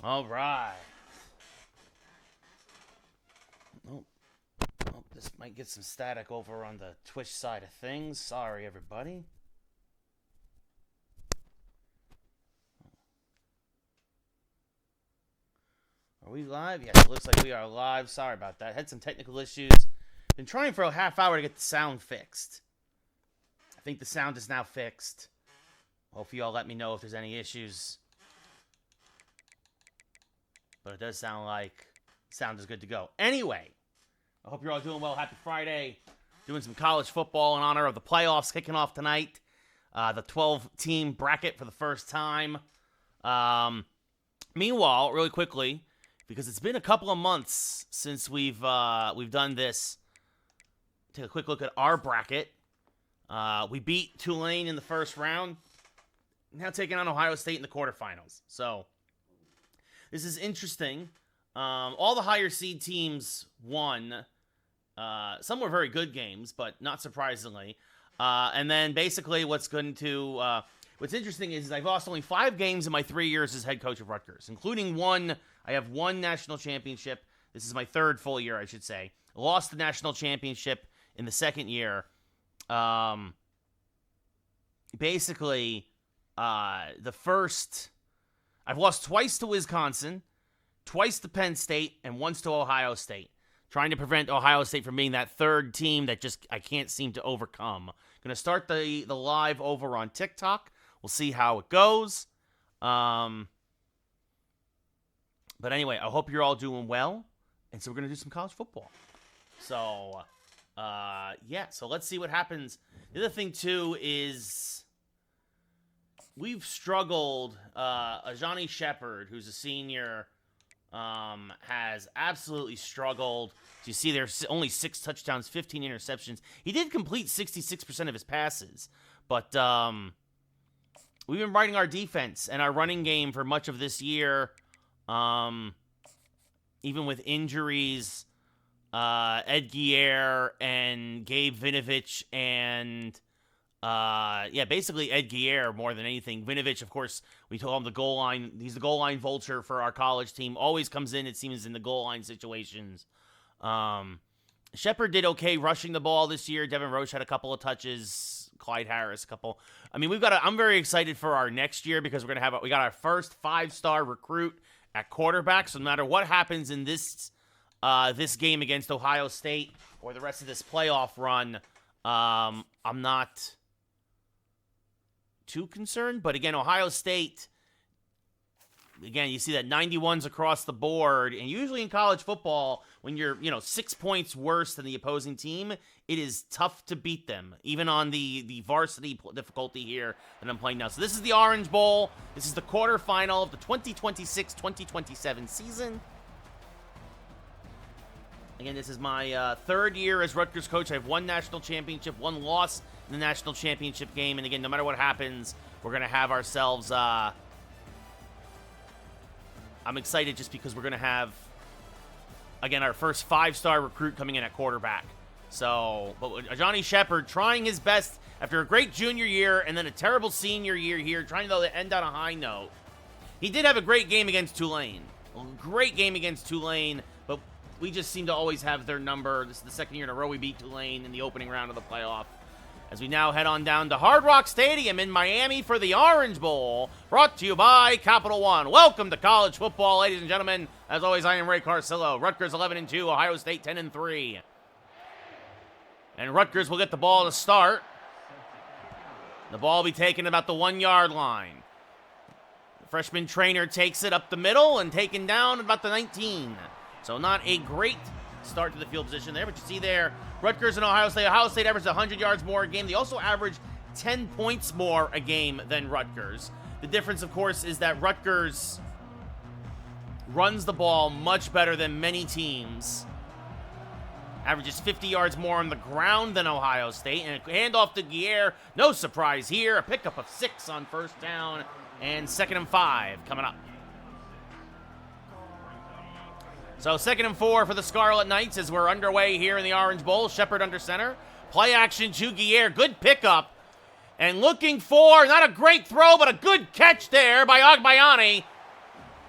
All right. This might get some static over on the Twitch side of things. Sorry, everybody. Are we live? Yes, it looks like we are live. Sorry about that. Had some technical issues. Been trying for a half hour to get the sound fixed. I think the sound is now fixed. Hopefully y'all let me know if there's any issues. But it does sound like sound is good to go. Anyway, I hope you're all doing well. Happy Friday. Doing some college football in honor of the playoffs kicking off tonight. The 12-team bracket for the first time. Meanwhile, really quickly, because it's been a couple of months since we've done this, take a quick look at our bracket. We beat Tulane in the first round. Now taking on Ohio State in the quarterfinals. So, this is interesting. All the higher seed teams won. Some were very good games, but not surprisingly. And then basically what's interesting is I've lost only 5 games in my 3 years as head coach of Rutgers, including one. I have one national championship. This is my 3rd full year, I should say. Lost the national championship in the 2nd year. Basically, I've lost twice to Wisconsin, twice to Penn State, and once to Ohio State. Trying to prevent Ohio State from being that 3rd team that just I can't seem to overcome. Going to start the live over on TikTok. We'll see how it goes. But anyway, I hope you're all doing well. And so we're going to do some college football. So, so let's see what happens. The other thing, too, is we've struggled. Ajani Shepherd, who's a senior, has absolutely struggled. So you see there's only 6 touchdowns, 15 interceptions. He did complete 66% of his passes. But we've been writing our defense and our running game for much of this year. Even with injuries, Ed Guerre and Gabe Vinovich and basically Ed Guerre more than anything. Vinovich, of course, we told him the goal line. He's the goal line vulture for our college team. Always comes in, it seems, in the goal line situations. Shepard did okay rushing the ball this year. Devin Roche had a couple of touches. Clyde Harris, a couple. I mean, I'm very excited for our next year because we got our first 5-star recruit at quarterback. So no matter what happens in this game against Ohio State or the rest of this playoff run, I'm not too concerned. But again, Ohio State, again, you see that 91s across the board. And usually in college football, when you're, 6 points worse than the opposing team, it is tough to beat them, even on the varsity difficulty here that I'm playing now. So this is the Orange Bowl. This is the quarterfinal of the 2026-2027 season. Again, this is my 3rd year as Rutgers coach. I have 1 national championship, 1 loss in the national championship game. And again, no matter what happens, we're going to have ourselves... I'm excited just because we're going to have, again, our first 5-star recruit coming in at quarterback. So, but Johnny Shepard trying his best after a great junior year and then a terrible senior year here, trying to end on a high note. He did have a great game against Tulane. But we just seem to always have their number. This is the 2nd year in a row we beat Tulane in the opening round of the playoff. As we now head on down to Hard Rock Stadium in Miami for the Orange Bowl, brought to you by Capital One. Welcome to college football, ladies and gentlemen. As always, I am Ray Carcillo. Rutgers 11-2, Ohio State 10-3. And Rutgers will get the ball to start. The ball will be taken about the 1-yard line. The freshman trainer takes it up the middle and taken down at about the 19. So not a great start to the field position there, but you see there, Rutgers and Ohio State. Ohio State averages 100 yards more a game. They also average 10 points more a game than Rutgers. The difference, of course, is that Rutgers runs the ball much better than many teams. Averages 50 yards more on the ground than Ohio State. And a handoff to Guerre. No surprise here. A pickup of 6 on 1st down. And 2nd and 5 coming up. So 2nd and 4 for the Scarlet Knights as we're underway here in the Orange Bowl. Shepard under center. Play action to Guerre. Good pickup. And looking for, not a great throw, but a good catch there by Agbayani.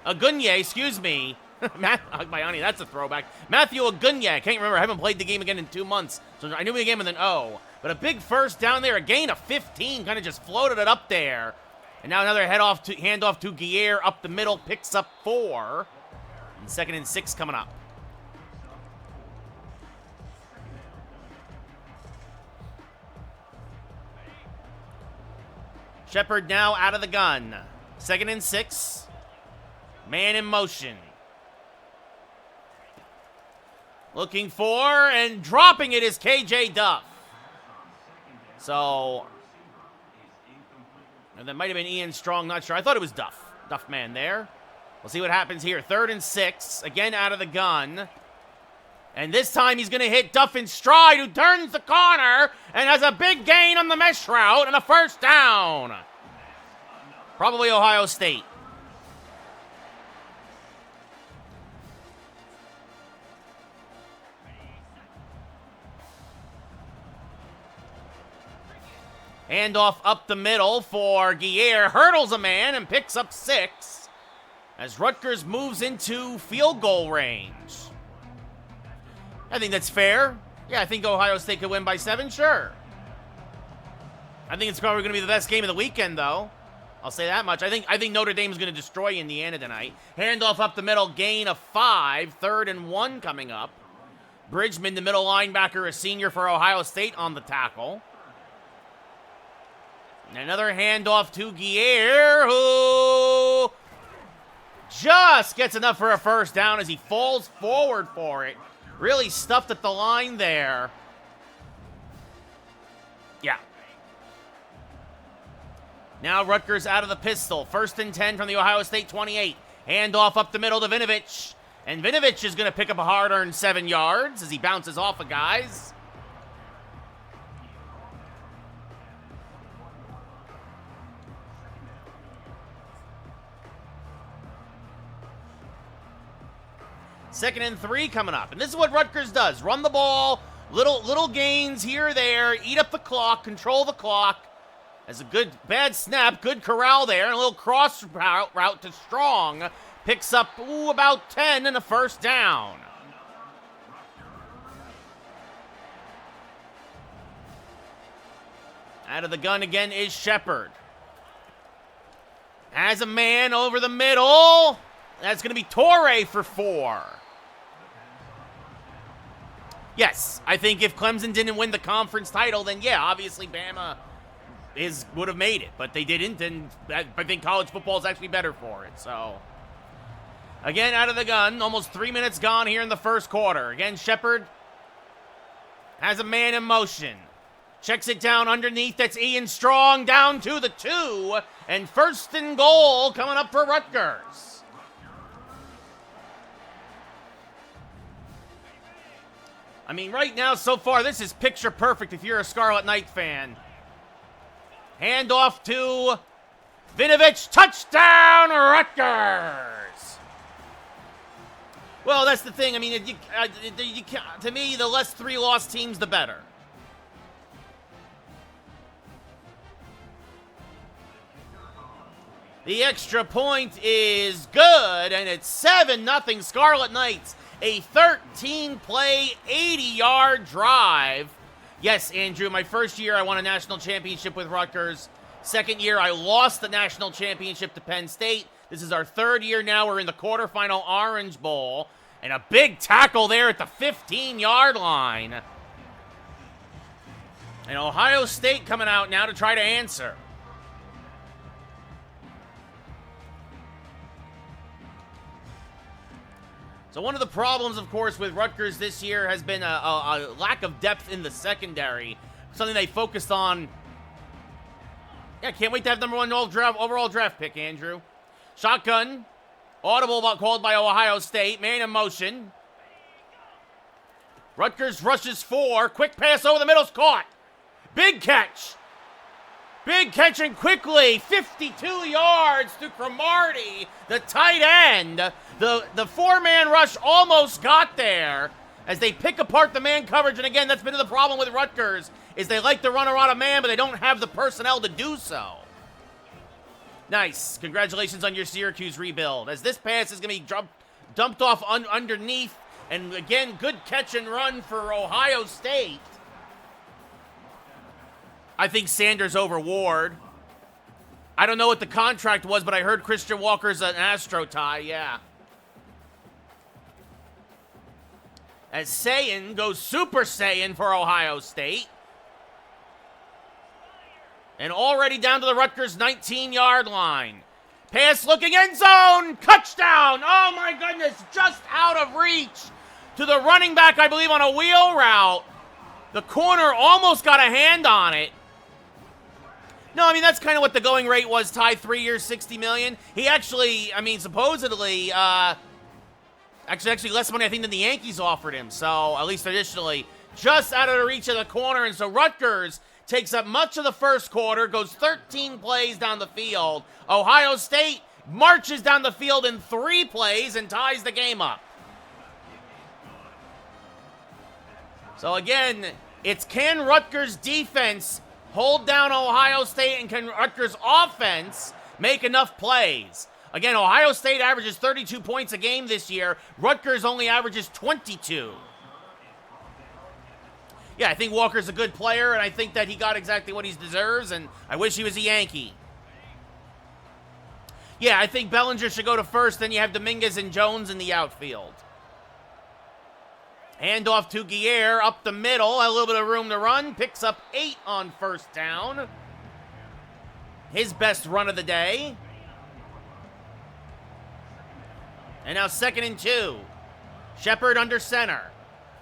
Agunye, excuse me. Bayani, that's a throwback. Matthew Agunye. I can't remember. I haven't played the game again in 2 months. So I knew the game with an O. But a big first down there. A gain of 15. Kind of just floated it up there. And now another handoff to Guerre up the middle. Picks up 4. And 2nd and 6 coming up. Shepard now out of the gun. 2nd and 6. Man in motion. Looking for and dropping it is KJ Duff. So, and that might have been Ian Strong, not sure. I thought it was Duff. Duff man there. We'll see what happens here. 3rd and 6. Again out of the gun. And this time he's going to hit Duff in stride, who turns the corner and has a big gain on the mesh route and a first down. Probably Ohio State. Handoff up the middle for Guerre. Hurdles a man and picks up 6 as Rutgers moves into field goal range. I think that's fair. Yeah, I think Ohio State could win by 7, sure. I think it's probably going to be the best game of the weekend, though. I'll say that much. I think Notre Dame's going to destroy Indiana tonight. Handoff up the middle, gain of 5. 3rd and 1 coming up. Bridgman, the middle linebacker, a senior for Ohio State on the tackle. And another handoff to Guerre, who just gets enough for a first down as he falls forward for it. Really stuffed at the line there. Yeah. Now Rutgers out of the pistol. 1st and 10 from the Ohio State 28. Handoff up the middle to Vinovich. And Vinovich is going to pick up a hard-earned 7 yards as he bounces off of guys. Second and 3 coming up. And this is what Rutgers does. Run the ball, little gains here or there, eat up the clock, control the clock. As a good, bad snap, good corral there, and a little cross route to Strong. Picks up, about 10 and a first down. Out of the gun again is Shepard. Has a man over the middle. That's going to be Torrey for 4. Yes, I think if Clemson didn't win the conference title, then yeah, obviously Bama would have made it, but they didn't, and I think college football is actually better for it. So, again, out of the gun, almost 3 minutes gone here in the first quarter. Again, Shepard has a man in motion. Checks it down underneath. That's Ian Strong down to the 2, and 1st and goal coming up for Rutgers. I mean, right now, so far, this is picture perfect if you're a Scarlet Knight fan. Handoff to Vinovich. Touchdown, Rutgers! Well, that's the thing. I mean, to me, the less 3-loss teams, the better. The extra point is good, and it's 7-0 Scarlet Knights. A 13-play, 80-yard drive. Yes, Andrew, my first year I won a national championship with Rutgers. Second year I lost the national championship to Penn State. This is our 3rd year now. We're in the quarterfinal Orange Bowl. And a big tackle there at the 15-yard line. And Ohio State coming out now to try to answer. So one of the problems, of course, with Rutgers this year has been a lack of depth in the secondary. Something they focused on. Yeah, can't wait to have number 1 overall draft pick, Andrew. Shotgun. Audible called by Ohio State. Man in motion. Rutgers rushes 4. Quick pass over the middle's caught. Big catch. Big catch and quickly. 52 yards to Cromartie, the tight end. The 4-man rush almost got there as they pick apart the man coverage. And again, that's been the problem with Rutgers, is they like to run around a man, but they don't have the personnel to do so. Nice. Congratulations on your Syracuse rebuild. As this pass is going to be dumped off underneath. And again, good catch and run for Ohio State. I think Sanders over Ward. I don't know what the contract was, but I heard Christian Walker's an Astro tie, yeah. As Saiyan goes Super Saiyan for Ohio State. And already down to the Rutgers 19-yard line. Pass looking end zone. Touchdown. Oh, my goodness. Just out of reach to the running back, I believe, on a wheel route. The corner almost got a hand on it. No, I mean, that's kind of what the going rate was, Ty. 3 years, $60 million. He actually, I mean, supposedly, actually less money, I think, than the Yankees offered him. So, at least additionally, just out of the reach of the corner. And so Rutgers takes up much of the first quarter, goes 13 plays down the field. Ohio State marches down the field in 3 plays and ties the game up. So again, it's can Rutgers defense hold down Ohio State, and can Rutgers offense make enough plays? Again, Ohio State averages 32 points a game this year. Rutgers only averages 22. Yeah, I think Walker's a good player, and I think that he got exactly what he deserves, and I wish he was a Yankee. Yeah, I think Bellinger should go to first, then you have Dominguez and Jones in the outfield. Handoff to Guerre, up the middle, a little bit of room to run, picks up 8 on first down. His best run of the day. And now 2nd and 2. Shepard under center.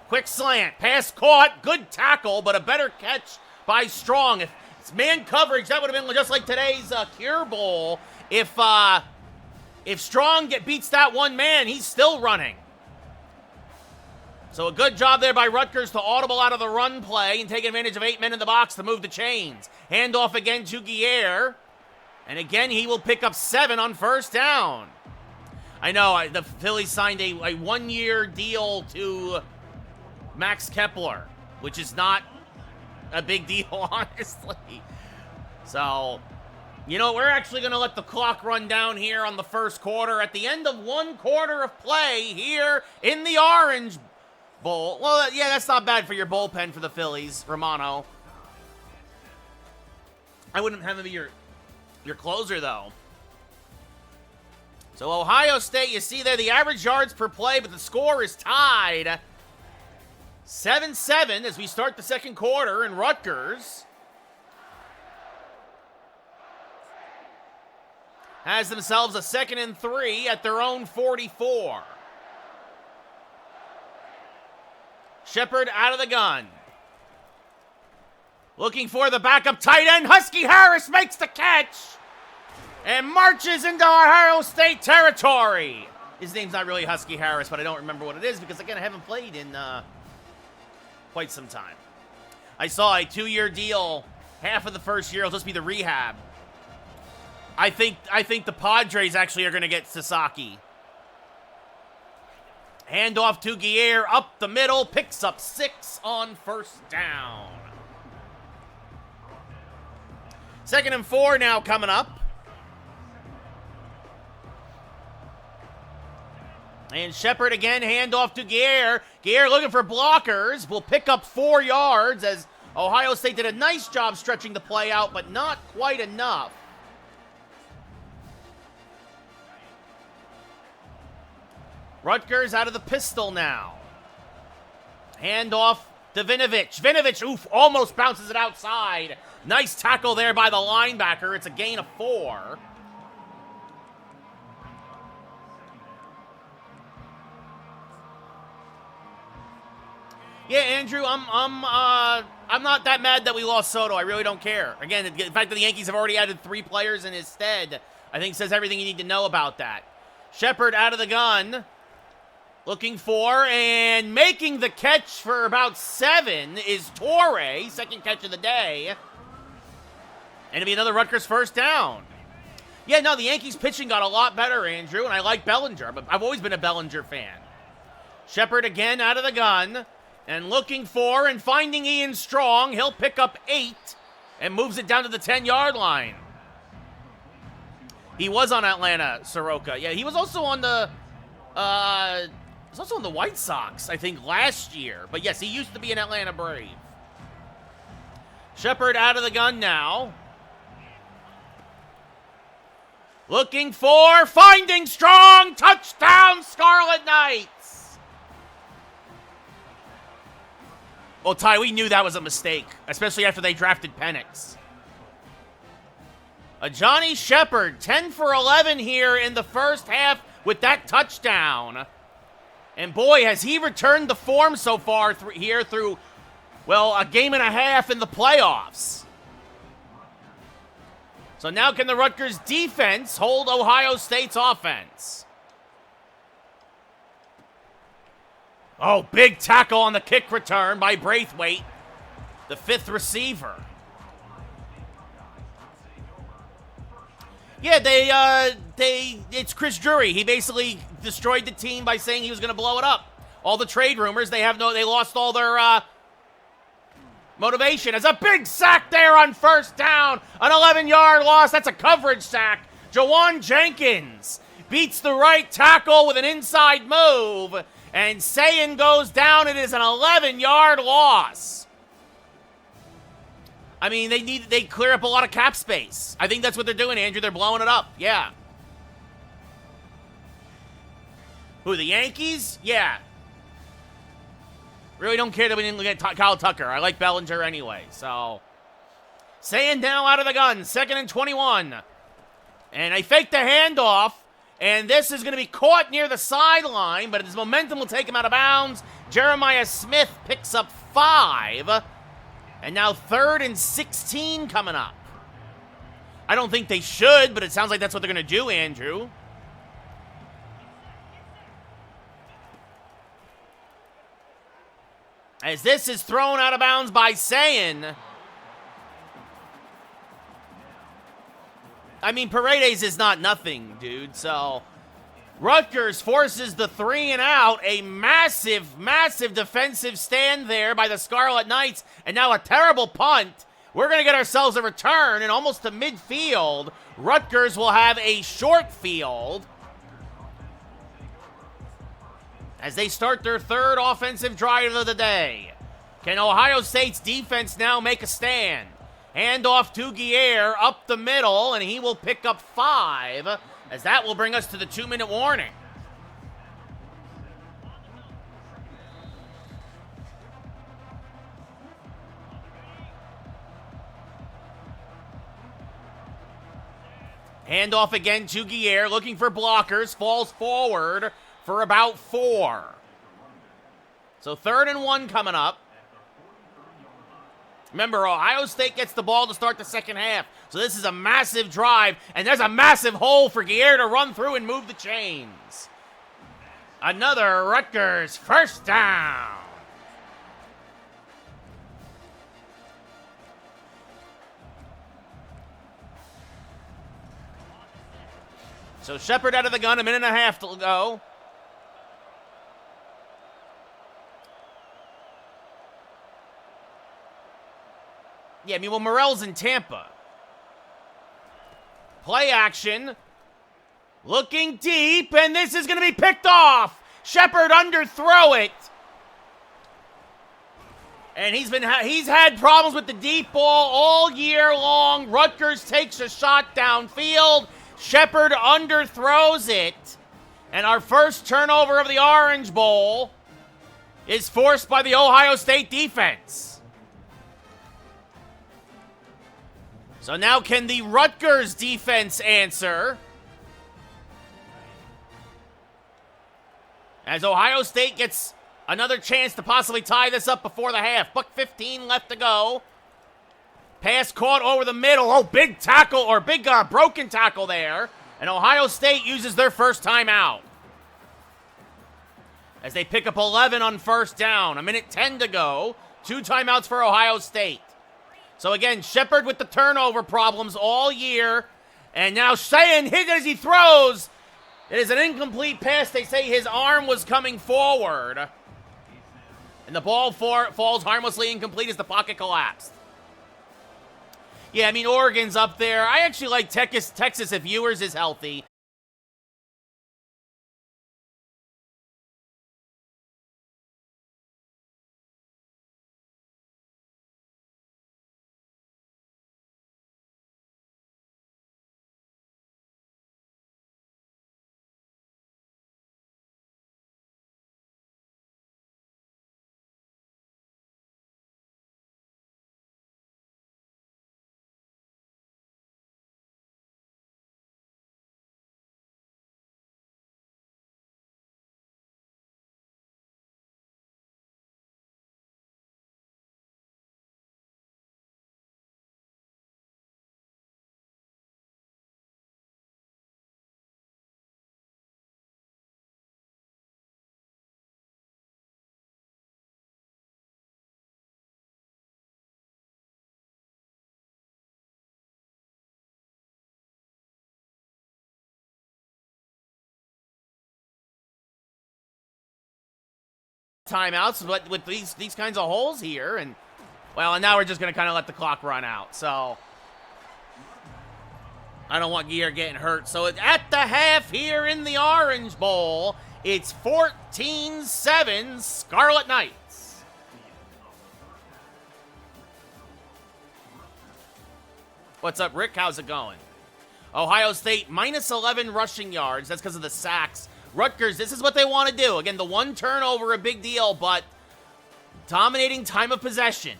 Quick slant, pass caught, good tackle, but a better catch by Strong. If it's man coverage, that would have been just like today's Cure Bowl. If Strong beats that one man, he's still running. So a good job there by Rutgers to audible out of the run play and take advantage of 8 men in the box to move the chains. Handoff again to Guerre. And again, he will pick up 7 on first down. I know, the Phillies signed a 1-year deal to Max Kepler, which is not a big deal, honestly. So, you know, we're actually going to let the clock run down here on the first quarter. At the end of 1 quarter of play here in the Orange Bowl. Well, yeah, that's not bad for your bullpen for the Phillies, Romano. I wouldn't have him be your closer, though. So Ohio State, you see there the average yards per play, but the score is tied 7-7 as we start the second quarter, and Rutgers has themselves a 2nd and 3 at their own 44. Shepard out of the gun. Looking for the backup tight end. Husky Harris makes the catch and marches into Ohio State territory. His name's not really Husky Harris, but I don't remember what it is because, again, I haven't played in quite some time. I saw a 2-year deal. Half of the first year will just be the rehab. I think the Padres actually are going to get Sasaki. Handoff to Guerre, up the middle, picks up 6 on first down. 2nd and 4 now coming up. And Shepard again, handoff to Guerre. Guerre looking for blockers, will pick up 4 yards as Ohio State did a nice job stretching the play out, but not quite enough. Rutgers out of the pistol now. Handoff to Vinovich. Vinovich, oof, almost bounces it outside. Nice tackle there by the linebacker. It's a gain of 4. Yeah, Andrew, I'm not that mad that we lost Soto. I really don't care. Again, the fact that the Yankees have already added 3 players in his stead, I think says everything you need to know about that. Shepard out of the gun. Looking for and making the catch for about 7 is Torre. 2nd catch of the day. And it'll be another Rutgers first down. Yeah, no, the Yankees pitching got a lot better, Andrew, and I like Bellinger. But I've always been a Bellinger fan. Shepard again out of the gun. And looking for and finding Ian Strong. He'll pick up 8 and moves it down to the 10-yard line. He was on Atlanta, Soroka. Yeah, he was also on the White Sox, I think, last year. But yes, he used to be an Atlanta Brave. Shepard out of the gun now. Looking for, finding strong, touchdown, Scarlet Knights. Well, Ty, we knew that was a mistake, especially after they drafted Penix. A Johnny Shepard, 10 for 11 here in the first half with that touchdown. And boy, has he returned the form so far through, well, a game and a half in the playoffs. So now can the Rutgers defense hold Ohio State's offense? Oh, big tackle on the kick return by Braithwaite, the 5th receiver. Yeah, it's Chris Drury. He basically destroyed the team by saying he was going to blow it up. All the trade rumors, they lost all their motivation. As a big sack there on first down, an 11-yard loss. That's a coverage sack. Jawan Jenkins beats the right tackle with an inside move, and Sayin goes down. It is an 11-yard loss. I mean, they clear up a lot of cap space. I think that's what they're doing, Andrew. They're blowing it up. Yeah. Who, the Yankees? Yeah. Really don't care that we didn't get Kyle Tucker. I like Bellinger anyway, so. Sayin now out of the gun. 2nd and 21. And they fake the handoff, and this is going to be caught near the sideline, but his momentum will take him out of bounds. Jeremiah Smith picks up 5. And now 3rd and 16 coming up. I don't think they should, but it sounds like that's what they're going to do, Andrew. As this is thrown out of bounds by Sayin. I mean, Paredes is not nothing, dude, so Rutgers forces the 3 and out. A massive, massive defensive stand there by the Scarlet Knights. And now a terrible punt. We're going to get ourselves a return and almost to midfield. Rutgers will have a short field as they start their 3rd offensive drive of the day. Can Ohio State's defense now make a stand? Handoff to Guerre up the middle, and he will pick up 5. As that will bring us to the 2-minute warning. Handoff again to Guerre, looking for blockers, falls forward for about 4. So 3rd and 1 coming up. Remember, Ohio State gets the ball to start the second half. So this is a massive drive, and there's a massive hole for Guerre to run through and move the chains. Another Rutgers first down. So Shepard out of the gun, 1.5 minutes to go. Yeah, I mean, well, Morrell's in Tampa. Play action. Looking deep, and this is going to be picked off. Shepard underthrow it. And he's had problems with the deep ball all year long. Rutgers takes a shot downfield. Shepard underthrows it. And our first turnover of the Orange Bowl is forced by the Ohio State defense. So now can the Rutgers defense answer? As Ohio State gets another chance to possibly tie this up before the half. $1:15 left to go. Pass caught over the middle. Oh, big tackle, or big broken tackle there. And Ohio State uses their first timeout. As they pick up 11 on first down. 1:10 to go. 2 timeouts for Ohio State. So again, Shepard with the turnover problems all year. And now Sayin hit as he throws. It is an incomplete pass. They say his arm was coming forward. And the ball falls harmlessly incomplete as the pocket collapsed. Yeah, I mean, Oregon's up there. I actually like Texas if Ewers is healthy. Timeouts with these kinds of holes here, and well, and now we're just going to kind of let the clock run out. So I don't want Gear getting hurt. So at the half here in the Orange Bowl, it's 14-7 Scarlet Knights. What's up, Rick? How's it going? Ohio State minus 11 rushing yards. That's because of the sacks. Rutgers, this is what they want to do. Again, the one turnover, a big deal, but dominating time of possession.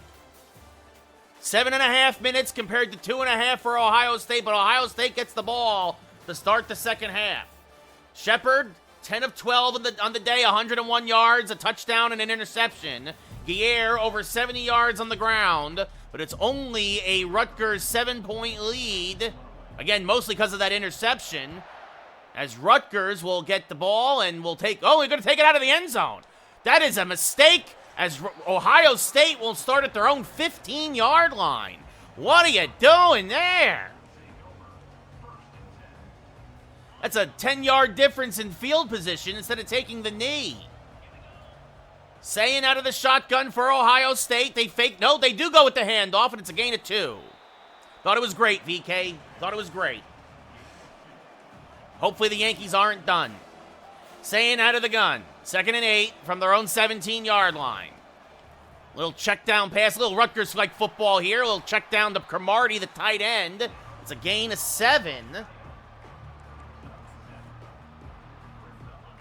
7.5 minutes compared to 2.5 for Ohio State, but Ohio State gets the ball to start the second half. Shepard, 10 of 12 on the day, 101 yards, a touchdown and an interception. Guerre, over 70 yards on the ground, but it's only a Rutgers 7-point lead. Again, mostly because of that interception. As Rutgers will get the ball and will take... Oh, they're going to take it out of the end zone. That is a mistake, as Ohio State will start at their own 15-yard line. What are you doing there? That's a 10-yard difference in field position instead of taking the knee. Saying out of the shotgun for Ohio State. They fake... No, they do go with the handoff, and it's a gain of 2. Thought it was great, VK. Thought it was great. Hopefully the Yankees aren't done. Saying out of the gun. 2nd and 8 from their own 17-yard line. Little check down pass. A little Rutgers-like football here. A little check down to Cromartie, the tight end. It's a gain of 7.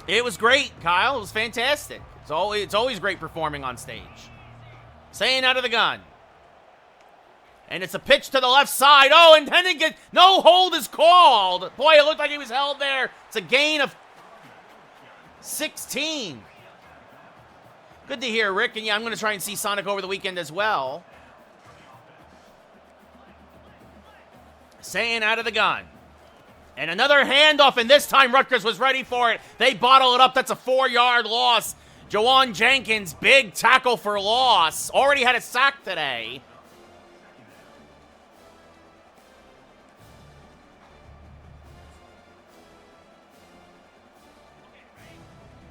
It was great, Kyle. It was fantastic. It's always great performing on stage. Saying out of the gun. And it's a pitch to the left side. Oh, and then no hold is called. Boy, it looked like he was held there. It's a gain of 16. Good to hear, Rick. And yeah, I'm going to try and see Sonic over the weekend as well. Saying out of the gun. And another handoff, and this time Rutgers was ready for it. They bottle it up. That's a 4-yard loss. Jawan Jenkins, big tackle for loss. Already had a sack today.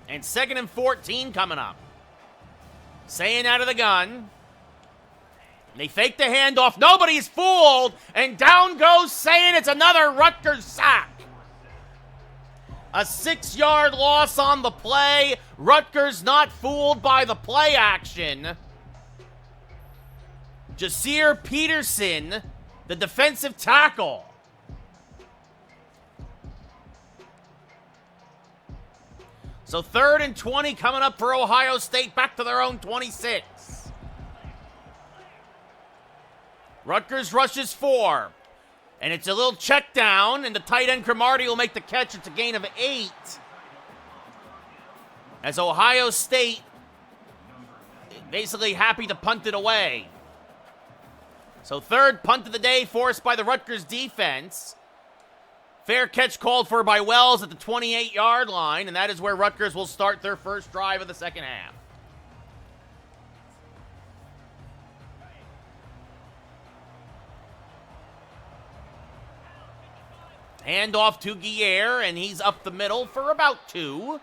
And 2nd and 14 coming up. Saying out of the gun. They fake the handoff. Nobody's fooled. And down goes Saying. It's another Rutgers sack. A 6-yard loss on the play. Rutgers not fooled by the play action. Jasir Peterson, the defensive tackle. So 3rd and 20 coming up for Ohio State, back to their own 26. Rutgers rushes 4. And it's a little check down, and the tight end Cromartie will make the catch. It's a gain of 8. As Ohio State basically happy to punt it away. So 3rd punt of the day forced by the Rutgers defense. Fair catch called for by Wells at the 28-yard line, and that is where Rutgers will start their first drive of the second half. Handoff to Guerre, and he's up the middle for about 2.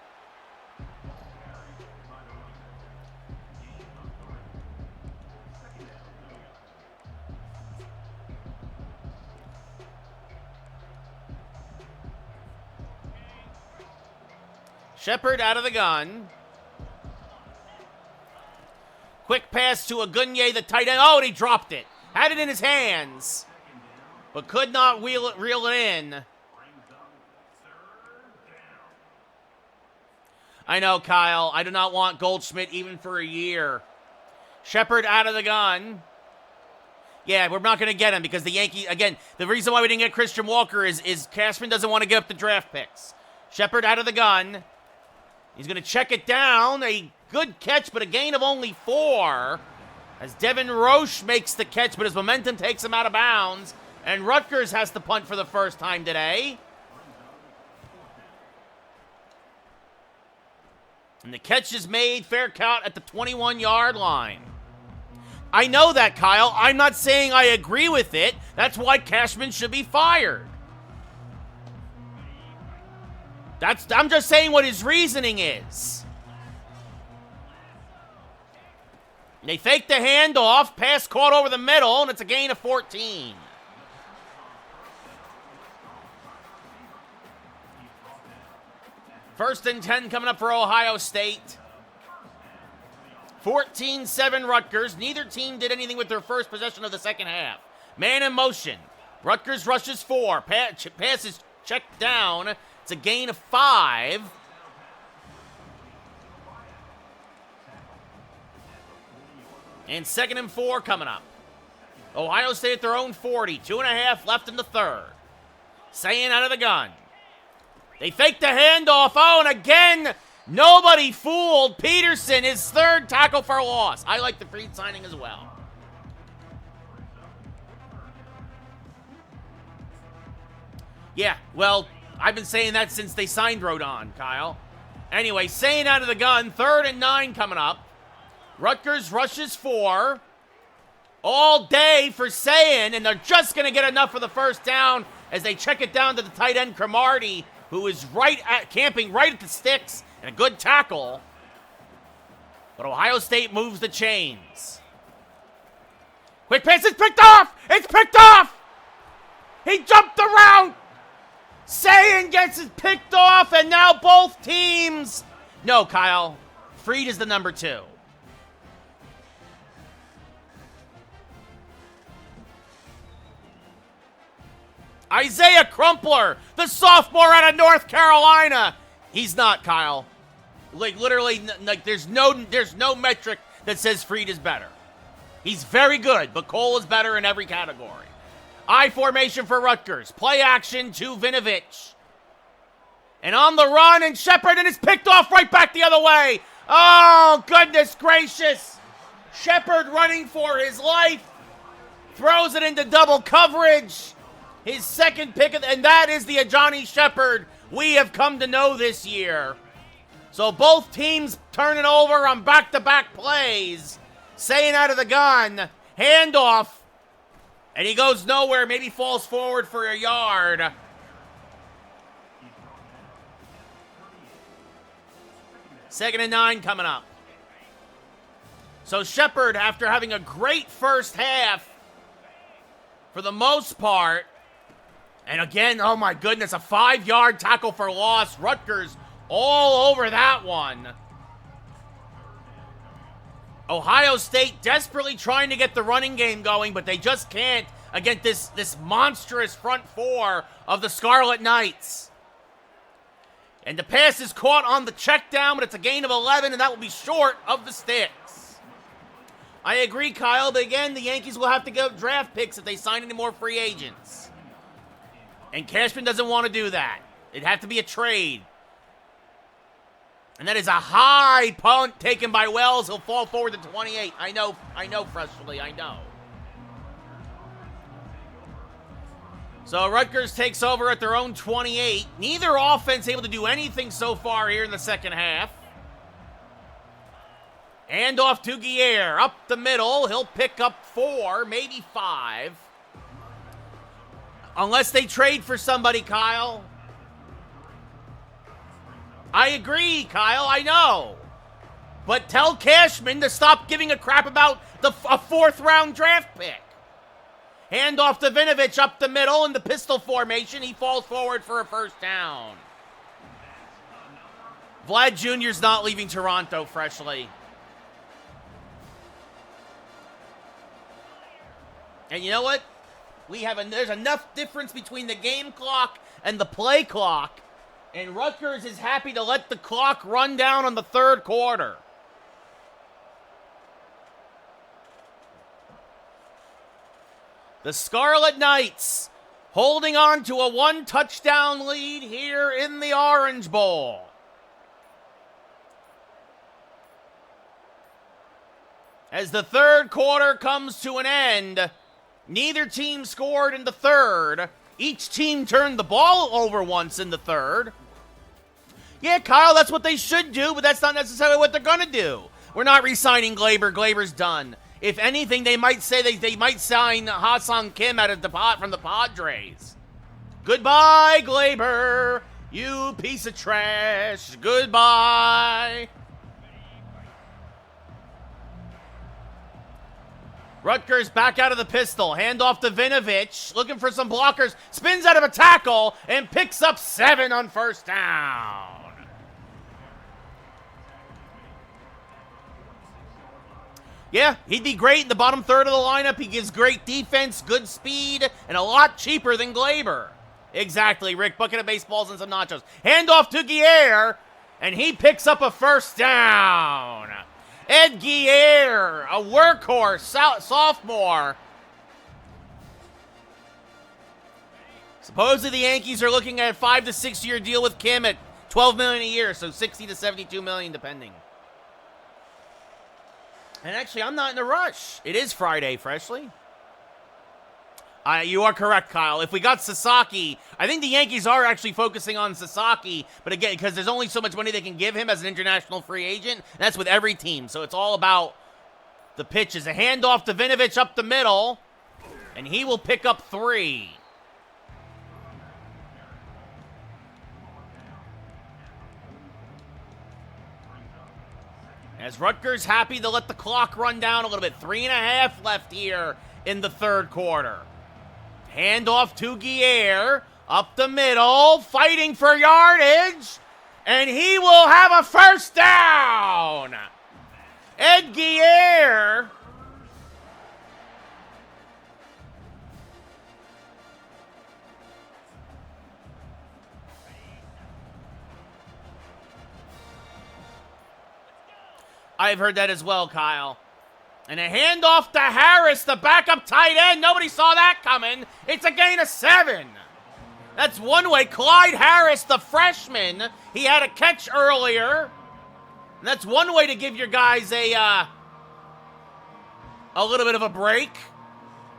Shepard out of the gun. Quick pass to Agunye, the tight end. Oh, and he dropped it. Had it in his hands, but could not reel it in. I know, Kyle. I do not want Goldschmidt even for a year. Shepard out of the gun. Yeah, we're not going to get him because the Yankees, again, the reason why we didn't get Christian Walker is Cashman doesn't want to give up the draft picks. Shepard out of the gun. He's going to check it down. A good catch, but a gain of only 4. As Devin Roche makes the catch, but his momentum takes him out of bounds. And Rutgers has to punt for the first time today. And the catch is made, fair count at the 21-yard line. I know that, Kyle. I'm not saying I agree with it. That's why Cashman should be fired. I'm just saying what his reasoning is. They fake the handoff, pass caught over the middle, and it's a gain of 14. First and 10 coming up for Ohio State. 14-7 Rutgers. Neither team did anything with their first possession of the second half. Man in motion. Rutgers rushes 4. Pass is checked down. It's a gain of 5. And 2nd and 4 coming up. Ohio State at their own 40. 2.5 left in the third. Sayin out of the gun. They fake the handoff. Oh, and again, nobody fooled Peterson. His 3rd tackle for loss. I like the Freed signing as well. Yeah, well, I've been saying that since they signed Rodon, Kyle. Anyway, Sayin out of the gun. 3rd and 9 coming up. Rutgers rushes 4. All day for Sayin, and they're just going to get enough for the first down as they check it down to the tight end Cromartie, who is camping right at the sticks, and a good tackle. But Ohio State moves the chains. Quick pass, it's picked off! It's picked off! He jumped around! Sayin gets it picked off, and now both teams... No, Kyle. Freed is the number 2. Isaiah Crumpler, the sophomore out of North Carolina. He's not, Kyle. Like, literally, like, there's no metric that says Freed is better. He's very good, but Cole is better in every category. I formation for Rutgers. Play action to Vinovich. And on the run, and Shepard, and it's picked off right back the other way. Oh, goodness gracious. Shepard running for his life. Throws it into double coverage. His 2nd pick, and that is the Ajani Shepard we have come to know this year. So both teams turning over on back-to-back plays. Sayin out of the gun. Handoff. And he goes nowhere. Maybe falls forward for a yard. Second and 9 coming up. So Shepard, after having a great first half, for the most part, and again, oh my goodness, a 5-yard tackle for loss. Rutgers all over that one. Ohio State desperately trying to get the running game going, but they just can't against this monstrous front 4 of the Scarlet Knights. And the pass is caught on the check down, but it's a gain of 11, and that will be short of the sticks. I agree, Kyle, but again, the Yankees will have to give draft picks if they sign any more free agents. And Cashman doesn't want to do that. It'd have to be a trade. And that is a high punt taken by Wells. He'll fall forward to 28. I know, Freshly, I know. So Rutgers takes over at their own 28. Neither offense able to do anything so far here in the second half. Hand off to Guerre. Up the middle. He'll pick up 4, maybe 5. Unless they trade for somebody, Kyle. I agree, Kyle, I know. But tell Cashman to stop giving a crap about a 4th-round draft pick. Hand off to Vinovich up the middle in the pistol formation. He falls forward for a first down. Vlad Jr.'s not leaving Toronto, Freshly. And you know what? There's enough difference between the game clock and the play clock, and Rutgers is happy to let the clock run down on the third quarter. The Scarlet Knights holding on to a 1-touchdown lead here in the Orange Bowl. As the third quarter comes to an end, neither team scored in the third. Each team turned the ball over once in the third. Yeah, Kyle, that's what they should do, but that's not necessarily what they're going to do. We're not re-signing Glaber. Glaber's done. If anything, they might say they might sign Ha-Seong Kim from the Padres. Goodbye, Glaber. You piece of trash. Goodbye. Rutgers back out of the pistol. Hand off to Vinovich. Looking for some blockers. Spins out of a tackle and picks up 7 on first down. Yeah, he'd be great in the bottom third of the lineup. He gives great defense, good speed, and a lot cheaper than Glaber. Exactly, Rick. Bucket of baseballs and some nachos. Hand off to Guerre, and he picks up a first down. Ed Guerre, a workhorse, sophomore. Supposedly the Yankees are looking at a 5 to 6 year deal with Kim at $12 million a year, so $60 to $72 million depending. And actually, I'm not in a rush. It is Friday, Freshly. You are correct, Kyle. If we got Sasaki, I think the Yankees are actually focusing on Sasaki, but again, because there's only so much money they can give him as an international free agent. That's with every team, so it's all about the pitches. A handoff to Vinovich up the middle, and he will pick up 3. As Rutgers happy to let the clock run down a little bit. 3.5 left here in the third quarter. Handoff to Guerre, up the middle, fighting for yardage, and he will have a first down. Ed Guerre. I've heard that as well, Kyle. And a handoff to Harris, the backup tight end. Nobody saw that coming. It's a gain of 7. That's one way. Clyde Harris, the freshman, he had a catch earlier. And that's one way to give your guys a little bit of a break.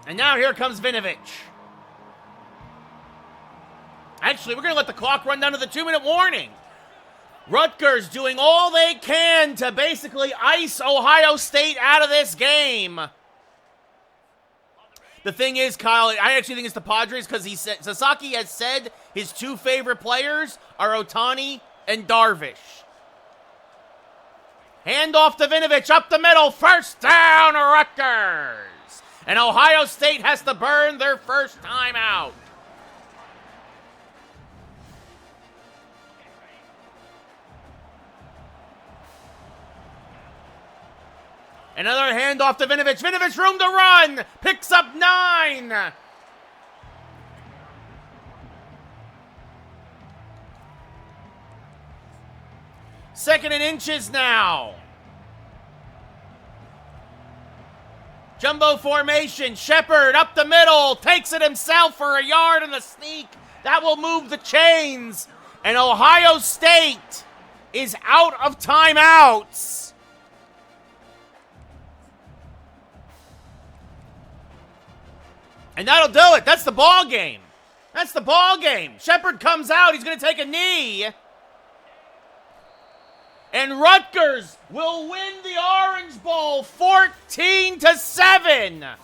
And now here comes Vinovich. Actually, we're going to let the clock run down to the 2-minute warning. Rutgers doing all they can to basically ice Ohio State out of this game. The thing is, Kyle, I actually think it's the Padres because Sasaki has said his 2 favorite players are Ohtani and Darvish. Handoff to Vinovich up the middle. First down, Rutgers. And Ohio State has to burn their first timeout. Another handoff to Vinovich. Vinovich, room to run. Picks up 9. Second and inches now. Jumbo formation. Shepard up the middle. Takes it himself for a yard and a sneak. That will move the chains. And Ohio State is out of timeouts. And that'll do it. That's the ball game. That's the ball game. Shepard comes out. He's going to take a knee. And Rutgers will win the Orange Bowl 14-7.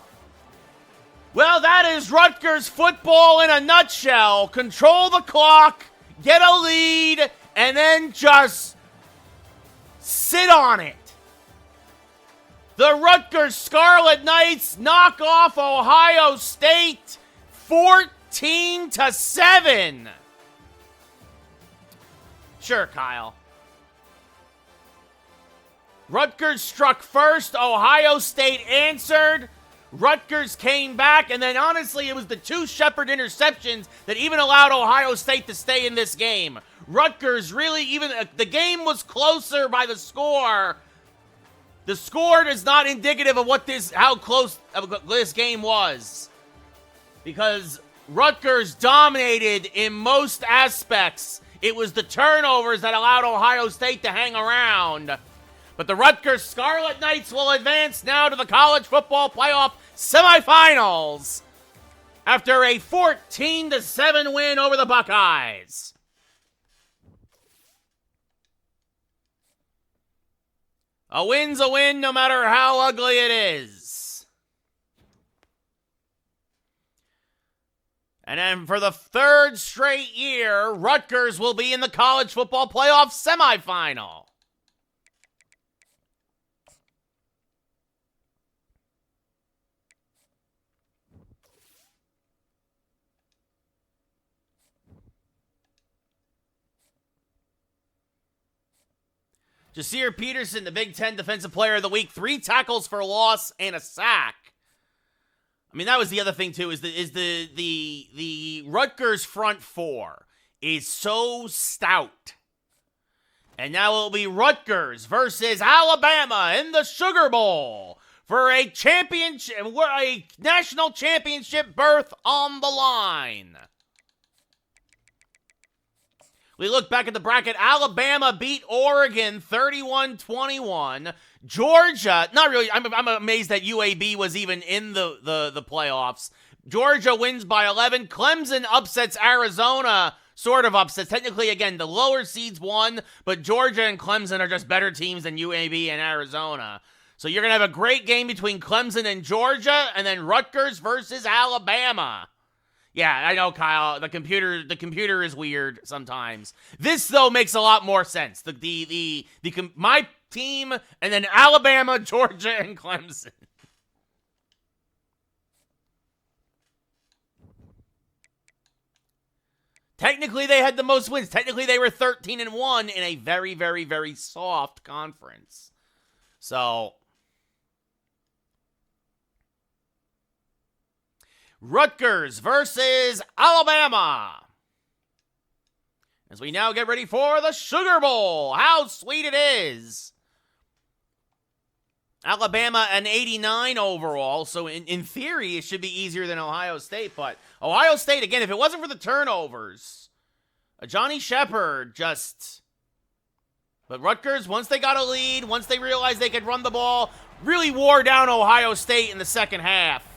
Well, that is Rutgers football in a nutshell. Control the clock, get a lead, and then just sit on it. The Rutgers Scarlet Knights knock off Ohio State 14-7. Sure, Kyle. Rutgers struck first. Ohio State answered. Rutgers came back, and then honestly, it was the 2 Shepard interceptions that even allowed Ohio State to stay in this game. Rutgers really the game was closer by the score. The score is not indicative of how close this game was. Because Rutgers dominated in most aspects. It was the turnovers that allowed Ohio State to hang around. But the Rutgers Scarlet Knights will advance now to the college football playoff semifinals after a 14-7 win over the Buckeyes. A win's a win no matter how ugly it is. And then for the 3rd straight year, Rutgers will be in the college football playoff semifinal. Jasir Peterson, the Big Ten Defensive Player of the Week, 3 tackles for loss and a sack. I mean, that was the other thing too. Is the Rutgers front 4 is so stout, and now it'll be Rutgers versus Alabama in the Sugar Bowl for a national championship berth on the line. We look back at the bracket. Alabama beat Oregon 31-21. Georgia, not really. I'm amazed that UAB was even in the playoffs. Georgia wins by 11. Clemson upsets Arizona. Sort of upsets. Technically, again, the lower seeds won, but Georgia and Clemson are just better teams than UAB and Arizona. So you're going to have a great game between Clemson and Georgia, and then Rutgers versus Alabama. Yeah, I know, Kyle. The computer is weird sometimes. This though makes a lot more sense. My team and then Alabama, Georgia, and Clemson. Technically, they had the most wins. Technically, they were 13-1 in a very, very, very soft conference. So Rutgers versus Alabama. As we now get ready for the Sugar Bowl. How sweet it is. Alabama an 89 overall, so in theory it should be easier than Ohio State, but Ohio State, again, if it wasn't for the turnovers, Johnny Shepard but Rutgers, once they got a lead, once they realized they could run the ball, really wore down Ohio State in the second half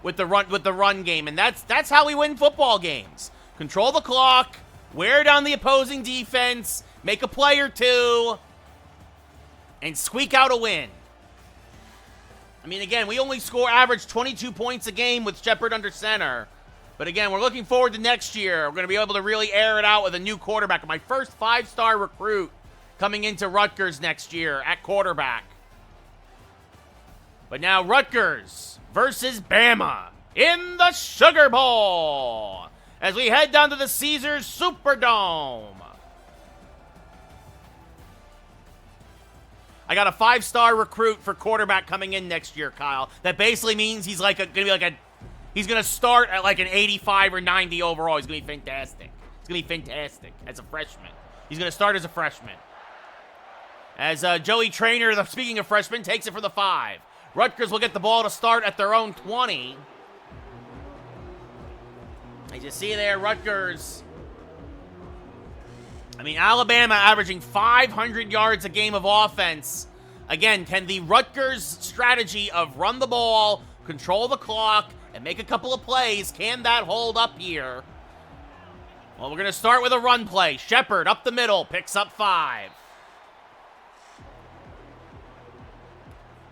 with the run game, and that's how we win football games. Control the clock, wear down the opposing defense, make a play or two, and squeak out a win. I mean, again, we only average 22 points a game with Shepard under center. But again, we're looking forward to next year. We're going to be able to really air it out with a new quarterback. My first 5-star recruit coming into Rutgers next year at quarterback. But now Rutgers versus Bama in the Sugar Bowl as we head down to the Caesars Superdome. I got a 5-star recruit for quarterback coming in next year, Kyle. That basically means he's he's gonna start at like an 85 or 90 overall. He's gonna be fantastic. He's gonna be fantastic as a freshman. He's gonna start as a freshman. As Joey Traynor, speaking of freshmen, takes it for the 5. Rutgers will get the ball to start at their own 20. As you see there, Rutgers. I mean, Alabama averaging 500 yards a game of offense. Again, can the Rutgers strategy of run the ball, control the clock, and make a couple of plays, can that hold up here? Well, we're going to start with a run play. Shepard up the middle, picks up 5.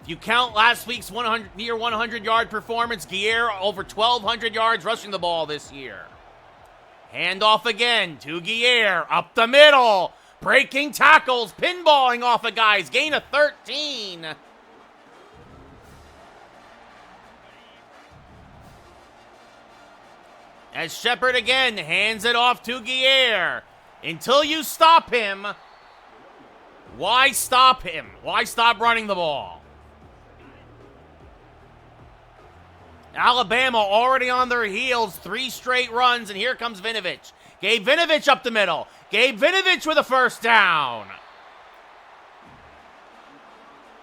If you count last week's near 100-yard performance, Guerre over 1,200 yards rushing the ball this year. Handoff again to Guerre, up the middle, breaking tackles, pinballing off of guys, gain of 13. As Shepard again hands it off to Guerre. Until you stop him, Why stop him? Why stop running the ball? Alabama already on their heels, 3 straight runs, and here comes Vinovich. Gabe Vinovich up the middle. Gabe Vinovich with a first down.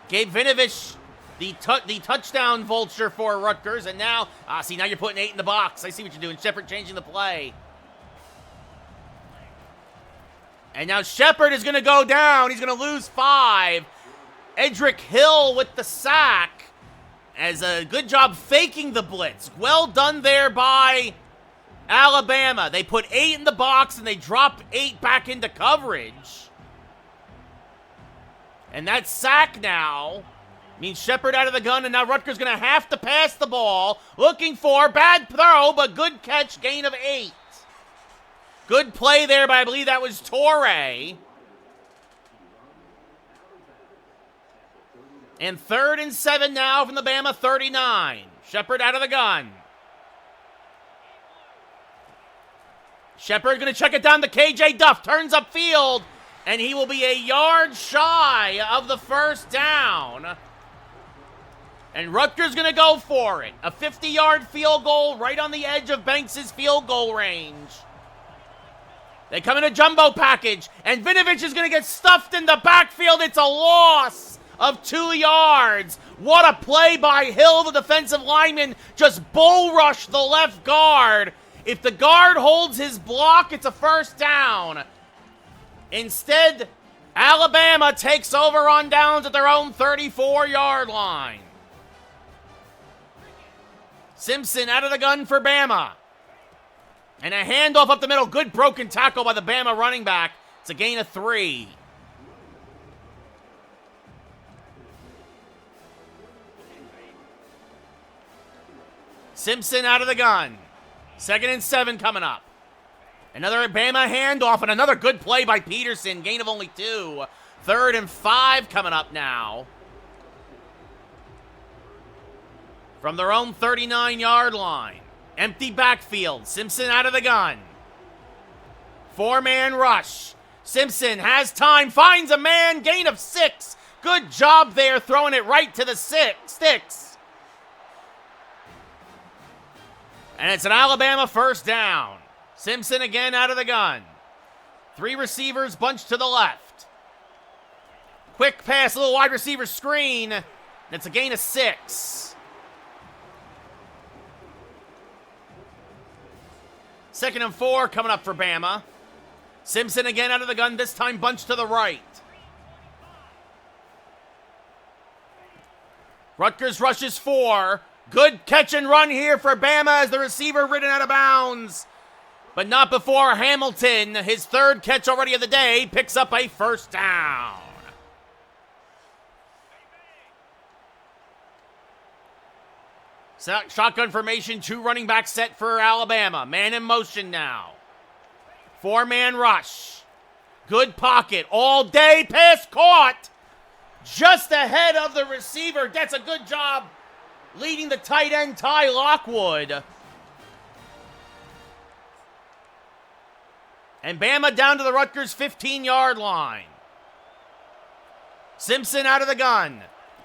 Gabe Vinovich, the touchdown vulture for Rutgers, and now, see, now you're putting 8 in the box. I see what you're doing. Shepard changing the play. And now Shepard is going to go down. He's going to lose 5. Edric Hill with the sack. As a good job faking the blitz. Well done there by Alabama. They put 8 in the box and they drop 8 back into coverage. And that sack now means Shepard out of the gun, and now Rutgers going to have to pass the ball. Looking for, bad throw, but good catch, gain of 8. Good play there, but I believe that was Torrey. And 3rd and 7 now from the Bama 39. Shepard out of the gun. Shepard going to check it down to KJ Duff. Turns upfield, and he will be a yard shy of the first down. And Rutgers going to go for it. A 50-yard field goal right on the edge of Banks' field goal range. They come in a jumbo package, and Vinovich is going to get stuffed in the backfield. It's a loss of 2 yards. What a play by Hill, the defensive lineman. Just bull rushed the left guard. If the guard holds his block, it's a first down. Instead, Alabama takes over on downs at their own 34-yard line. Simpson out of the gun for Bama. And a handoff up the middle. Good broken tackle by the Bama running back. It's a gain of 3. Simpson out of the gun. 2nd and 7 coming up. Another Bama handoff and another good play by Peterson. Gain of only 2. 3rd and 5 coming up now. From their own 39-yard line. Empty backfield. Simpson out of the gun. 4-man rush. Simpson has time. Finds a man. Gain of 6. Good job there throwing it right to the sticks. And it's an Alabama first down. Simpson again out of the gun. 3 receivers bunched to the left. Quick pass, little wide receiver screen. And it's a gain of 6. 2nd and 4 coming up for Bama. Simpson again out of the gun, this time bunched to the right. Rutgers rushes 4. Good catch and run here for Bama as the receiver ridden out of bounds. But not before Hamilton, his 3rd catch already of the day, picks up a first down. Shotgun formation, 2 running back set for Alabama. Man in motion now. 4-man rush. Good pocket. All day pass caught. Just ahead of the receiver. That's a good job leading the tight end, Ty Lockwood. And Bama down to the Rutgers 15-yard line. Simpson out of the gun.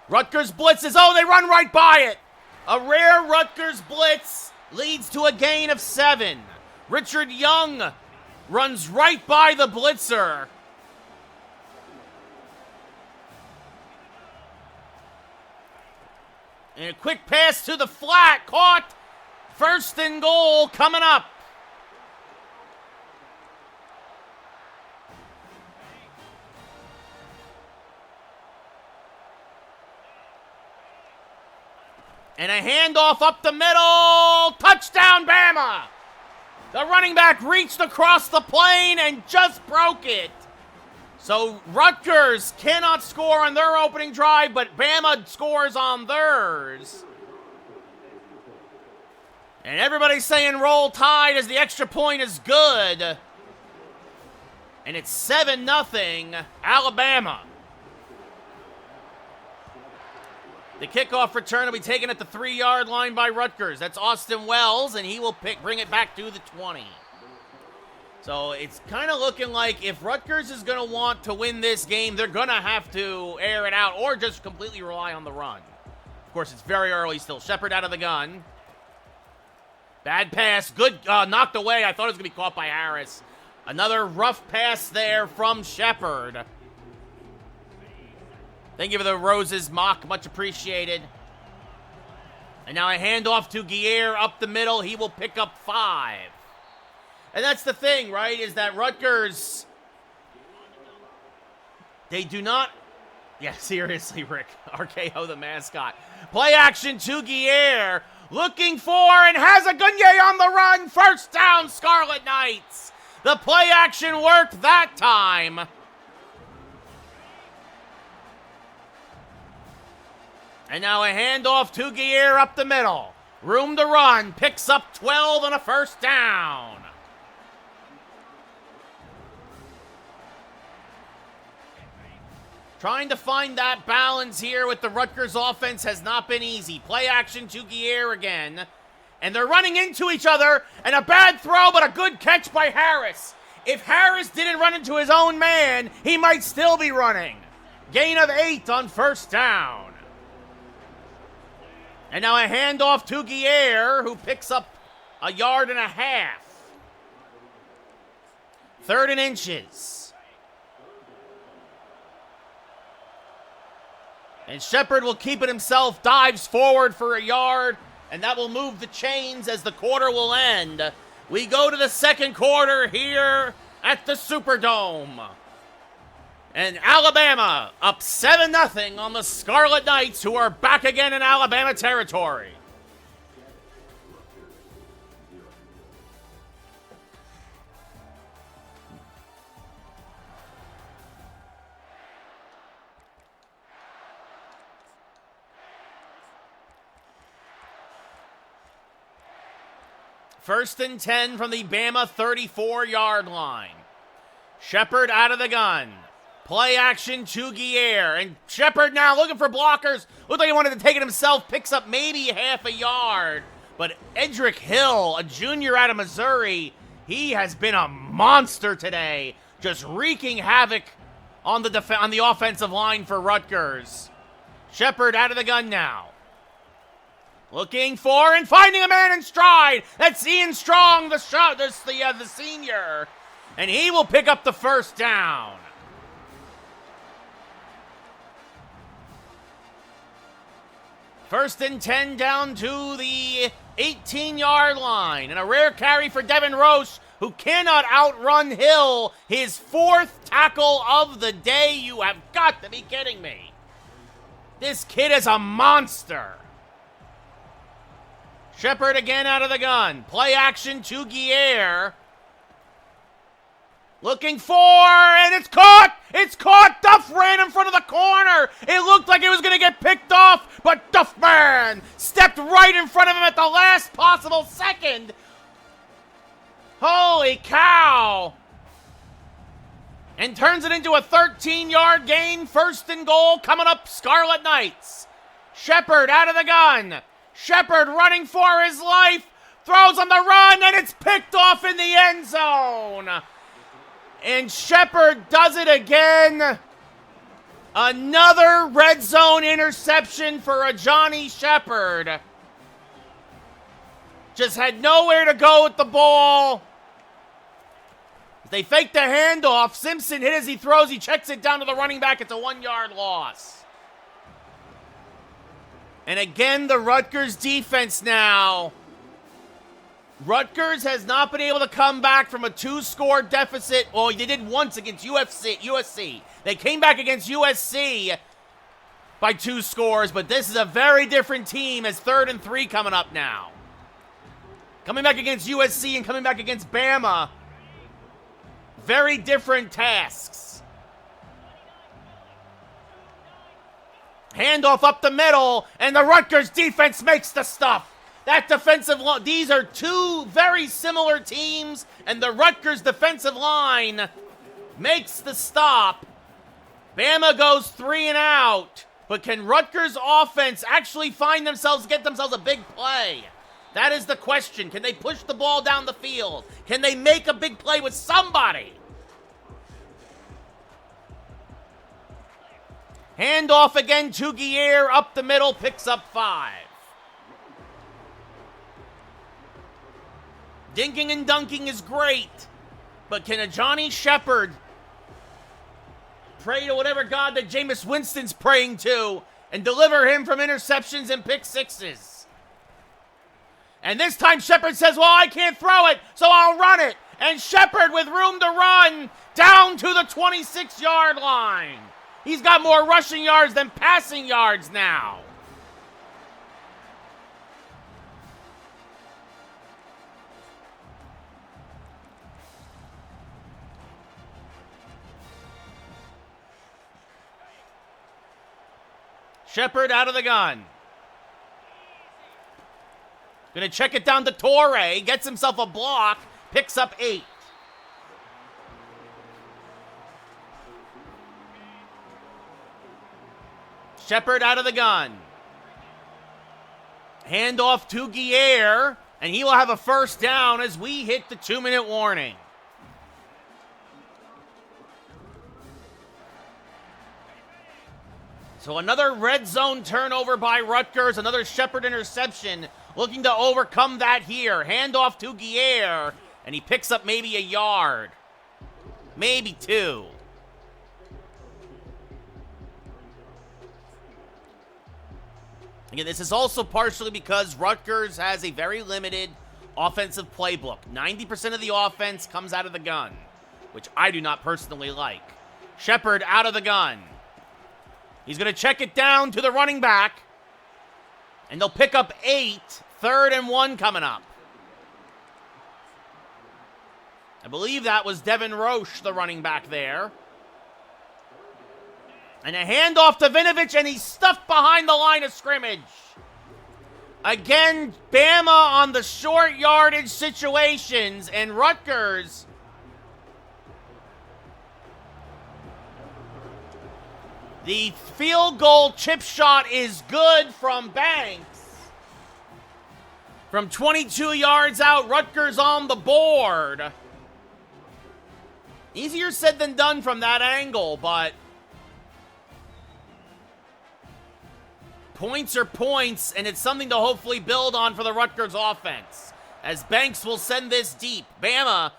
Rutgers blitzes. Oh, they run right by it. A rare Rutgers blitz leads to a gain of 7. Richard Young runs right by the blitzer. And a quick pass to the flat. Caught. 1st and goal coming up. And a handoff up the middle. Touchdown, Bama. The running back reached across the plane and just broke it. So Rutgers cannot score on their opening drive, but Bama scores on theirs. And everybody's saying roll Tide as the extra point is good. And it's 7-0 Alabama. The kickoff return will be taken at the 3-yard line by Rutgers. That's Austin Wells, and he will bring it back to the 20. So it's kind of looking like if Rutgers is going to want to win this game, they're going to have to air it out or just completely rely on the run. Of course, it's very early still. Shepard out of the gun. Bad pass. Good. Knocked away. I thought it was going to be caught by Harris. Another rough pass there from Shepard. Thank you for the roses, Mock. Much appreciated. And now a handoff to Guerre up the middle. He will pick up 5. And that's the thing, right, is that Rutgers, they do not... Yeah, seriously, Rick. RKO the mascot. Play action to Guerre. Looking for and has a Gunye on the run. First down, Scarlet Knights. The play action worked that time. And now a handoff to Guerre up the middle. Room to run. Picks up 12 on a first down. Trying to find that balance here with the Rutgers offense has not been easy. Play action to Guerre again. And they're running into each other. And a bad throw, but a good catch by Harris. If Harris didn't run into his own man, he might still be running. Gain of 8 on first down. And now a handoff to Guerre, who picks up a yard and a half. 3rd and inches. And Shepard will keep it himself, dives forward for a yard, and that will move the chains as the quarter will end. We go to the second quarter here at the Superdome. And Alabama up 7-0 on the Scarlet Knights, who are back again in Alabama territory. First and 10 from the Bama 34-yard line. Shepard out of the gun. Play action to Guerre. And Shepard now looking for blockers. Looked like he wanted to take it himself. Picks up maybe half a yard. But Edric Hill, a junior out of Missouri, he has been a monster today. Just wreaking havoc on the offensive line for Rutgers. Shepard out of the gun now. Looking for and finding a man in stride. That's Ian Strong, the senior. And he will pick up the first down. First and 10 down to the 18-yard line. And a rare carry for Devin Roche, who cannot outrun Hill. His 4th tackle of the day. You have got to be kidding me. This kid is a monster. Shepard again out of the gun. Play action to Guerre. Looking for, and it's caught! It's caught! Duff ran in front of the corner! It looked like it was going to get picked off, but Duffman stepped right in front of him at the last possible second. Holy cow! And turns it into a 13-yard gain. First and goal coming up, Scarlet Knights. Shepard out of the gun. Shepard running for his life, throws on the run, and it's picked off in the end zone. And Shepard does it again. Another red zone interception for a Johnny Shepard. Just had nowhere to go with the ball. They faked the handoff. Simpson hit as he throws. He checks it down to the running back. It's a 1-yard loss. And again, the Rutgers defense now. Rutgers has not been able to come back from a 2-score deficit. Well, they did once against USC. They came back against USC by 2 scores, but this is a very different team as 3rd and 3 coming up now. Coming back against USC and coming back against Bama. Very different tasks. Handoff up the middle, and the Rutgers defense makes the stuff. That defensive line, these are 2 very similar teams, and the Rutgers defensive line makes the stop. Bama goes 3 and out, but can Rutgers offense actually get themselves a big play? That is the question. Can they push the ball down the field? Can they make a big play with somebody? Handoff again to Guerre, up the middle, picks up 5. Dinking and dunking is great, but can a Johnny Shepard pray to whatever God that Jameis Winston's praying to and deliver him from interceptions and pick sixes? And this time Shepard says, well, I can't throw it, so I'll run it. And Shepard, with room to run, down to the 26-yard line. He's got more rushing yards than passing yards now. Shepard out of the gun. Gonna check it down to Torrey. Gets himself a block. Picks up 8. Shepard out of the gun. Handoff to Guerre. And he will have a first down as we hit the 2-minute warning. So another red zone turnover by Rutgers. Another Shepard interception. Looking to overcome that here. Handoff to Guerre. And he picks up maybe a yard. Maybe 2. Again, this is also partially because Rutgers has a very limited offensive playbook. 90% of the offense comes out of the gun, which I do not personally like. Shepard out of the gun. He's going to check it down to the running back. And they'll pick up 8. 3rd and 1 coming up. I believe that was Devin Roche, the running back there. And a handoff to Vinovich, and he's stuffed behind the line of scrimmage. Again, Bama on the short yardage situations, and Rutgers the field goal chip shot is good from Banks. From 22 yards out, Rutgers on the board. Easier said than done from that angle, but points are points, and it's something to hopefully build on for the Rutgers offense. As Banks will send this deep. Bama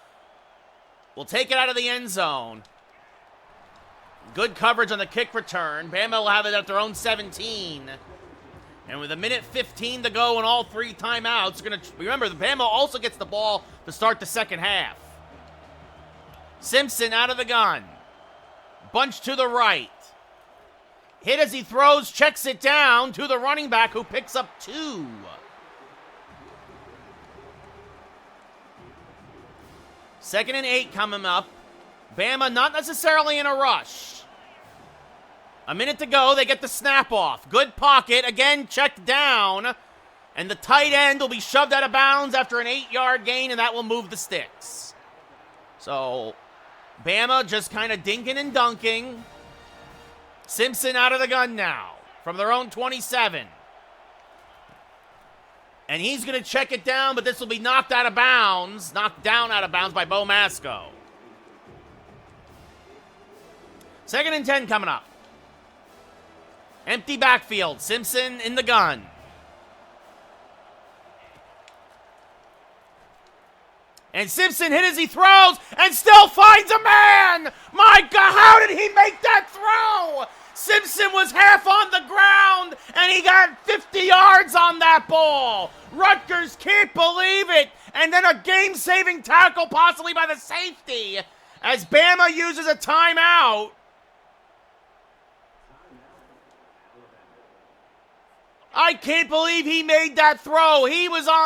will take it out of the end zone. Good coverage on the kick return. Bama will have it at their own 17. And with 1:15 to go and all 3 timeouts, remember, Bama also gets the ball to start the second half. Simpson out of the gun. Bunch to the right. Hit as he throws, checks it down to the running back who picks up 2. Second and 8 coming up. Bama not necessarily in a rush. A minute to go, they get the snap off. Good pocket, again checked down. And the tight end will be shoved out of bounds after an 8-yard gain, and that will move the sticks. So, Bama just kind of dinking and dunking. Simpson out of the gun now, from their own 27. And he's going to check it down, but this will be knocked down out of bounds by Bo Masco. Second and 10 coming up. Empty backfield, Simpson in the gun. And Simpson hit as he throws and still finds a man! My God, how did he make that throw? Simpson was half on the ground and he got 50 yards on that ball. Rutgers can't believe it. And then a game-saving tackle possibly by the safety as Bama uses a timeout. I can't believe he made that throw.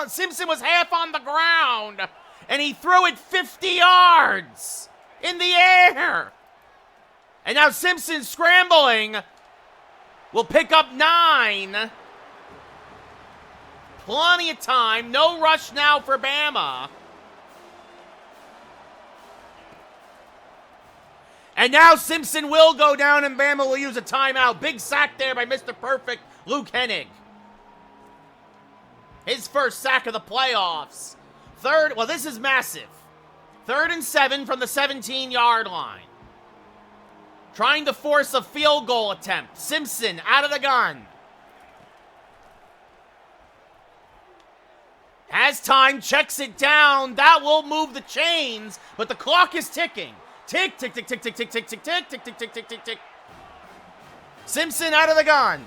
Simpson was half on the ground, and he threw it 50 yards in the air. And now Simpson scrambling will pick up 9. Plenty of time. No rush now for Bama. And now Simpson will go down, and Bama will use a timeout. Big sack there by Mr. Perfect, Luke Hennig. His first sack of the playoffs. Well, this is massive. 3rd and 7 from the 17-yard line. Trying to force a field goal attempt. Simpson out of the gun. Has time, checks it down. That will move the chains, but the clock is ticking. Tick, tick, tick, tick, tick, tick, tick, tick, tick, tick, tick, tick, tick, tick, tick. Simpson out of the gun.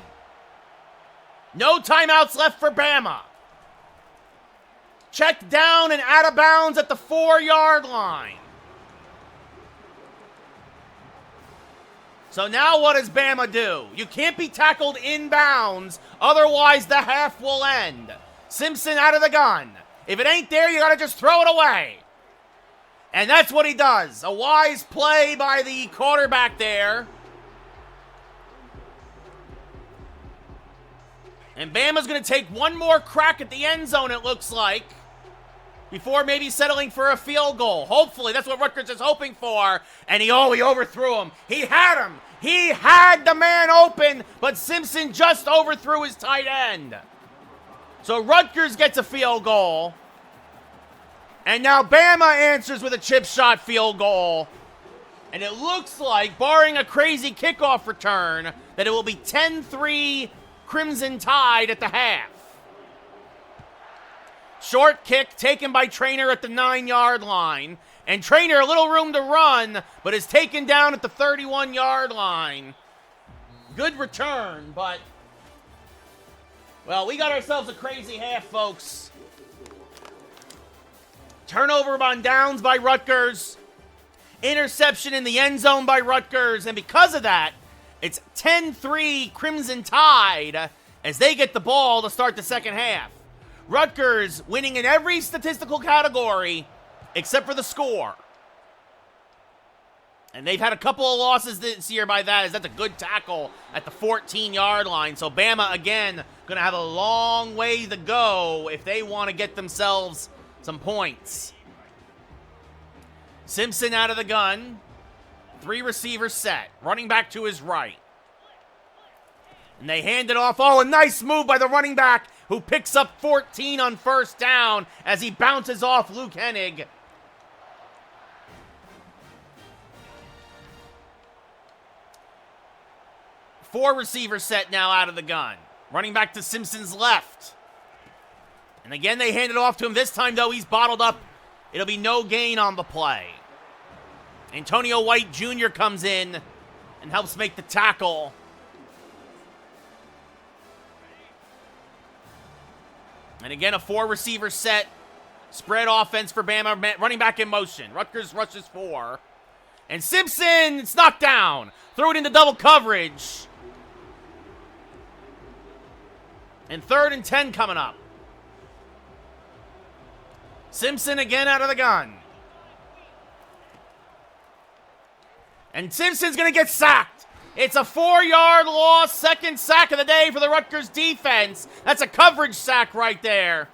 No timeouts left for Bama. Checked down and out of bounds at the 4-yard line. So now what does Bama do? You can't be tackled inbounds, otherwise the half will end. Simpson out of the gun. If it ain't there, you gotta just throw it away. And that's what he does. A wise play by the quarterback there. And Bama's gonna take one more crack at the end zone, it looks like, before maybe settling for a field goal. Hopefully, that's what Rutgers is hoping for. And he overthrew him. He had him. He had the man open, but Simpson just overthrew his tight end. So Rutgers gets a field goal. And now Bama answers with a chip shot field goal. And it looks like, barring a crazy kickoff return, that it will be 10-3 Crimson Tide at the half. Short kick taken by Traynor at the 9-yard line. And Traynor, a little room to run, but is taken down at the 31-yard line. Good return, but, well, we got ourselves a crazy half, folks. Turnover on downs by Rutgers. Interception in the end zone by Rutgers. And because of that, it's 10-3 Crimson Tide as they get the ball to start the second half. Rutgers winning in every statistical category except for the score. And they've had a couple of losses this year by that, as that's a good tackle at the 14-yard line. So Bama, again, going to have a long way to go if they want to get themselves some points. Simpson out of the gun. 3 receivers set. Running back to his right. And they hand it off. Oh, a nice move by the running back, who picks up 14 on first down as he bounces off Luke Hennig. Four receivers set now out of the gun. Running back to Simpson's left. And again, they hand it off to him. This time, though, he's bottled up. It'll be no gain on the play. Antonio White Jr. comes in and helps make the tackle. And again, a 4-receiver set. Spread offense for Bama. Running back in motion. Rutgers rushes 4. And Simpson, it's knocked down. Threw it into double coverage. And 3rd and 10 coming up. Simpson again out of the gun. And Simpson's going to get sacked. It's a 4-yard loss, second sack of the day for the Rutgers defense. That's a coverage sack right there.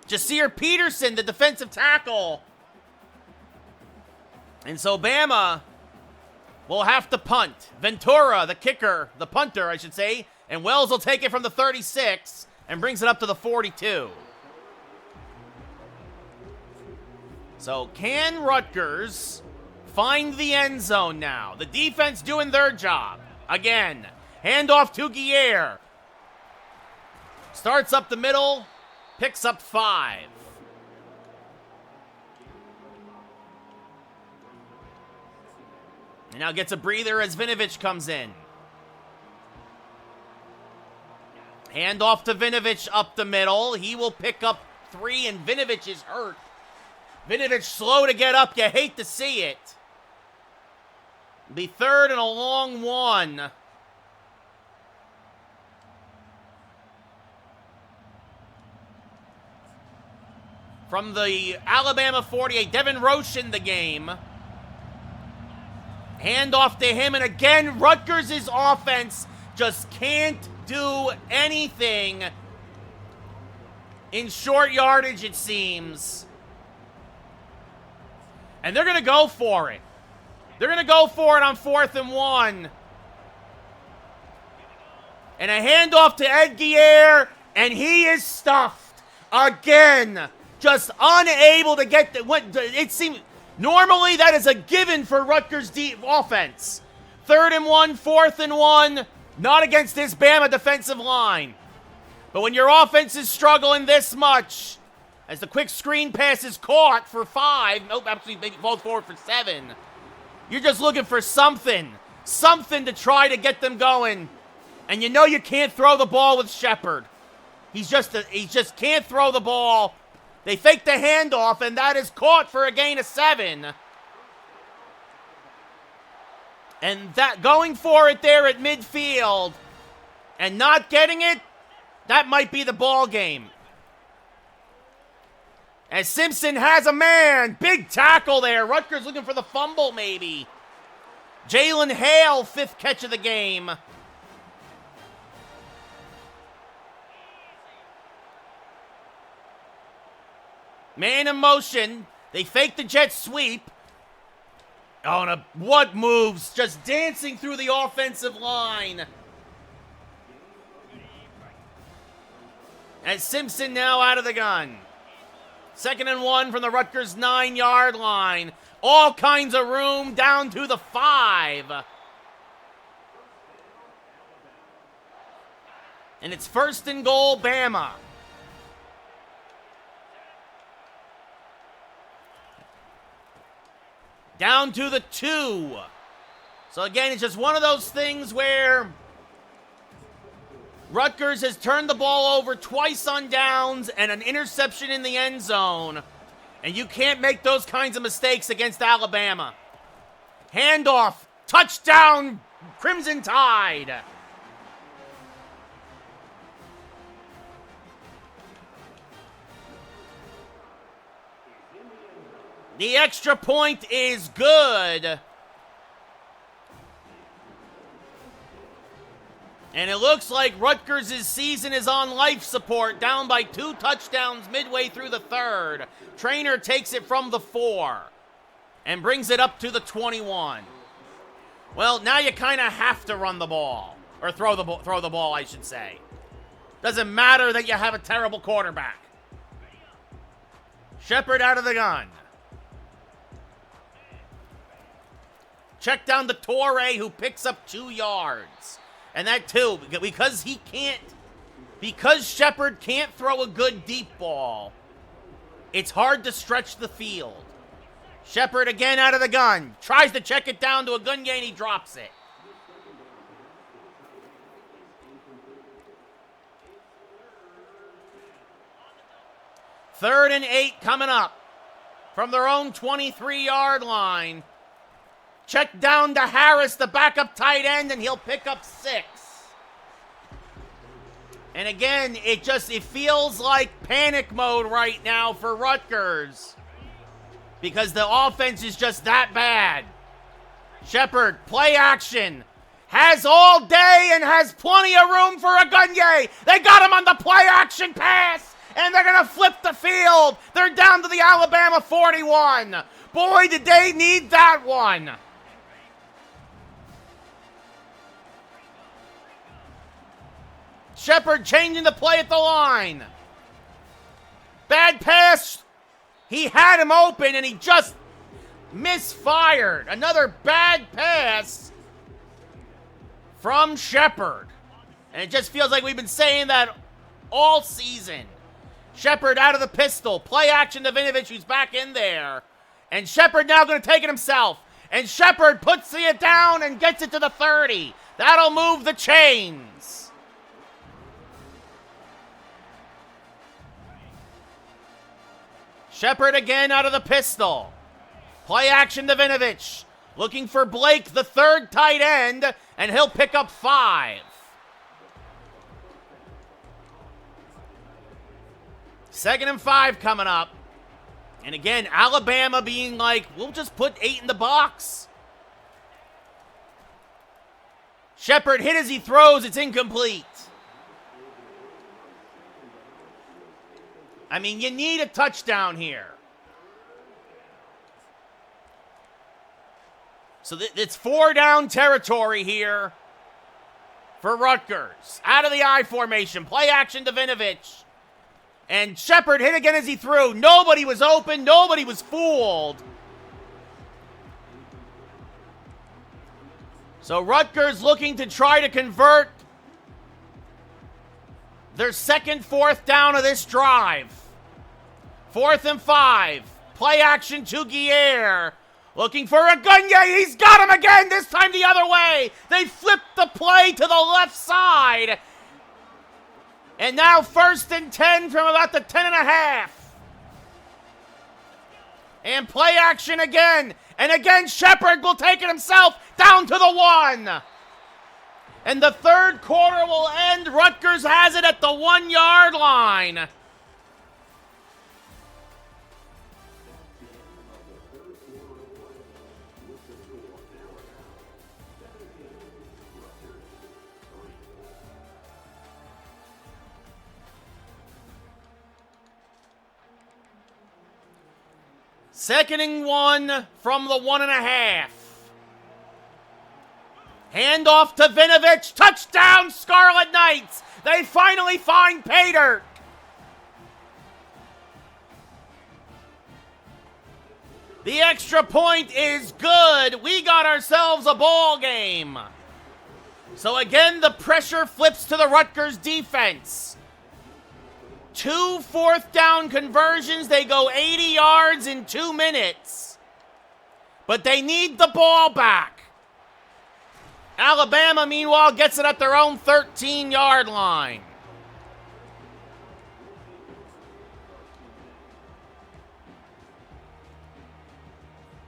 Jasir Peterson, the defensive tackle. And so Bama will have to punt. Ventura, the kicker, the punter, I should say. And Wells will take it from the 36 and brings it up to the 42. So can Rutgers find the end zone now? The defense doing their job. Again, handoff to Guerre. Starts up the middle, picks up 5. And now gets a breather as Vinovich comes in. Handoff to Vinovich up the middle. He will pick up 3, and Vinovich is hurt. Vinovich slow to get up. You hate to see it. Be 3rd and a long 1. From the Alabama 48, Devin Roche in the game. Handoff to him, and again, Rutgers' offense just can't do anything in short yardage, it seems. And they're going to go for it. They're going to go for it on 4th and 1. And a handoff to Ed Guerre, And he is stuffed again. Just unable to get it seems normally that is a given for Rutgers deep offense. 3rd and 1, 4th and 1, not against this Bama defensive line. But when your offense is struggling this much, as the quick screen pass is caught for 5, nope, actually maybe falls forward for 7. You're just looking for something to try to get them going. And you know you can't throw the ball with Shepard. He just can't throw the ball. They fake the handoff, and that is caught for a gain of 7. And that going for it there at midfield and not getting it, that might be the ball game. As Simpson has a man. Big tackle there. Rutgers looking for the fumble, maybe. Jalen Hale, 5th catch of the game. Man in motion. They fake the jet sweep. Oh, and what moves? Just dancing through the offensive line. As Simpson now out of the gun. 2nd and 1 from the Rutgers 9-yard line. All kinds of room down to the 5. And it's 1st and goal, Bama. Down to the 2. So again, it's just one of those things where Rutgers has turned the ball over twice on downs and an interception in the end zone. And you can't make those kinds of mistakes against Alabama. Handoff. Touchdown. Crimson Tide. The extra point is good. And it looks like Rutgers' season is on life support, down by 2 touchdowns midway through the 3rd. Trainer takes it from the 4 and brings it up to the 21. Well, now you kind of have to run the ball, or throw the ball, I should say. Doesn't matter that you have a terrible quarterback. Shepard out of the gun. Check down to Torrey, who picks up 2 yards. And that too, because Shepard can't throw a good deep ball, it's hard to stretch the field. Shepard again out of the gun. Tries to check it down to a gun gain, he drops it. Third and 8 coming up from their own 23-yard line. Check down to Harris, the backup tight end, and he'll pick up 6. And again, it feels like panic mode right now for Rutgers, because the offense is just that bad. Shepard, play action, has all day and has plenty of room for a Gunye. They got him on the play action pass, and they're going to flip the field. They're down to the Alabama 41. Boy, did they need that one. Shepard changing the play at the line. Bad pass. He had him open and he just misfired. Another bad pass from Shepard. And it just feels like we've been saying that all season. Shepard out of the pistol. Play action to Vinovich, who's back in there. And Shepard now going to take it himself. And Shepard puts it down and gets it to the 30. That'll move the chains. Shepard again out of the pistol. Play action to Vinovich. Looking for Blake, the 3rd tight end, and he'll pick up 5. Second and 5 coming up. And again, Alabama being like, we'll just put 8 in the box. Shepard hit as he throws. It's incomplete. I mean, you need a touchdown here. So it's 4 down territory here for Rutgers. Out of the I formation. Play action to Vinovich. And Shepard hit again as he threw. Nobody was open. Nobody was fooled. So Rutgers looking to try to convert their second 4th down of this drive. 4th and 5. Play action to Guerre. Looking for a Gagne. He's got him again. This time the other way. They flipped the play to the left side. And now 1st and 10 from about the 10.5. And play action again. And again, Shepard will take it himself down to the 1. And the 3rd quarter will end. Rutgers has it at the 1-yard line. Second and 1 from the 1.5. Handoff to Vinovich. Touchdown, Scarlet Knights. They finally find Pater. The extra point is good. We got ourselves a ball game. So again, the pressure flips to the Rutgers defense. 2 4th down conversions. They go 80 yards in 2 minutes. But they need the ball back. Alabama, meanwhile, gets it at their own 13-yard line.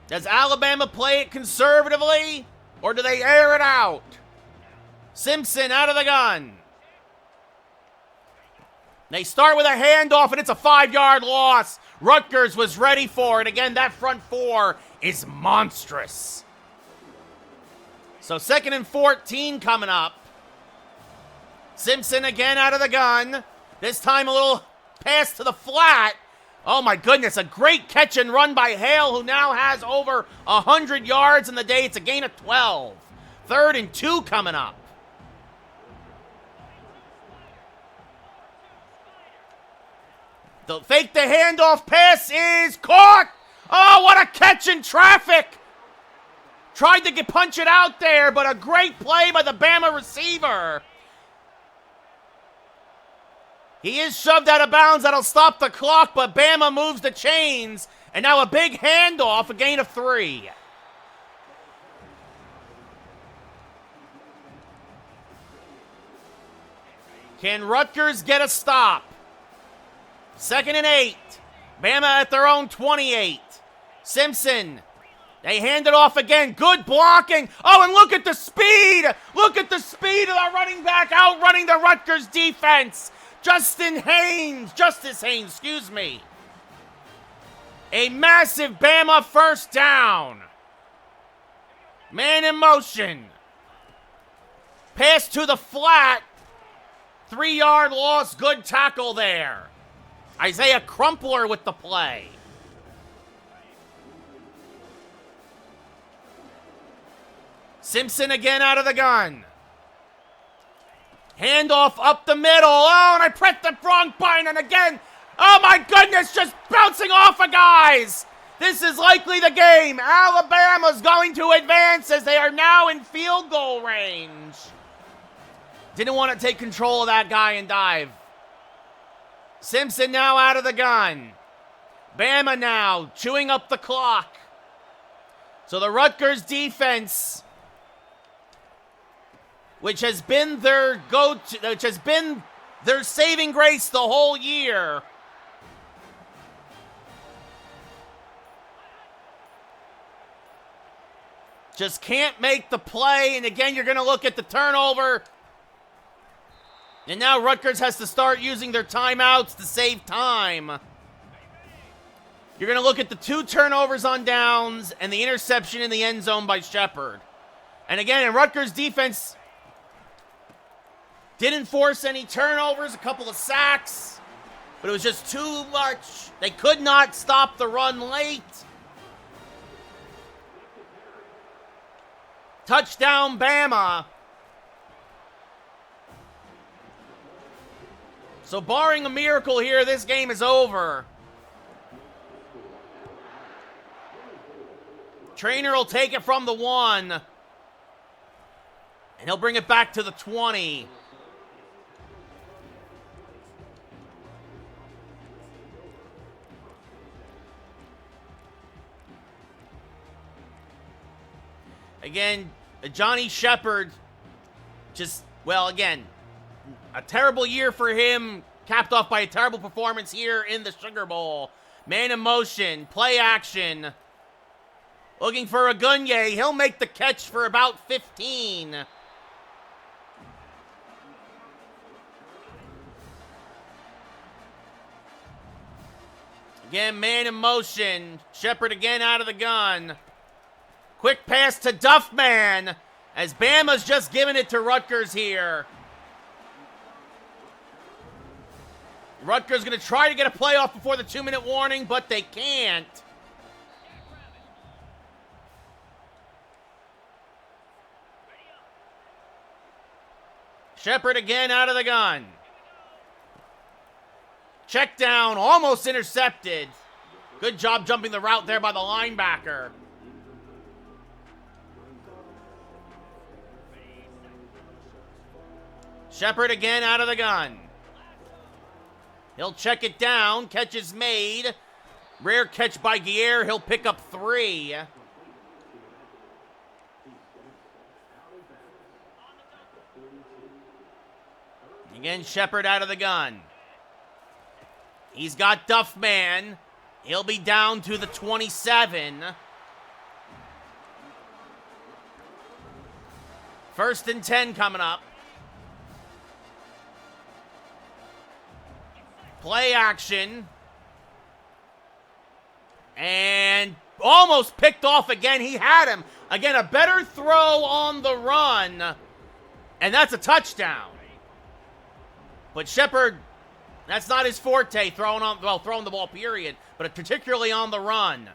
Does Alabama play it conservatively, or do they air it out? Simpson out of the gun. They start with a handoff, and it's a 5-yard loss. Rutgers was ready for it. Again, that front 4 is monstrous. So 2nd and 14 coming up. Simpson again out of the gun. This time a little pass to the flat. Oh my goodness, a great catch and run by Hale, who now has over 100 yards in the day. It's a gain of 12. 3rd and 2 coming up. The fake the handoff pass is caught. Oh, what a catch in traffic. Tried to punch it out there, but a great play by the Bama receiver. He is shoved out of bounds. That'll stop the clock, but Bama moves the chains. And now a big handoff, a gain of 3. Can Rutgers get a stop? 2nd and 8. Bama at their own 28. Simpson. They hand it off again. Good blocking. Oh, and look at the speed. Look at the speed of the running back outrunning the Rutgers defense. Justice Haynes, excuse me. A massive Bama 1st down. Man in motion. Pass to the flat. 3-yard loss. Good tackle there. Isaiah Crumpler with the play. Simpson again out of the gun. Handoff up the middle. Oh, and I pressed the wrong button, and again, oh my goodness, just bouncing off of guys. This is likely the game. Alabama's going to advance as they are now in field goal range. Didn't want to take control of that guy and dive. Simpson now out of the gun. Bama now chewing up the clock. So the Rutgers defense, which has been their their saving grace the whole year, just can't make the play. And again, you're going to look at the turnover. And now Rutgers has to start using their timeouts to save time. You're going to look at the 2 turnovers on downs and the interception in the end zone by Shepard. And again, Rutgers defense didn't force any turnovers, a couple of sacks, but it was just too much. They could not stop the run late. Touchdown, Bama. So barring a miracle here, this game is over. Trainer will take it from the 1. And he'll bring it back to the 20. Again, Johnny Shepard just, well, again, a terrible year for him, capped off by a terrible performance here in the Sugar Bowl. Man in motion, play action. Looking for a Gunye. He'll make the catch for about 15. Again, man in motion. Shepard again out of the gun. Quick pass to Duffman, as Bama's just giving it to Rutgers here. Rutgers going to try to get a playoff before the 2-minute warning, but they can't. Shepard again out of the gun. Check down, almost intercepted. Good job jumping the route there by the linebacker. Shepard again out of the gun. He'll check it down. Catch is made. Rare catch by Guerre. He'll pick up 3. Again, Shepard out of the gun. He's got Duffman. He'll be down to the 27. First and 10 coming up. Play action. And almost picked off again. He had him. Again, a better throw on the run. And that's a touchdown. But Shepard, that's not his forte, throwing the ball, period. But particularly on the run.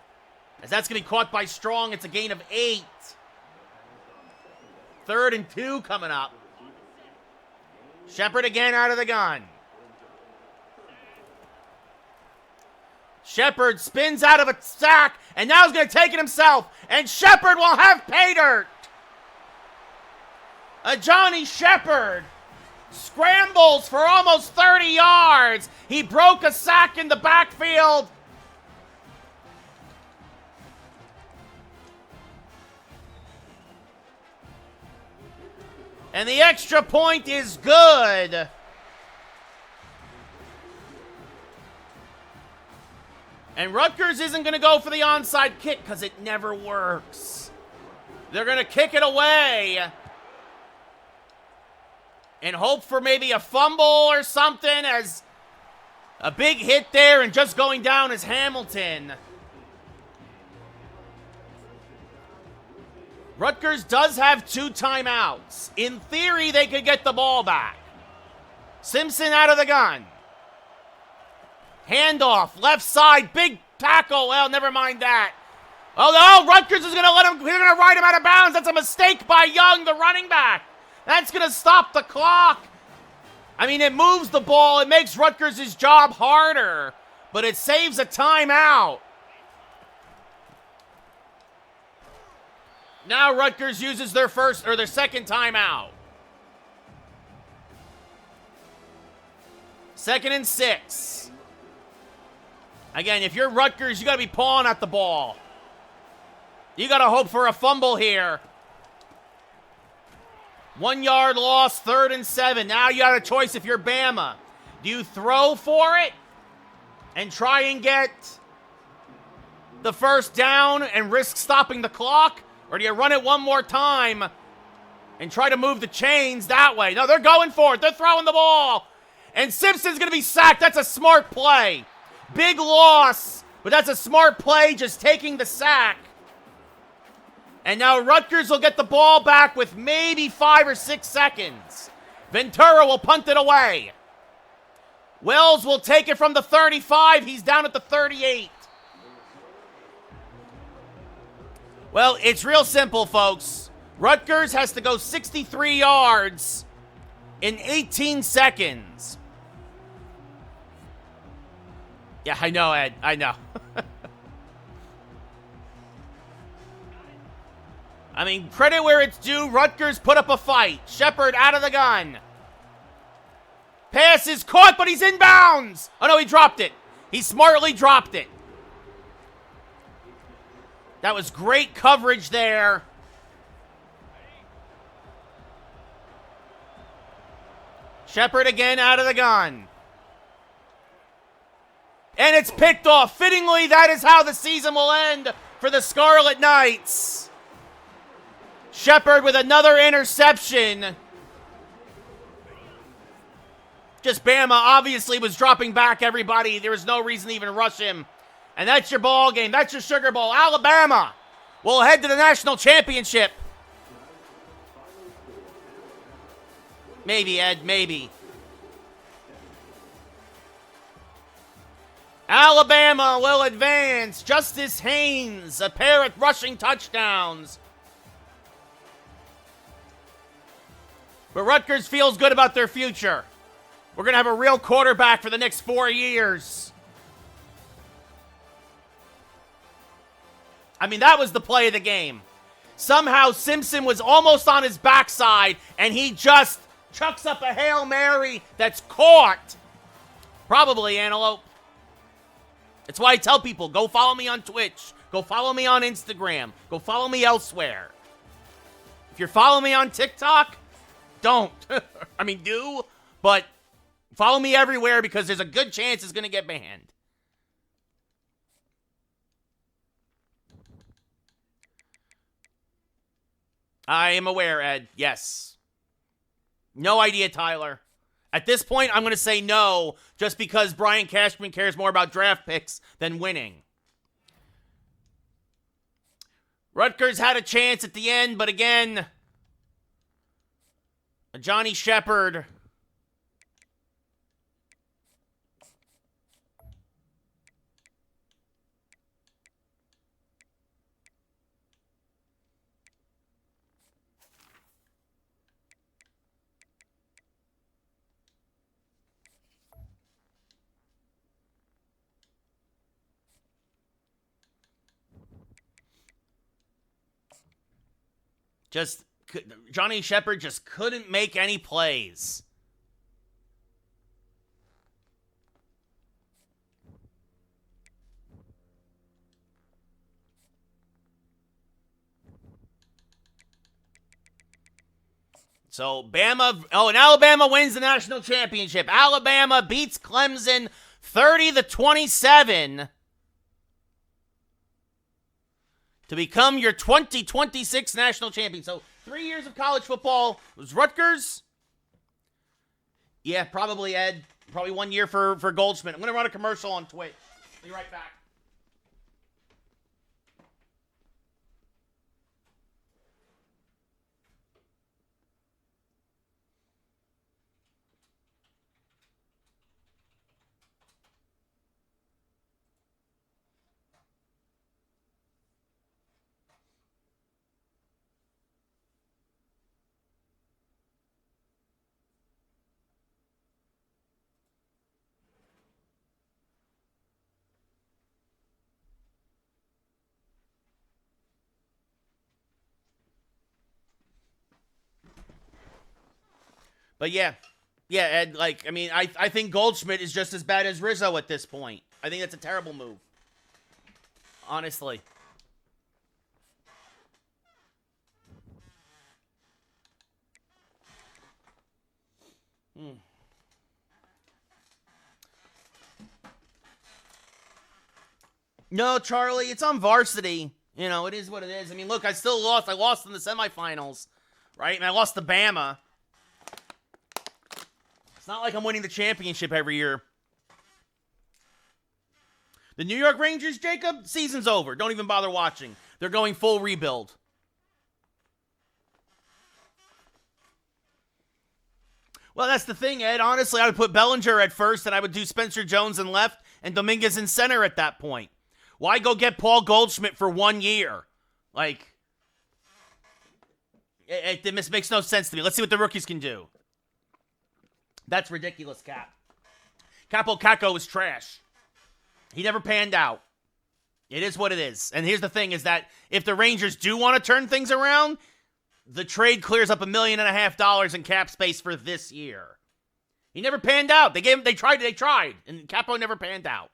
As that's going to be caught by Strong. It's a gain of 8. 3rd and 2 coming up. Shepard again out of the gun. Shepard spins out of a sack, and now he's going to take it himself. And Shepard will have pay dirt. A Johnny Shepard scrambles for almost 30 yards. He broke a sack in the backfield. And the extra point is good. And Rutgers isn't going to go for the onside kick because it never works. They're going to kick it away and hope for maybe a fumble or something, as a big hit there, and just going down is Hamilton. Rutgers does have 2 timeouts. In theory, they could get the ball back. Simpson out of the gun. Handoff, left side, big tackle. Well, never mind that. Oh, no, Rutgers is going to let him, they're going to ride him out of bounds. That's a mistake by Young, the running back. That's going to stop the clock. I mean, it moves the ball. It makes Rutgers' job harder, but it saves a timeout. Now Rutgers uses their second timeout. 2nd and 6. Again, if you're Rutgers, you got to be pawing at the ball. You got to hope for a fumble here. 1 yard loss, 3rd and 7. Now you got a choice if you're Bama. Do you throw for it and try and get the first down and risk stopping the clock? Or do you run it one more time and try to move the chains that way? No, they're going for it. They're throwing the ball. And Simpson's going to be sacked. That's a smart play. Big loss, but that's a smart play, just taking the sack. And now Rutgers will get the ball back with maybe 5 or 6 seconds. Ventura will punt it away. Wells will take it from the 35. He's down at the 38. Well, it's real simple, folks. Rutgers has to go 63 yards in 18 seconds. Yeah, I know, Ed. I know. I mean, credit where it's due. Rutgers put up a fight. Shepard out of the gun. Pass is caught, but he's inbounds. Oh, no, he dropped it. He smartly dropped it. That was great coverage there. Shepard again out of the gun. And it's picked off. Fittingly, that is how the season will end for the Scarlet Knights. Shepard with another interception. Just Bama obviously was dropping back everybody. There was no reason to even rush him. And that's your ball game. That's your Sugar Bowl. Alabama will head to the national championship. Maybe, Ed, maybe. Alabama will advance. Justice Haynes, a pair of rushing touchdowns. But Rutgers feels good about their future. We're going to have a real quarterback for the next 4 years. I mean, that was the play of the game. Somehow Simpson was almost on his backside, and he just chucks up a Hail Mary that's caught. Probably antelope. That's why I tell people, go follow me on Twitch. Go follow me on Instagram. Go follow me elsewhere. If you're following me on TikTok, don't. I mean, do, but follow me everywhere because there's a good chance it's going to get banned. I am aware, Ed. Yes. No idea, Tyler. At this point, I'm going to say no, just because Brian Cashman cares more about draft picks than winning. Rutgers had a chance at the end, but again, Johnny Shepard Johnny Shepard just couldn't make any plays. So Bama, and Alabama wins the national championship. Alabama beats Clemson 30-27 to become your 2026 national champion. So 3 years of college football was Rutgers. Yeah, probably, Ed. Probably 1 year for Goldschmidt. I'm going to run a commercial on Twitch. Be right back. But yeah, Ed, I think Goldschmidt is just as bad as Rizzo at this point. I think that's a terrible move. Honestly. No, Charlie, it's on varsity. You know, it is what it is. I mean, look, I still lost. I lost in the semifinals, right? And I lost to Bama. It's not like I'm winning the championship every year. The New York Rangers, Jacob, season's over. Don't even bother watching. They're going full rebuild. Well, that's the thing, Ed. Honestly, I would put Bellinger at first, and I would do Spencer Jones in left and Dominguez in center at that point. Why go get Paul Goldschmidt for 1 year? Like, it makes no sense to me. Let's see what the rookies can do. That's ridiculous, Cap. Capo Caco is trash. He never panned out. It is what it is. And here's the thing is that if the Rangers do want to turn things around, the trade clears up $1.5 million in cap space for this year. He never panned out. They tried, and Capo never panned out.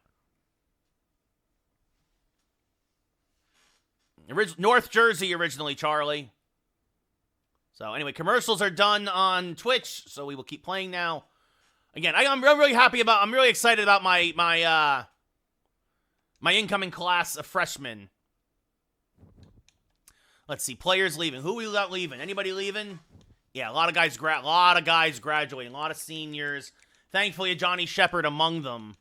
North Jersey originally, Charlie. So anyway, commercials are done on Twitch, so we will keep playing now. Again, I'm really excited about my incoming class of freshmen. Let's see, players leaving. Who we got leaving? Anybody leaving? Yeah, a lot of guys graduating, a lot of seniors. Thankfully, a Johnny Shepard among them.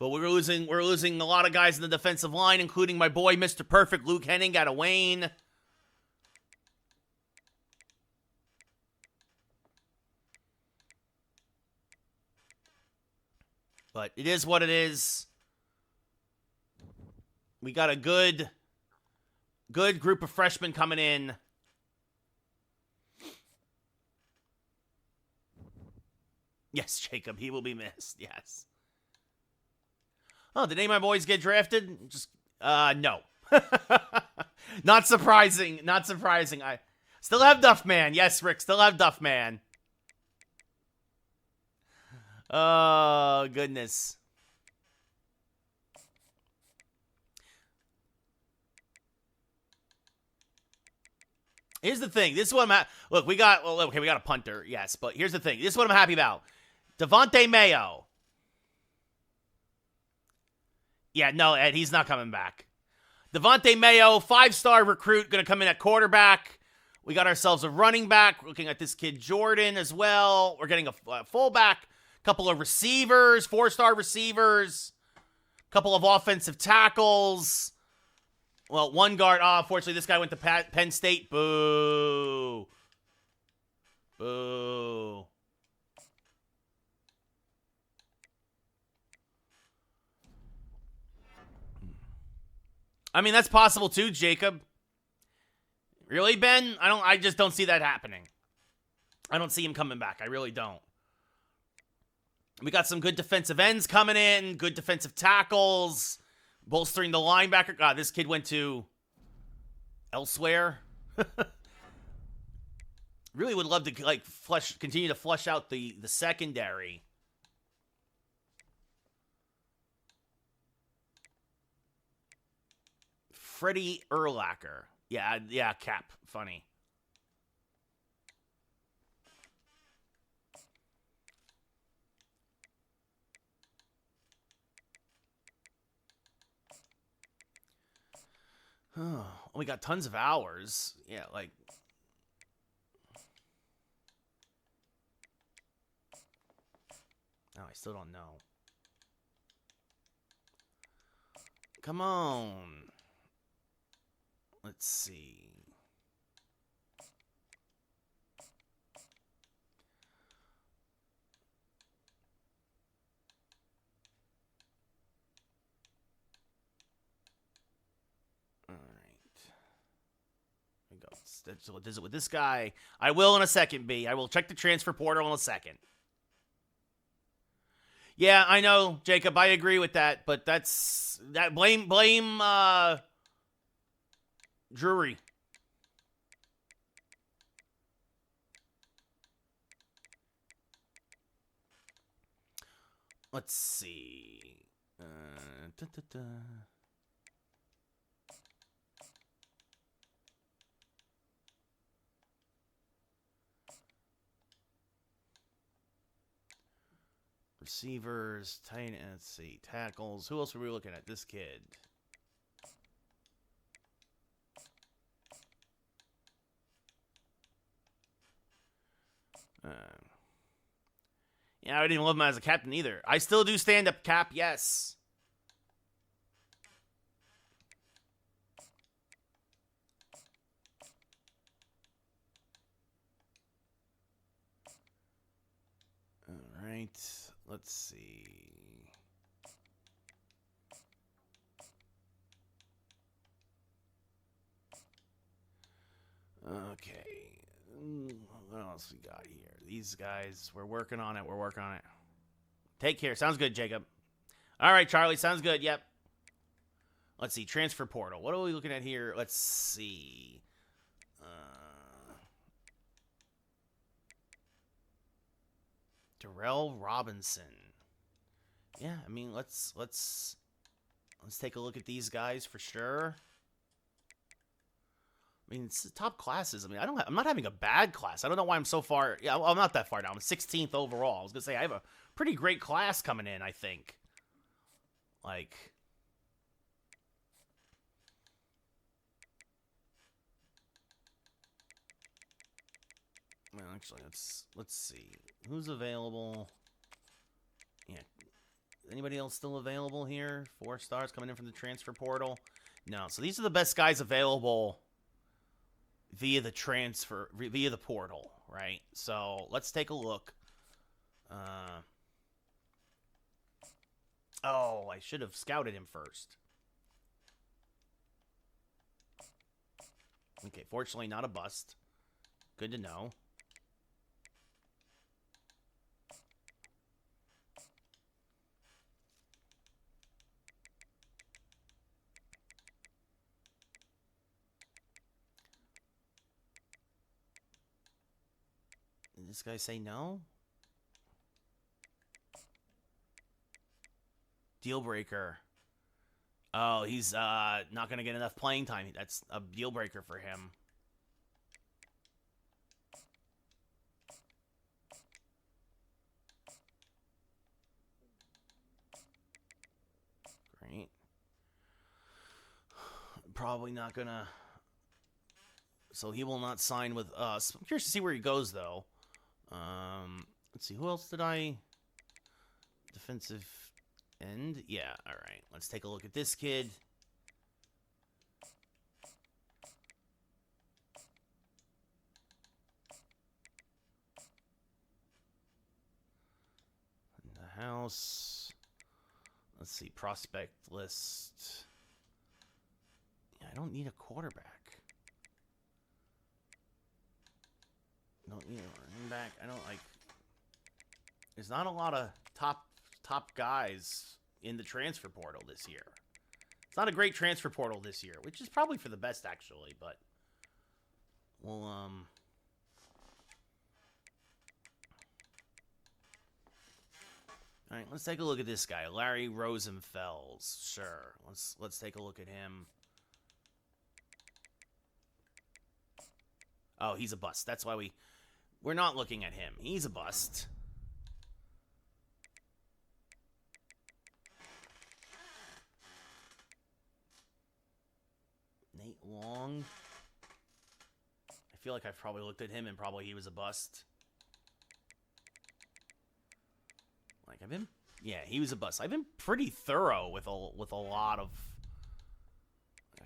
But we're losing a lot of guys in the defensive line, including my boy, Mr. Perfect, Luke Henning out of Wayne. But it is what it is. We got a good group of freshmen coming in. Yes, Jacob, he will be missed. Yes. Oh, did any of my boys get drafted? Just, no. Not surprising. I still have Duffman. Yes, Rick, still have Duffman. Oh, goodness. Here's the thing. This is what I'm look, we got a punter, yes, but here's the thing. This is what I'm happy about. Devontae Mayo. Yeah, no, Ed, he's not coming back. Devontae Mayo, 5-star recruit, going to come in at quarterback. We got ourselves a running back. We're looking at this kid Jordan as well. We're getting a fullback, couple of receivers, 4-star receivers, couple of offensive tackles. Well, one guard. Oh, unfortunately, this guy went to Penn State. Boo. Boo. I mean, that's possible too, Jacob. Really, Ben? I just don't see that happening. I don't see him coming back. I really don't. We got some good defensive ends coming in, good defensive tackles, bolstering the linebacker. God, this kid went to elsewhere. Really would love to continue to flesh out the secondary. Freddie Urlacher. Yeah, Cap. Funny. Oh, we got tons of hours. Yeah, like... Oh, I still don't know. Come on. Let's see. All right. We go. So what is it with this guy? I will in a second, B. I will check the transfer portal in a second. Yeah, I know, Jacob. I agree with that, but that's that. Blame Drury. Let's see. Receivers, tight. Let's see. Tackles. Who else were we looking at? This kid. Yeah, I didn't even love him as a captain either. I still do stand-up Cap, yes. All right, let's see. Okay. What else we got here? These guys, we're working on it. Take care. Sounds good, Jacob. All right, Charlie. Sounds good. Yep. Let's see. Transfer portal. What are we looking at here? Let's see. Darrell Robinson. Yeah, I mean, let's take a look at these guys for sure. I mean, it's the top classes. I mean, I'm not having a bad class. I don't know why I'm so far. Yeah, well, I'm not that far down. I'm 16th overall. I was gonna say I have a pretty great class coming in, I think. Like, well, actually, let's see who's available. Yeah, anybody else still available here? 4 stars coming in from the transfer portal. No, so these are the best guys available via the portal, right? So let's take a look. Oh, I should have scouted him first. Okay, fortunately not a bust. Good to know. Did this guy say no? Deal breaker. Oh, he's not going to get enough playing time. That's a deal breaker for him. Great. Probably not going to... So he will not sign with us. I'm curious to see where he goes, though. Let's see. Who else did I... Defensive end? Yeah, all right. Let's take a look at this kid. In the house. Let's see. Prospect list. Yeah, I don't need a quarterback. Don't need a running back. I don't like... There's not a lot of top guys in the transfer portal this year. It's not a great transfer portal this year, which is probably for the best, actually, but we'll, all right, let's take a look at this guy, Larry Rosenfels. Sure, let's take a look at him. Oh, he's a bust. That's why we're not looking at him. He's a bust. Nate Long. I feel like I've probably looked at him and probably he was a bust. Like yeah, he was a bust. I've been pretty thorough with a lot of.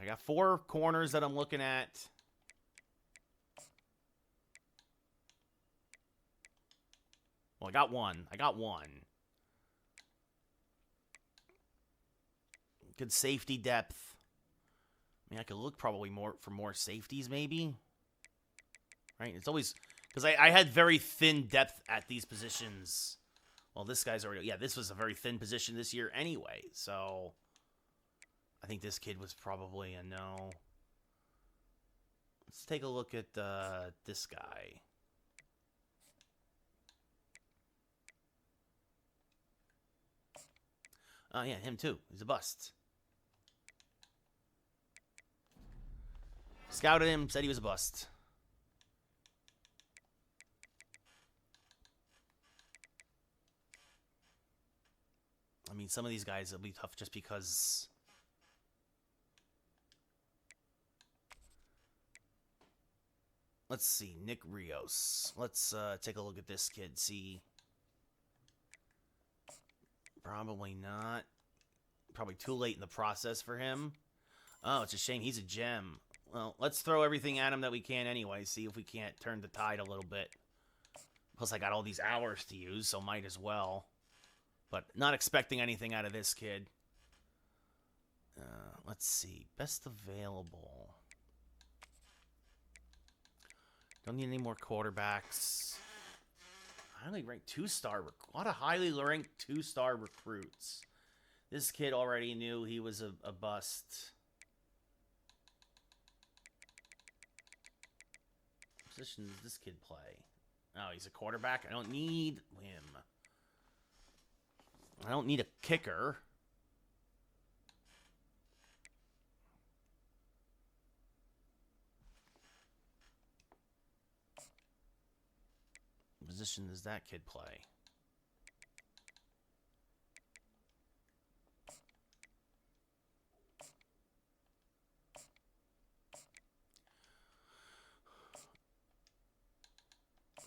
I got 4 corners that I'm looking at. Well, I got one. Good safety depth. I mean, I could look probably for more safeties, maybe. Right? It's always... Because I had very thin depth at these positions. Well, this guy's already... Yeah, this was a very thin position this year anyway. So, I think this kid was probably a no. Let's take a look at this guy. Oh, yeah, him too. He's a bust. Scouted him, said he was a bust. I mean, some of these guys will be tough just because... Let's see, Nick Rios. Let's take a look at this kid, see... Probably not. Probably too late in the process for him. Oh, it's a shame. He's a gem. Well, let's throw everything at him that we can anyway. See if we can't turn the tide a little bit. Plus, I got all these hours to use, so might as well. But not expecting anything out of this kid. Let's see. Best available. Don't need any more quarterbacks. Highly ranked 2-star. A lot of highly ranked 2-star recruits. This kid already knew he was a bust. What position does this kid play? Oh, he's a quarterback. I don't need him. I don't need a kicker. What position does that kid play?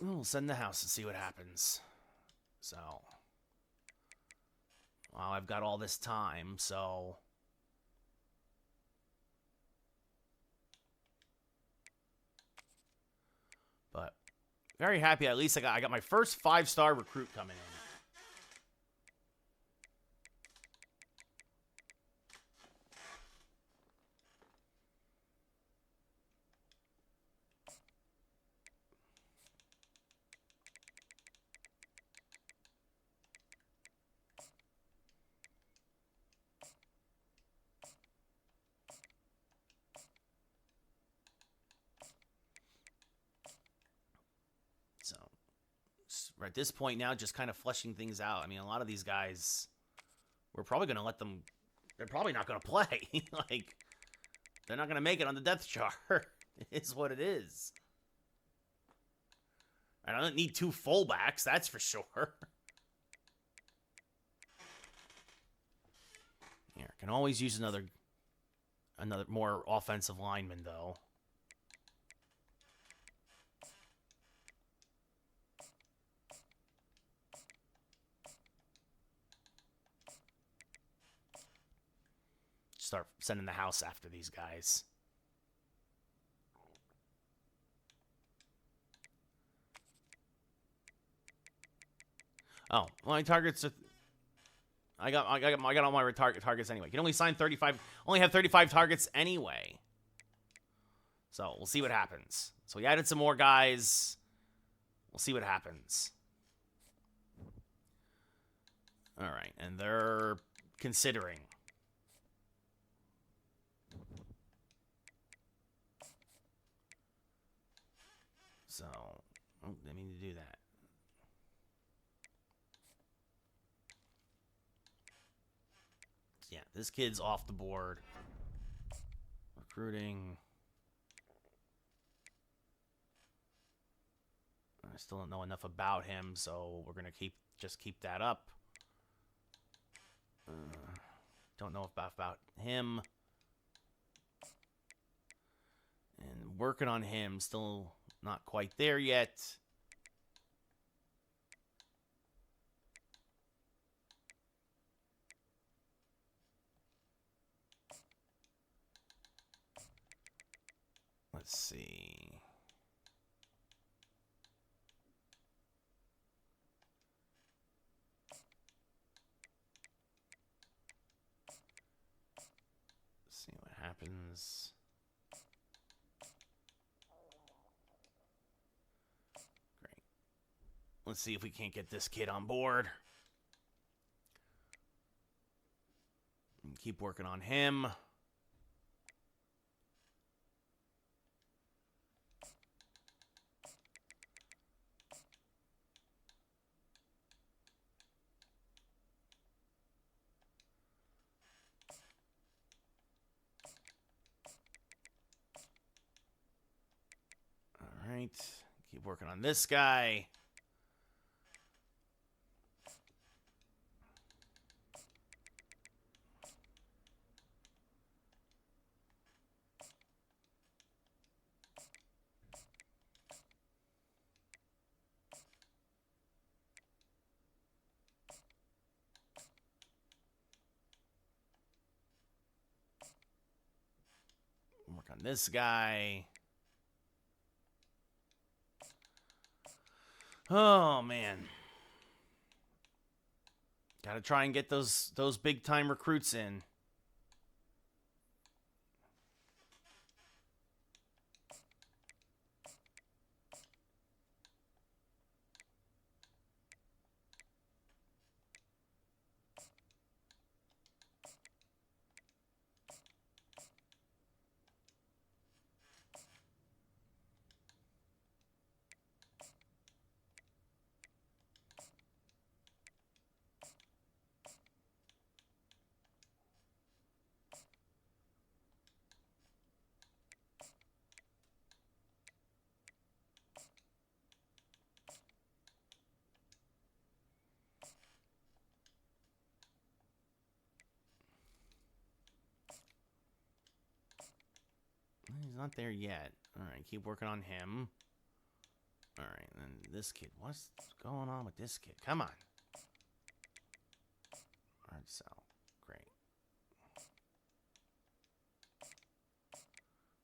We'll send the house and see what happens. So, well, I've got all this time, so but very happy. At least I got my first 5-star recruit coming in. So, we're at this point now, just kind of fleshing things out. I mean, a lot of these guys, we're probably going to let them. They're probably not going to play. Like, they're not going to make it on the depth chart. It is what it is. And I don't need 2 fullbacks, that's for sure. Here, can always use another more offensive lineman, though. Start sending the house after these guys. Oh, my targets are. I got all my targets anyway. You can only sign 35. Only have 35 targets anyway. So we'll see what happens. So we added some more guys. We'll see what happens. All right, and they're considering. So, I mean to do that. Yeah, this kid's off the board. Recruiting. I still don't know enough about him, so we're gonna just keep that up. Don't know about him. And working on him, still not quite there yet. Let's see. See what happens. Great. Let's see if we can't get this kid on board. And keep working on him. All right. Keep working on this guy. Work on this guy. Oh, man. Got to try and get those big-time recruits in. He's not there yet. All right, keep working on him. All right, and then this kid. What's going on with this kid? Come on. Hard sell. Great.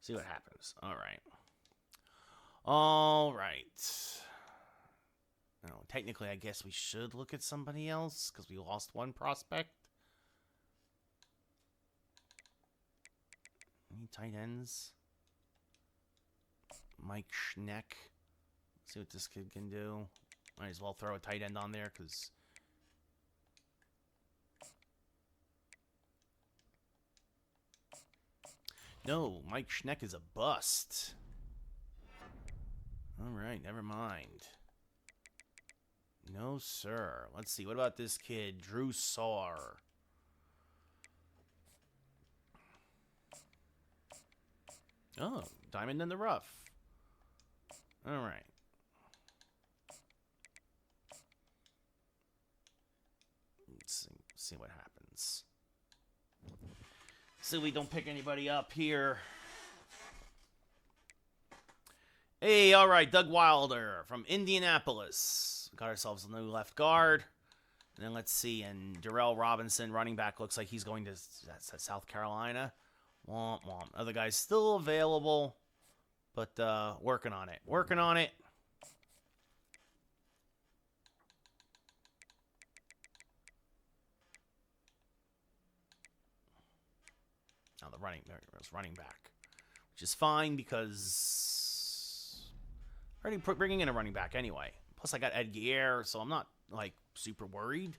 See what happens. All right. All right. No, technically, I guess we should look at somebody else because we lost one prospect. Any tight ends? Mike Schneck. See what this kid can do. Might as well throw a tight end on there because... No, Mike Schneck is a bust. Alright, never mind. No, sir. Let's see. What about this kid, Drew Saar? Oh, diamond in the rough. Alright. Let's see what happens. So we don't pick anybody up here. Hey, all right, Doug Wilder from Indianapolis. Got ourselves a new left guard. And then let's see, and Darrell Robinson, running back, looks like he's going to South Carolina. Womp womp. Other guy's still available, but working on it. Working on it. Now the running back, which is fine because already bringing in a running back anyway. Plus I got Ed Guerre, so I'm not like super worried.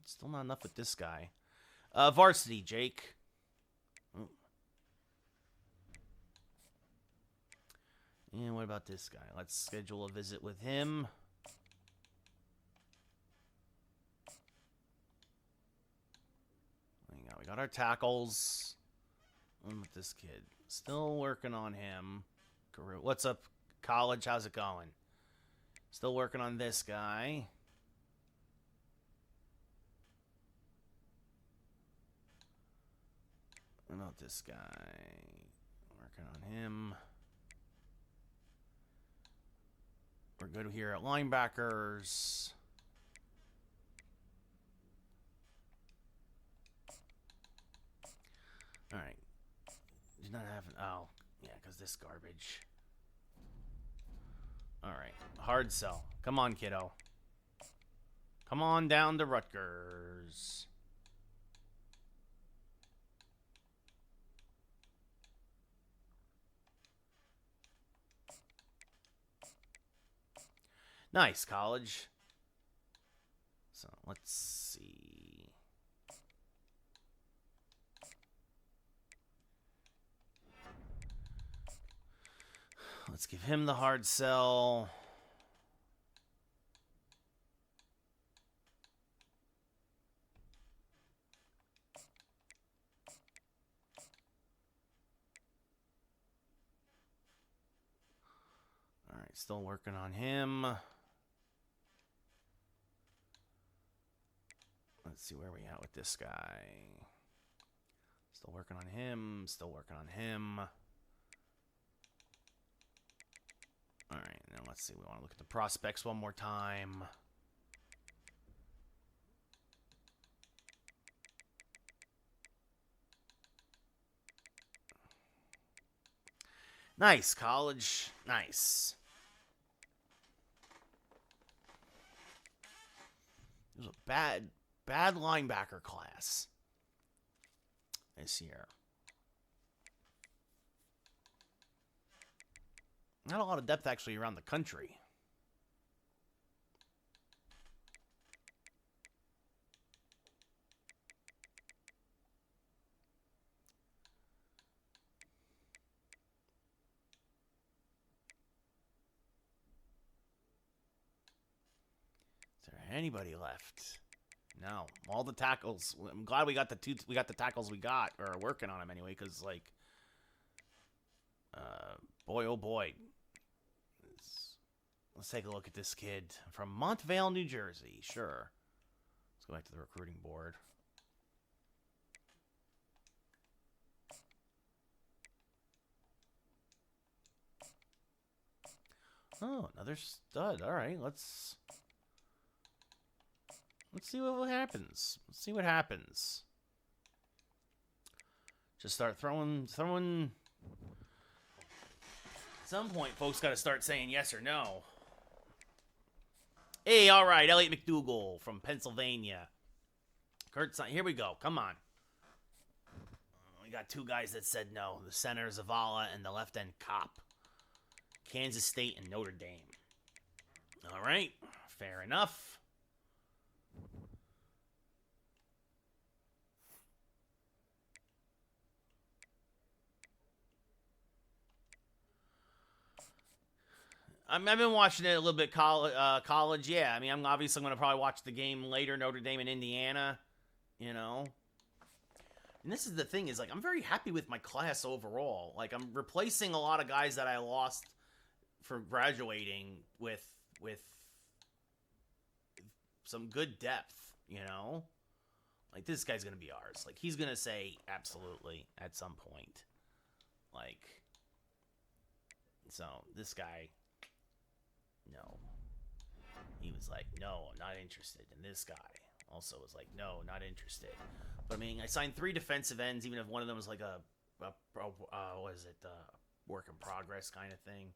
Still not enough with this guy. Varsity, Jake. Ooh. And what about this guy? Let's schedule a visit with him. We got our tackles. And with this kid. Still working on him. What's up, college? How's it going? Still working on this guy. What about this guy? Working on him. We're good here at linebackers. All right. Did not have... Oh, yeah, because this garbage. All right. Hard sell. Come on, kiddo. Come on down to Rutgers. Nice, college. So, let's see. Let's give him the hard sell. All right, still working on him. Let's see where we at with this guy. Still working on him. Still working on him. All right, now let's see. We want to look at the prospects one more time. Nice, college. Nice. It was a bad linebacker class this year. Not a lot of depth actually around the country. Is there anybody left? No, all the tackles. I'm glad we got the tackles we got, or are working on them anyway, because like Boy, oh boy. Let's take a look at this kid from Montvale, New Jersey. Sure. Let's go back to the recruiting board. Oh, another stud. All right, let's see what happens. Let's see what happens. Just start throwing. At some point, folks got to start saying yes or no. Hey, all right, Elliot McDougal from Pennsylvania. Kurt, here we go. Come on. We got two guys that said no. The center, Zavala, and the left end, Cop. Kansas State and Notre Dame. All right, fair enough. I've been watching it a little bit college. Yeah, I mean, I'm obviously going to probably watch the game later, Notre Dame and Indiana, you know. And this is the thing is, like, I'm very happy with my class overall. Like, I'm replacing a lot of guys that I lost for graduating with some good depth, you know. Like, this guy's going to be ours. Like, he's going to say absolutely at some point. Like, so this guy... No. He was like, no, I'm not interested. And this guy also was like, no, not interested. But I mean, I signed 3 defensive ends, even if one of them was like a what is it, work in progress kind of thing.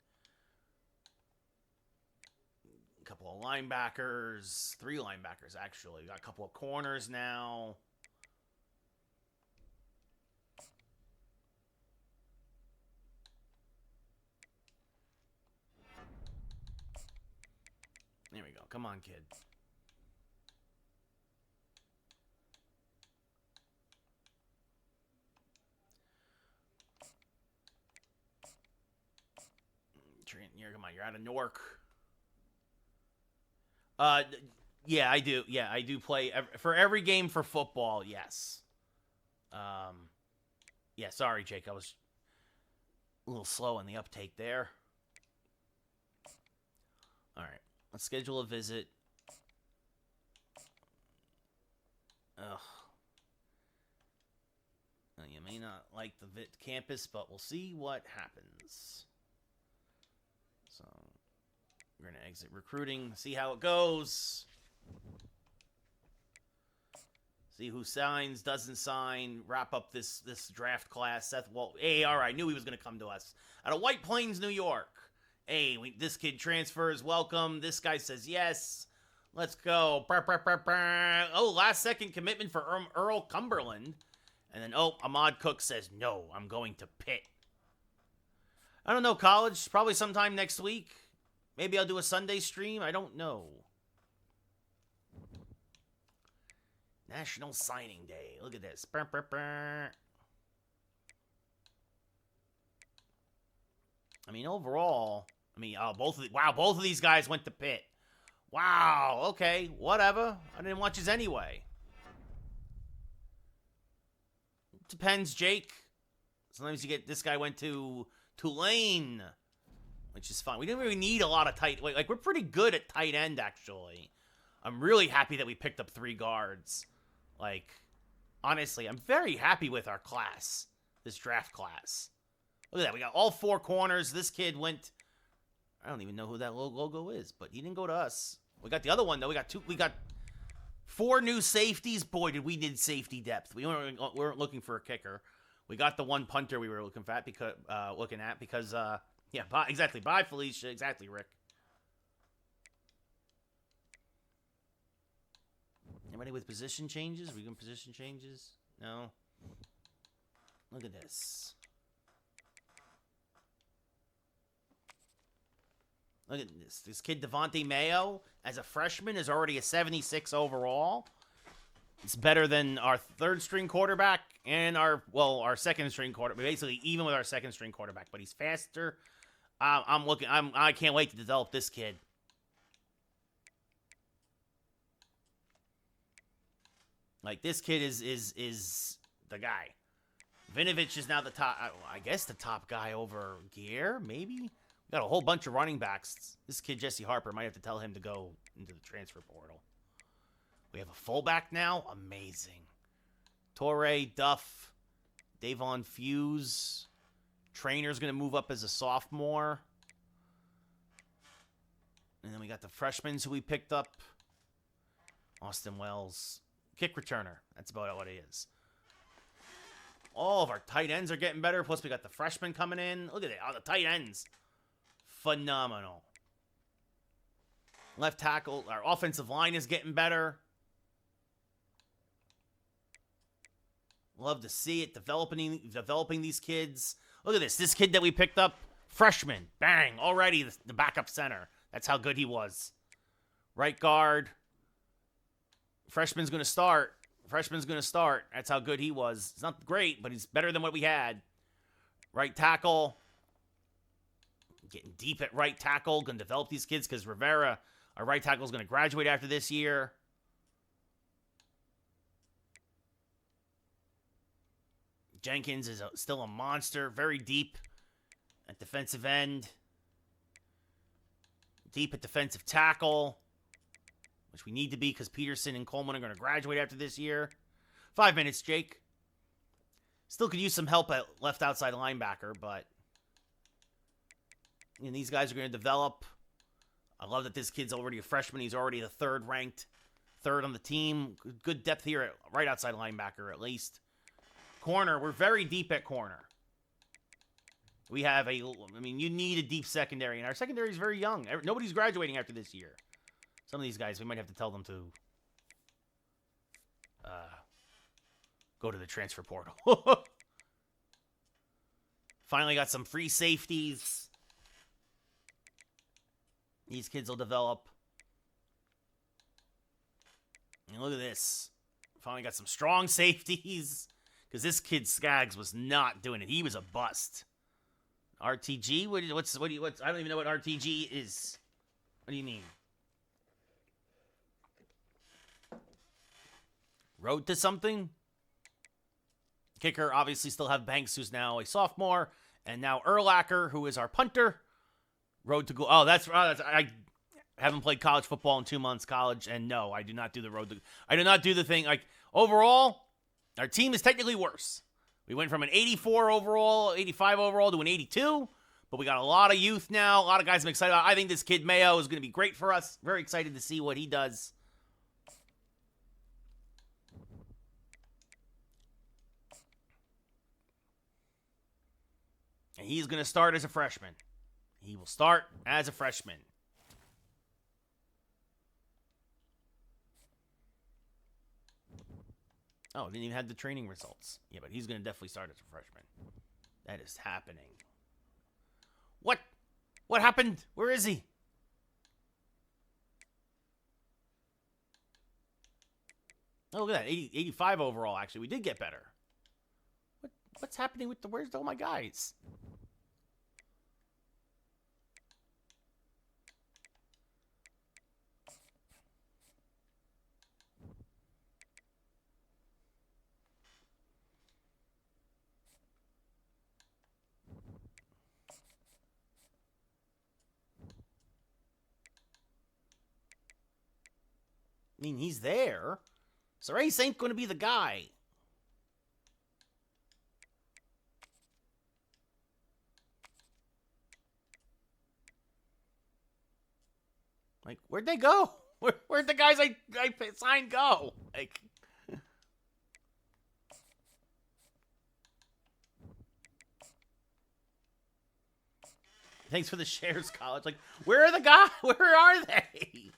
A couple of linebackers, 3 linebackers actually. We got a couple of corners now. There we go. Come on, kid. Come on, you're out of Newark. Yeah, I do. Yeah, I do play for every game for football. Yes. Yeah. Sorry, Jake. I was a little slow on the uptake there. All right. Let's schedule a visit. Ugh. Now, you may not like the campus, but we'll see what happens. So, we're going to exit recruiting, see how it goes. See who signs, doesn't sign, wrap up this draft class. Seth Walt. Hey, all right, I knew he was going to come to us. Out of White Plains, New York. Hey, this kid transfers. Welcome. This guy says yes. Let's go. Oh, last second commitment for Earl Cumberland. And then, Ahmad Cook says, no, I'm going to Pitt. I don't know, college. Probably sometime next week. Maybe I'll do a Sunday stream. I don't know. National Signing Day. Look at this. I mean, overall, both of these guys went to Pitt. Wow, okay, whatever. I didn't watch his anyway. Depends, Jake. Sometimes you get, this guy went to Tulane, which is fun. We didn't really need a lot of tight, like, we're pretty good at tight end, actually. I'm really happy that we picked up 3 guards. Like, honestly, I'm very happy with our class, this draft class. Look at that. We got all 4 corners. This kid went... I don't even know who that logo is, but he didn't go to us. We got the other one, though. We got 4 new safeties. Boy, did we need safety depth. We weren't looking for a kicker. We got the 1 punter we were looking at because yeah, bye, exactly. Bye, Felicia. Exactly, Rick. Anybody with position changes? Are we doing position changes? No. Look at this. Look at this. This kid, Devontae Mayo, as a freshman, is already a 76 overall. It's better than our 3rd-string quarterback and our second-string quarterback. Basically, even with our second-string quarterback. But he's faster. I can't wait to develop this kid. Like, this kid is the guy. Vinovich is now the top, I guess the top guy over Gear, maybe? We got a whole bunch of running backs. This kid, Jesse Harper, might have to tell him to go into the transfer portal. We have a fullback now? Amazing. Torrey, Duff, Davon Fuse. Trainer's going to move up as a sophomore. And then we got the freshmen who we picked up. Austin Wells. Kick returner. That's about what it is. All of our tight ends are getting better. Plus, we got the freshmen coming in. Look at it. Oh, the tight ends. Phenomenal. Left tackle. Our offensive line is getting better. Love to see it. Developing these kids. Look at this. This kid that we picked up. Freshman. Bang. Already the backup center. That's how good he was. Right guard. Freshman's going to start. That's how good he was. It's not great, but he's better than what we had. Right tackle. Getting deep at right tackle. Going to develop these kids because Rivera, our right tackle, is going to graduate after this year. Jenkins is still a monster. Very deep at defensive end. Deep at defensive tackle, which we need to be because Peterson and Coleman are going to graduate after this year. 5 minutes, Jake. Still could use some help at left outside linebacker, but these guys are going to develop. I love that this kid's already a freshman. He's already the third on the team. Good depth here at right outside linebacker, at least. Corner, we're very deep at corner. We have you need a deep secondary, and our secondary is very young. Nobody's graduating after this year. Some of these guys, we might have to tell them to go to the transfer portal. Finally got some free safeties. These kids will develop. And look at this. Finally got some strong safeties. Because this kid Skaggs was not doing it. He was a bust. RTG? What's I don't even know what RTG is. What do you mean? Road to something? Kicker, obviously still have Banks, who's now a sophomore. And now Urlacher, who is our punter. Road to go. Oh, I haven't played college football in 2 months, college. And no, I do not do the road to. I do not do the thing. Like, overall, our team is technically worse. We went from an 84 overall, 85 overall to an 82, but we got a lot of youth now, a lot of guys I'm excited about. I think this kid Mayo is going to be great for us. Very excited to see what he does. And he's going to start as a freshman. He will start as a freshman. Oh, didn't even have the training results. Yeah, but he's going to definitely start as a freshman. That is happening. What? What happened? Where is he? Oh, look at that. 85 overall, actually. We did get better. What's happening with where's all my guys? I mean, he's there. So Race ain't going to be the guy. Like, where'd they go? Where'd the guys I signed go? Like, thanks for the shares, college. Like, where are the guys? Where are they?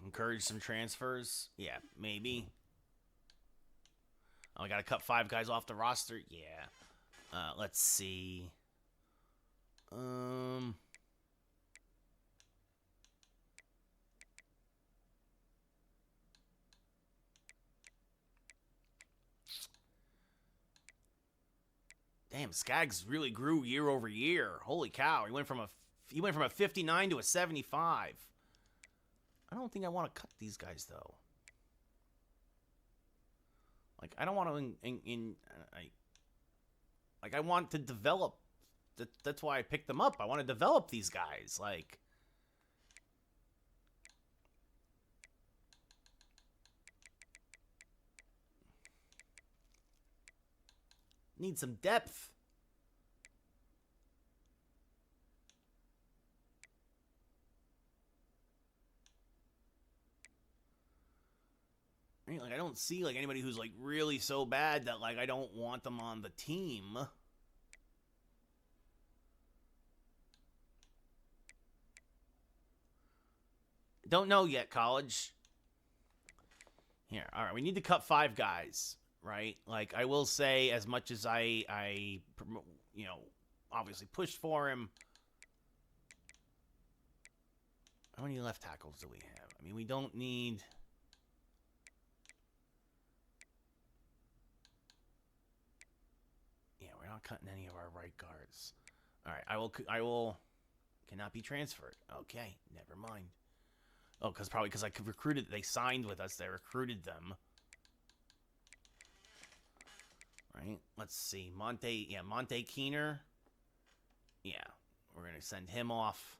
encourage some transfers. Yeah, maybe. Oh, I got to cut 5 guys off the roster. Yeah. Let's see. Damn, Skaggs really grew year over year. Holy cow! He went from a 59 to a 75. I don't think I want to cut these guys though. Like I don't want to I want to develop. That's why I picked them up. I want to develop these guys. Like need some depth. Like I don't see like anybody who's like really so bad that like I don't want them on the team. Don't know yet, college. Here, all right. We need to cut 5 guys, right? Like I will say, as much as I obviously pushed for him. How many left tackles do we have? I mean, we don't need. Yeah, we're not cutting any of our right guards. All right, I will. Cannot be transferred. Okay, never mind. Oh, probably because I recruited. They signed with us. They recruited them. Right. Let's see. Monte Keener. Yeah, we're gonna send him off.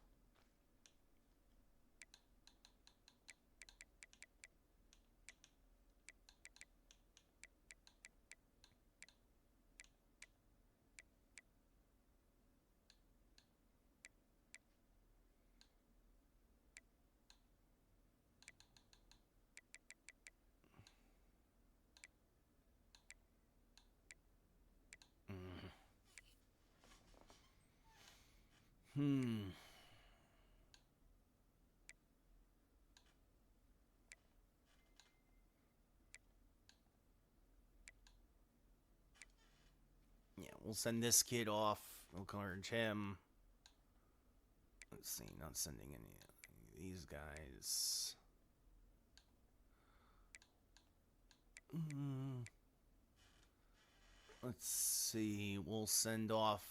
Yeah, we'll send this kid off. We'll encourage him. Let's see, not sending any of these guys. Let's see, we'll send off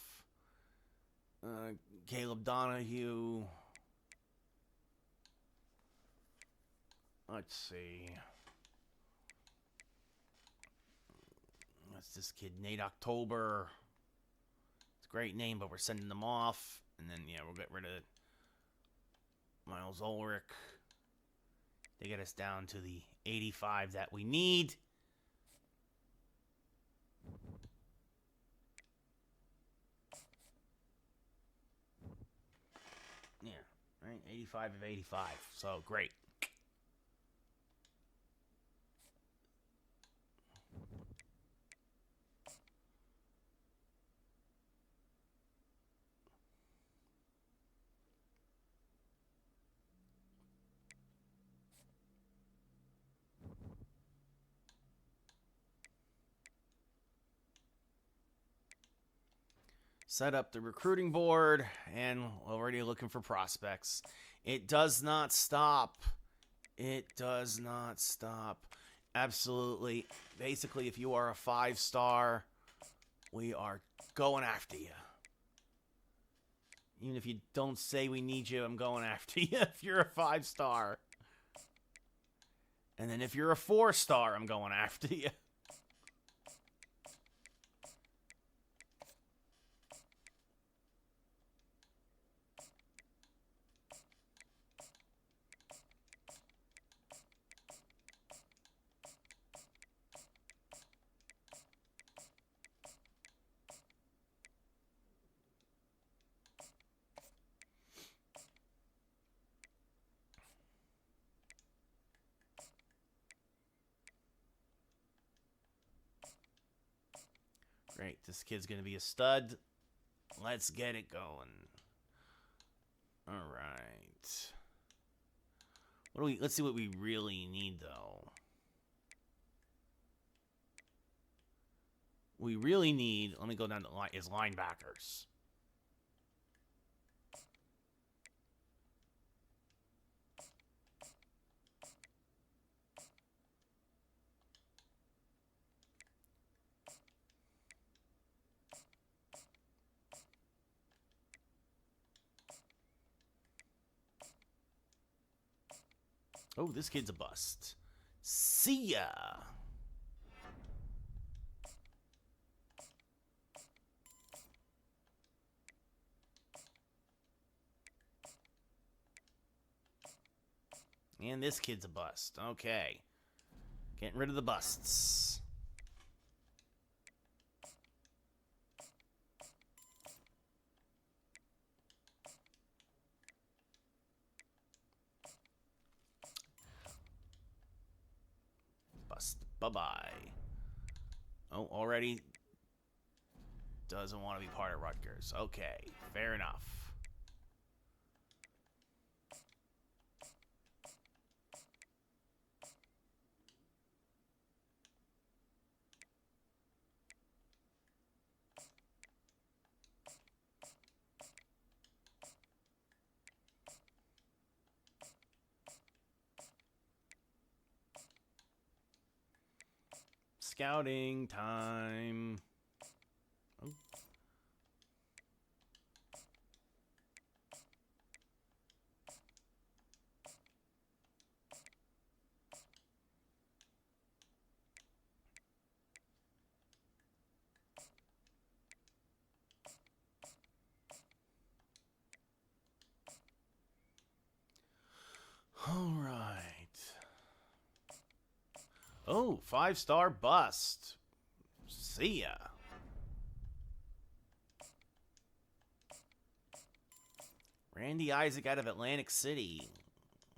Caleb Donahue. Let's see. That's this kid, Nate October. It's a great name, but we're sending them off. And then, yeah, we'll get rid of Miles Ulrich. They get us down to the 85 that we need. Yeah, right? 85 of 85. So, great. Set up the recruiting board and already looking for prospects. It does not stop. It does not stop. Absolutely. Basically, if you are a 5-star, we are going after you. Even if you don't say we need you, I'm going after you if you're a 5-star. And then if you're a 4-star, I'm going after you. Great. This kid's going to be a stud. Let's get it going. All right. Let's see what we really need, though. We really need, let me go down the line, is linebackers. Oh, this kid's a bust. See ya. And this kid's a bust. Okay. Getting rid of the busts. Bust. Bye-bye. Oh, already doesn't want to be part of Rutgers. Okay, fair enough. Scouting time. Oh. All right. Oh, 5-star bust. See ya. Randy Isaac out of Atlantic City.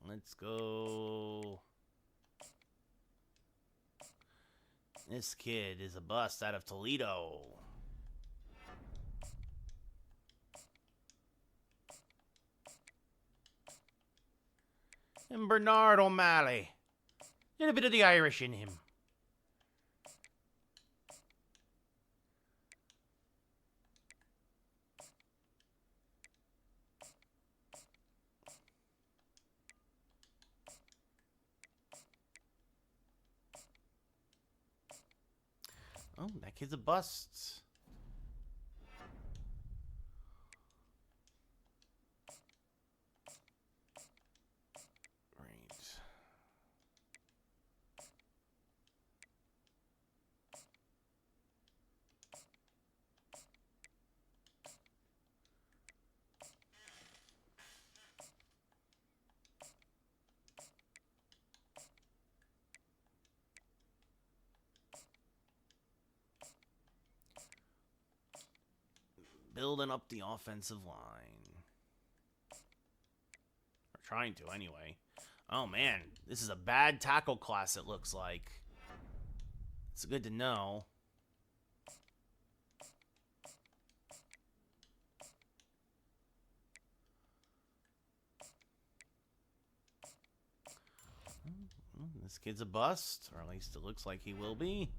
Let's go. This kid is a bust out of Toledo. And Bernard O'Malley. A little bit of the Irish in him. Oh, that kid's a bust. Building up the offensive line. Or trying to, anyway. Oh, man. This is a bad tackle class, it looks like. It's good to know. This kid's a bust, or at least it looks like he will be.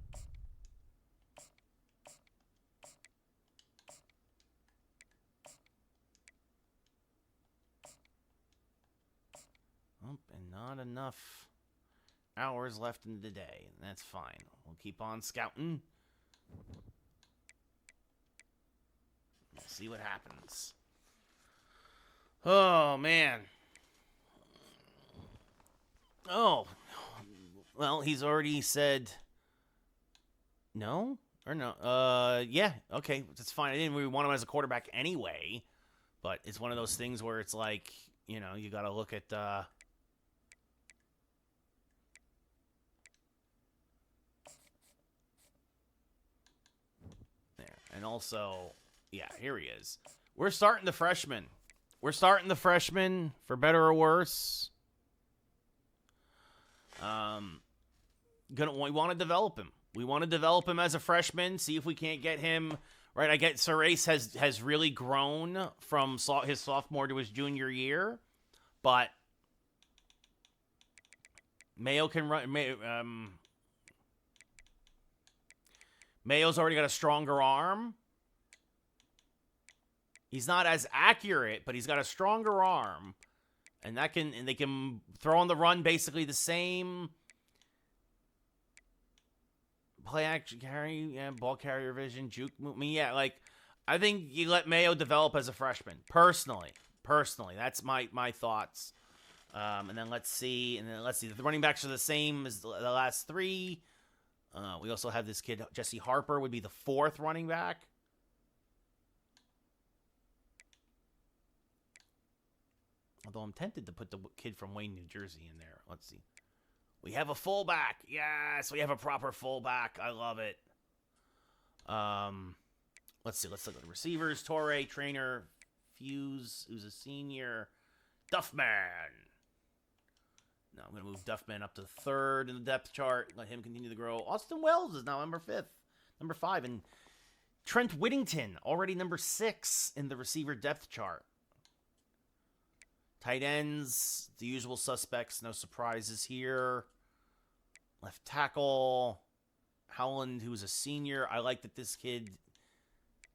Oh, and not enough hours left in the day. That's fine. We'll keep on scouting. See what happens. Oh, man. Oh. Well, he's already said no? Or no? Yeah. Okay, that's fine. I didn't really want him as a quarterback anyway. But it's one of those things where it's like, you know, you got to look at... there. And also, yeah, here he is. We're starting the freshman. We're starting the freshman, for better or worse. We want to develop him. We want to develop him as a freshman, see if we can't get him... Right, I get Sarace has really grown from his sophomore to his junior year, but Mayo can run. Mayo's already got a stronger arm. He's not as accurate, but he's got a stronger arm. And they can throw on the run basically the same. Play action carry, yeah, ball carrier vision, juke move. I mean, yeah, like, I think you let Mayo develop as a freshman. Personally. That's my thoughts. And then let's see. The running backs are the same as the last three. We also have this kid, Jesse Harper, would be the fourth running back. Although I'm tempted to put the kid from Wayne, New Jersey in there. Let's see. We have a fullback. Yes, we have a proper fullback. I love it. Let's see. Let's look at the receivers. Torre, Trainer, Fuse, who's a senior. Duffman. No, I'm going to move Duffman up to third in the depth chart. Let him continue to grow. Austin Wells is now number 5. And Trent Whittington, already number 6 in the receiver depth chart. Tight ends, the usual suspects. No surprises here. Left tackle, Howland, who's a senior. I like that this kid,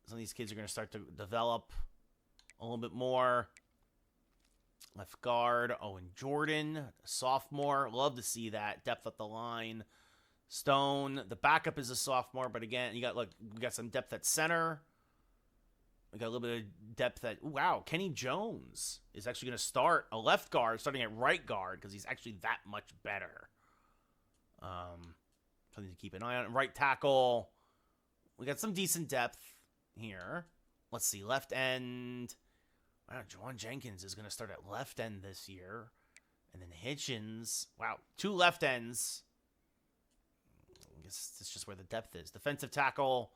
some of these kids are going to start to develop a little bit more. Left guard, Owen Jordan, sophomore. Love to see that. Depth at the line. Stone, the backup is a sophomore, but again, we got some depth at center. We got a little bit of depth at, wow, Kenny Jones is actually going to start a left guard, starting at right guard, because he's actually that much better. Something to keep an eye on. Right tackle, we got some decent depth here. Let's see, left end. Wow, Juwan Jenkins is going to start at left end this year. And then Hitchens, wow, 2 left ends. I guess that's just where the depth is. Defensive tackle,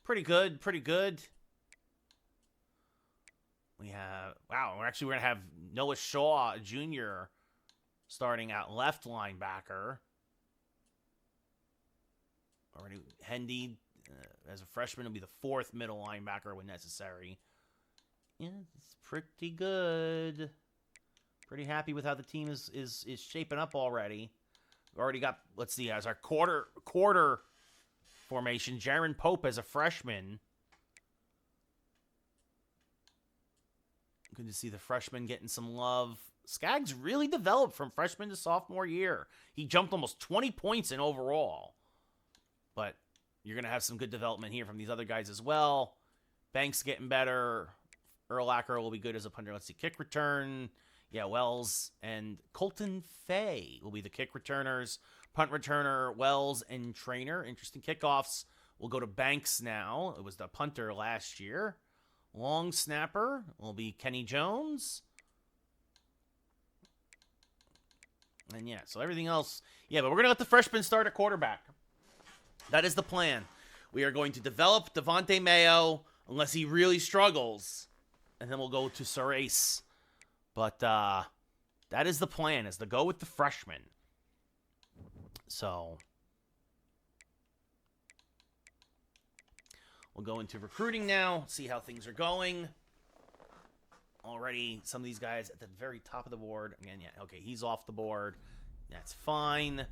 pretty good. We have, wow, we're going to have Noah Shaw Jr. starting at left linebacker. Already, Hendy, as a freshman, will be the 4th middle linebacker when necessary. Yeah, it's pretty good. Pretty happy with how the team is shaping up already. We already got, let's see, as our quarter formation, Jaron Pope as a freshman. Good to see the freshman getting some love. Skaggs really developed from freshman to sophomore year. He jumped almost 20 points in overall. But you're going to have some good development here from these other guys as well. Banks getting better. Erlacher will be good as a punter. Let's see, kick return. Yeah, Wells and Colton Fay will be the kick returners. Punt returner, Wells and Trainer. Interesting kickoffs. We'll go to Banks now. It was the punter last year. Long snapper will be Kenny Jones. And yeah, so everything else. Yeah, but we're going to let the freshman start at quarterback. That is the plan. We are going to develop Devontae Mayo unless he really struggles. And then we'll go to Surace. But that is the plan, is to go with the freshman. So we'll go into recruiting now, see how things are going. Already, some of these guys at the very top of the board. Again, yeah, okay, he's off the board. That's fine.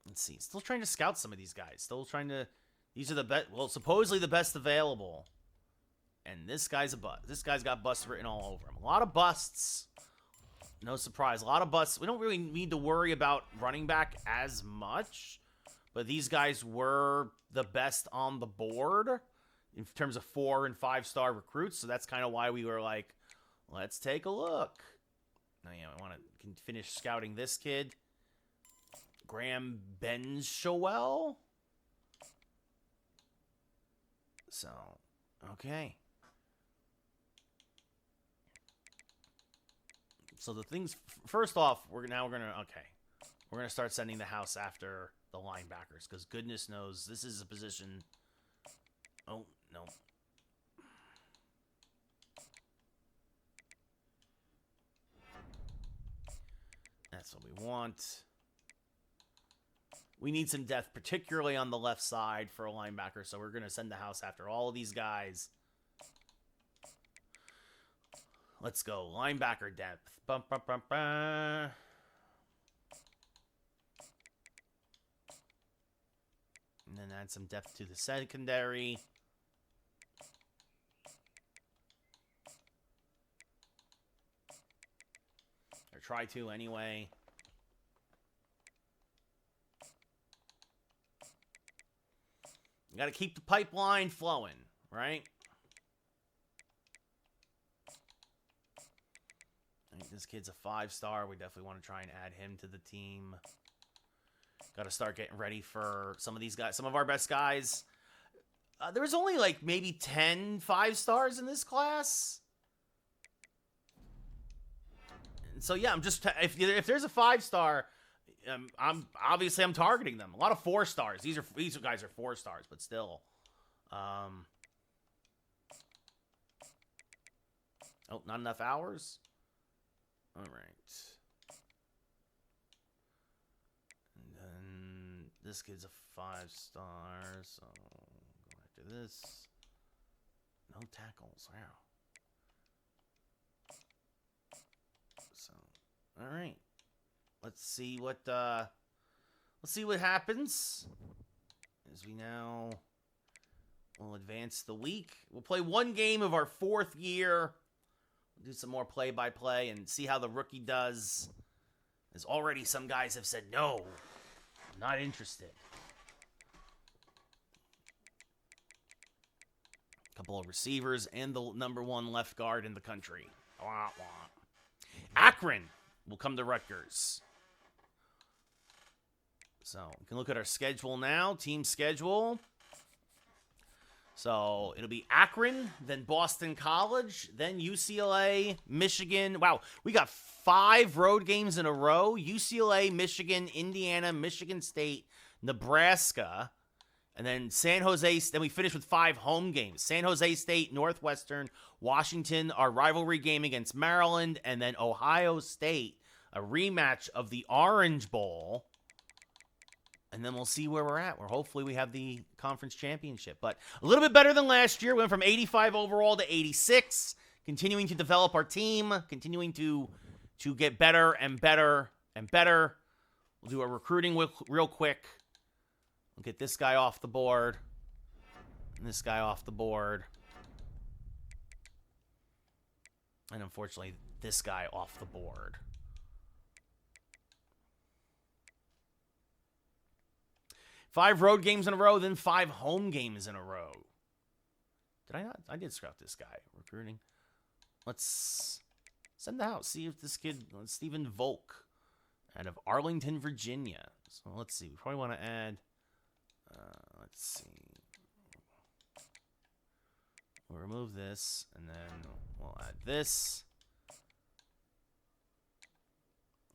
Let's see. Still trying to scout some of these guys. Still trying to... These are the best... Well, supposedly the best available. And this guy's a bust. This guy's got busts written all over him. A lot of busts. No surprise. A lot of busts. We don't really need to worry about running back as much. But these guys were the best on the board in terms of 4- and 5-star recruits. So that's kind of why we were like, let's take a look. Now, yeah, I want to finish scouting this kid. Graham Benshowell. So, okay. So the things, first off, we're gonna start sending the house after the linebackers, because goodness knows this is a position. Oh no. That's what we want. We need some depth, particularly on the left side for a linebacker, so we're going to send the house after all of these guys. Let's go. Linebacker depth. Bum, bum, bum, bum. And then add some depth to the secondary. Or try to anyway. You got to keep the pipeline flowing, right? I think this kid's a 5-star. We definitely want to try and add him to the team. Got to start getting ready for some of these guys. Some of our best guys. There was only like maybe 10 5-stars in this class. And so yeah, I'm just if there's a 5-star, I'm targeting them. A lot of 4-stars. These guys are 4-stars, but still. Oh, not enough hours. All right. And then this kid's a 5-star, so go after this. No tackles. Wow. So, all right. Let's see what happens as we now will advance the week. We'll play one game of our 4th year. We'll do some more play-by-play and see how the rookie does. As already some guys have said, no, I'm not interested. A couple of receivers and the #1 left guard in the country. Wah, wah. Akron will come to Rutgers. So we can look at our schedule now, team schedule. So it'll be Akron, then Boston College, then UCLA, Michigan. Wow, we got 5 road games in a row. UCLA, Michigan, Indiana, Michigan State, Nebraska, and then San Jose. Then we finish with 5 home games. San Jose State, Northwestern, Washington, our rivalry game against Maryland, and then Ohio State, a rematch of the Orange Bowl. And then we'll see where we're at. Where hopefully we have the conference championship. But a little bit better than last year. We went from 85 overall to 86. Continuing to develop our team. Continuing to get better and better and better. We'll do our recruiting real quick. We'll get this guy off the board. And this guy off the board. And unfortunately, this guy off the board. 5 road games in a row, then 5 home games in a row. Did I not? I did scout this guy. Recruiting. Let's send out. See if this kid, Stephen Volk, out of Arlington, Virginia. So let's see. We probably want to add. Let's see. We'll remove this, and then we'll add this.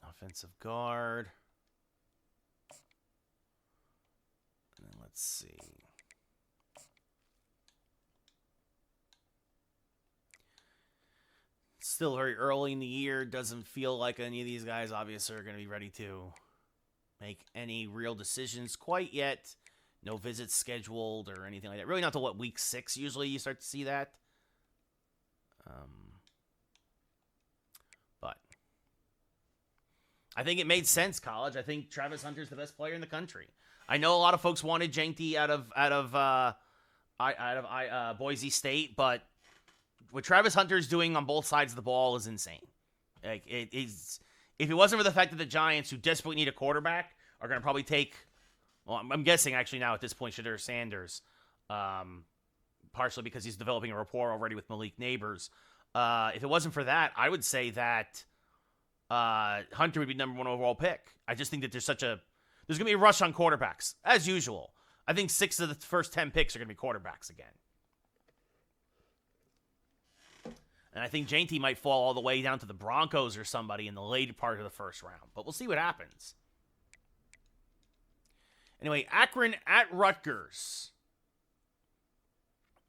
Offensive guard. Let's see. Still very early in the year. Doesn't feel like any of these guys obviously are going to be ready to make any real decisions quite yet. No visits scheduled or anything like that. Really not till week 6 usually you start to see that. But I think it made sense, college. I think Travis Hunter's the best player in the country. I know a lot of folks wanted Jeanty out of Boise State, but what Travis Hunter's doing on both sides of the ball is insane. Like it is. If it wasn't for the fact that the Giants, who desperately need a quarterback, are going to probably take. Well, I'm guessing actually now at this point, Shadur Sanders, partially because he's developing a rapport already with Malik Neighbors. If it wasn't for that, I would say that Hunter would be #1 overall pick. I just think that there's going to be a rush on quarterbacks, as usual. I think 6 of the first 10 picks are going to be quarterbacks again. And I think Jeanty might fall all the way down to the Broncos or somebody in the later part of the first round. But we'll see what happens. Anyway, Akron at Rutgers.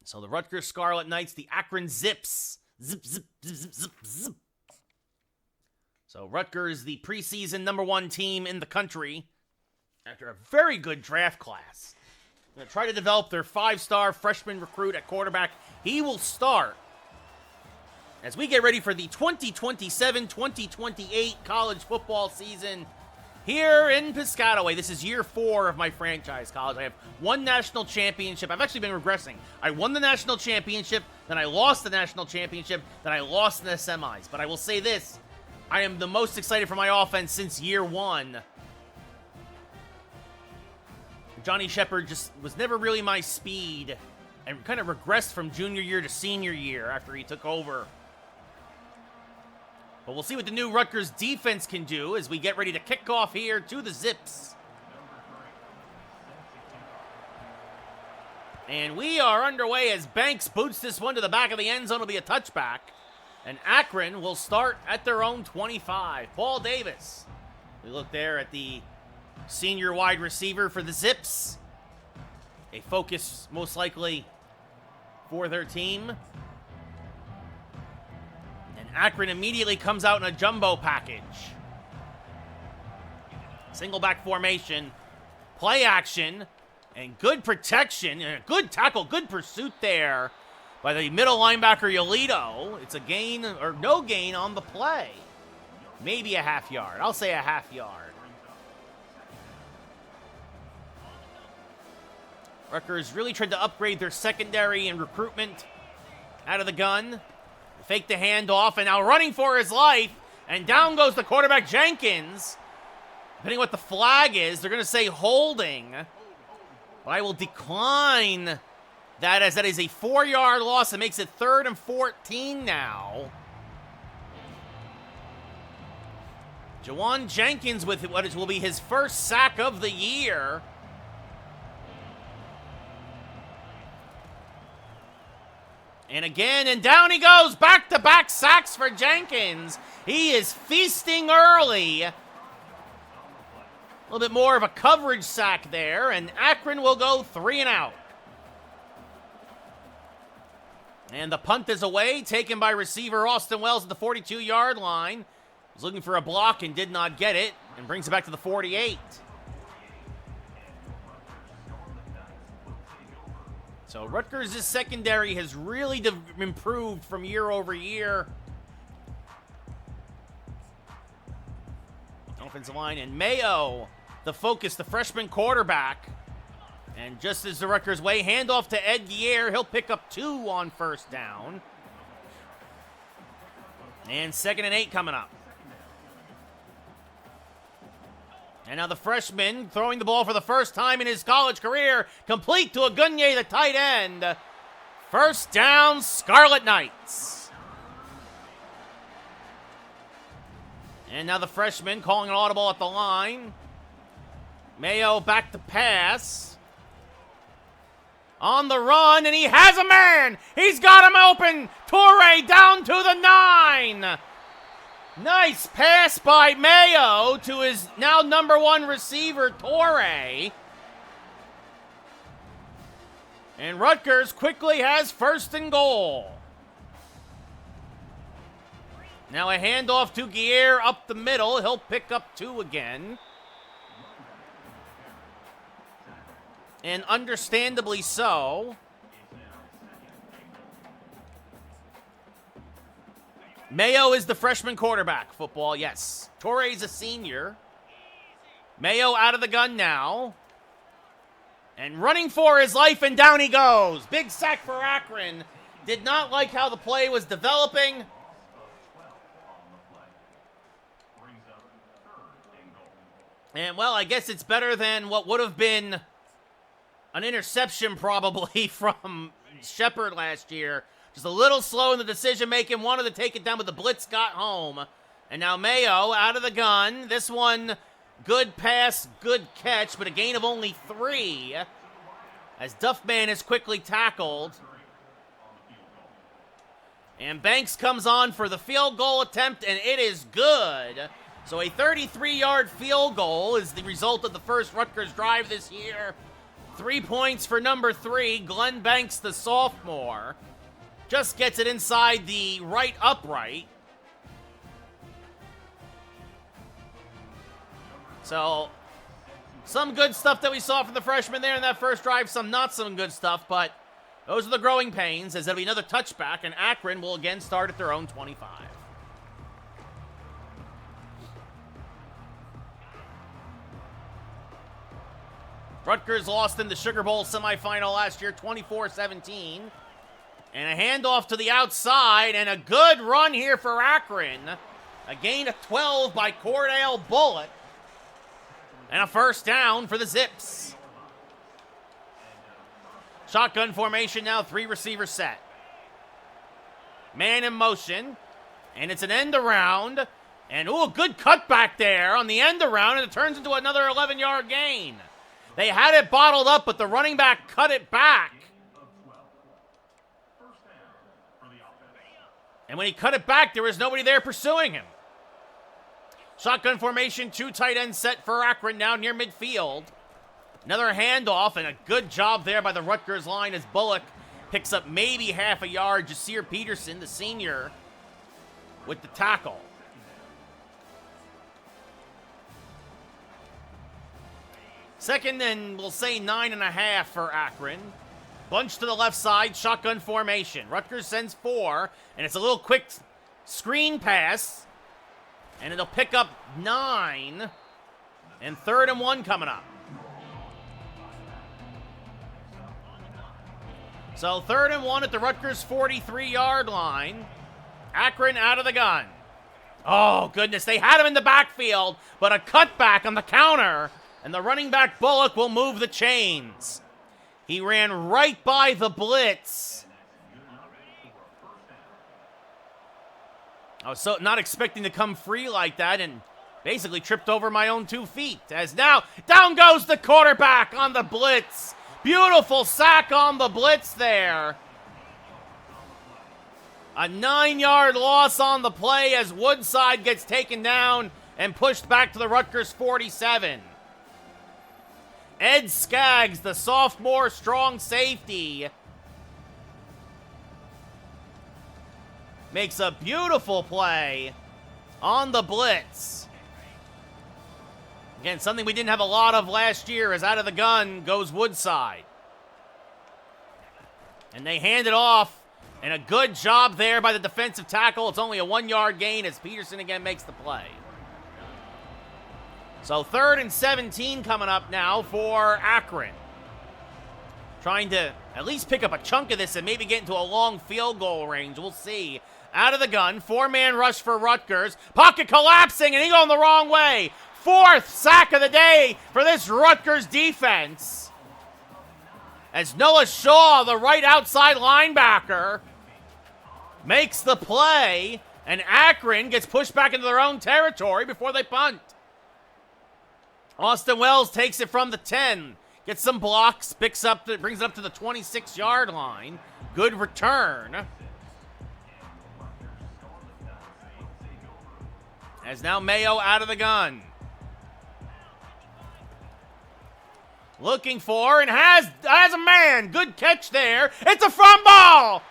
So the Rutgers Scarlet Knights, the Akron Zips. Zip, zip, zip, zip, zip, zip. So Rutgers, the preseason #1 team in the country. After a very good draft class. Going to try to develop their 5-star freshman recruit at quarterback. He will start as we get ready for the 2027-2028 college football season here in Piscataway. This is year 4 of my franchise college. I have one national championship. I've actually been regressing. I won the national championship, then I lost the national championship, then I lost in the semis. But I will say this, I am the most excited for my offense since year 1. Johnny Shepard just was never really my speed and kind of regressed from junior year to senior year after he took over. But we'll see what the new Rutgers defense can do as we get ready to kick off here to the Zips. And we are underway as Banks boots this one to the back of the end zone. It'll be a touchback. And Akron will start at their own 25. Paul Davis. We look there at the senior wide receiver for the Zips. A focus, most likely, for their team. Akron immediately comes out in a jumbo package. Single back formation, play action, and good protection, and a good tackle, good pursuit there by the middle linebacker Yolito. It's a gain, or no gain on the play. Maybe a half yard. I'll say a half yard. Rutgers really tried to upgrade their secondary and recruitment out of the gun. Fake the handoff, and now running for his life, and down goes the quarterback Jenkins. Depending what the flag is, they're going to say holding. But I will decline that, as that is a 4-yard loss. It makes it 3rd and 14 now. Jawan Jenkins with what will be his first sack of the year. And again, and down he goes. Back-to-back sacks for Jenkins. He is feasting early. A little bit more of a coverage sack there, and Akron will go 3 and out. And the punt is away, taken by receiver Austin Wells at the 42-yard line. He's looking for a block and did not get it, and brings it back to the 48. So Rutgers' secondary has really improved from year over year. Offensive line, and Mayo, the focus, the freshman quarterback. And just as the Rutgers way, handoff to Ed Guerre. He'll pick up 2 on first down. And 2nd and 8 coming up. And now the freshman throwing the ball for the first time in his college career, complete to Agunye, the tight end. First down, Scarlet Knights. And now the freshman calling an audible at the line. Mayo back to pass. On the run, and he has a man. He's got him open. Torre down to the 9. Nice pass by Mayo to his now number 1 receiver, Torre. And Rutgers quickly has 1st and goal. Now a handoff to Guerre up the middle. He'll pick up 2 again. And understandably so. Mayo is the freshman quarterback. Football, yes. Torre's a senior. Mayo out of the gun now. And running for his life, and down he goes. Big sack for Akron. Did not like how the play was developing. And, well, I guess it's better than what would have been an interception probably from Shepard last year. Just a little slow in the decision-making. Wanted to take it down, but the blitz got home. And now Mayo out of the gun. This one, good pass, good catch, but a gain of only 3. As Duffman is quickly tackled. And Banks comes on for the field goal attempt, and it is good. So a 33-yard field goal is the result of the first Rutgers drive this year. 3 points for number 3, Glenn Banks, the sophomore. Just gets it inside the right upright. So, some good stuff that we saw from the freshman there in that first drive, some not some good stuff, but Those are the growing pains, as there'll be another touchback, and Akron will again start at their own 25. Rutgers lost in the Sugar Bowl semifinal last year, 24-17. And a handoff to the outside, and a good run here for Akron. A gain of 12 by Cordell Bullock. And a first down for the Zips. Shotgun formation now, 3 receivers set. Man in motion, and it's an end around. And, ooh, a good cutback there on the end around, and it turns into another 11-yard gain. They had it bottled up, but the running back cut it back. And when he cut it back, there was nobody there pursuing him. Shotgun formation, 2 tight ends set for Akron now near midfield. Another handoff, and a good job there by the Rutgers line as Bullock picks up maybe half a yard. Jasir Peterson, the senior, with the tackle. Second and we'll say 9.5 for Akron. Bunch to the left side, shotgun formation. Rutgers sends 4, and it's a little quick screen pass. And it'll pick up 9. And 3rd and 1 coming up. So 3rd and 1 at the Rutgers 43-yard line. Akron out of the gun. Oh, goodness, they had him in the backfield, but a cutback on the counter. And the running back Bullock will move the chains. He ran right by the blitz. I was so not expecting to come free like that and basically tripped over my own 2 feet. As now, down goes the quarterback on the blitz. Beautiful sack on the blitz there. A 9-yard loss on the play as Woodside gets taken down and pushed back to the Rutgers 47. Ed Skaggs, the sophomore strong safety, makes a beautiful play on the blitz. Again, something we didn't have a lot of last year, as out of the gun goes Woodside. And they hand it off, and a good job there by the defensive tackle. It's only a 1-yard gain as Peterson again makes the play. So 3rd and 17 coming up now for Akron. Trying to at least pick up a chunk of this and maybe get into a long field goal range. We'll see. Out of the gun, 4-man rush for Rutgers. Pocket collapsing, and he going the wrong way. 4th sack of the day for this Rutgers defense. As Noah Shaw, the right outside linebacker, makes the play, and Akron gets pushed back into their own territory before they punt. Austin Wells takes it from the 10, gets some blocks, brings it up to the 26-yard line. Good return. As now Mayo out of the gun. Looking for and has a man. Good catch there. It's a fumble.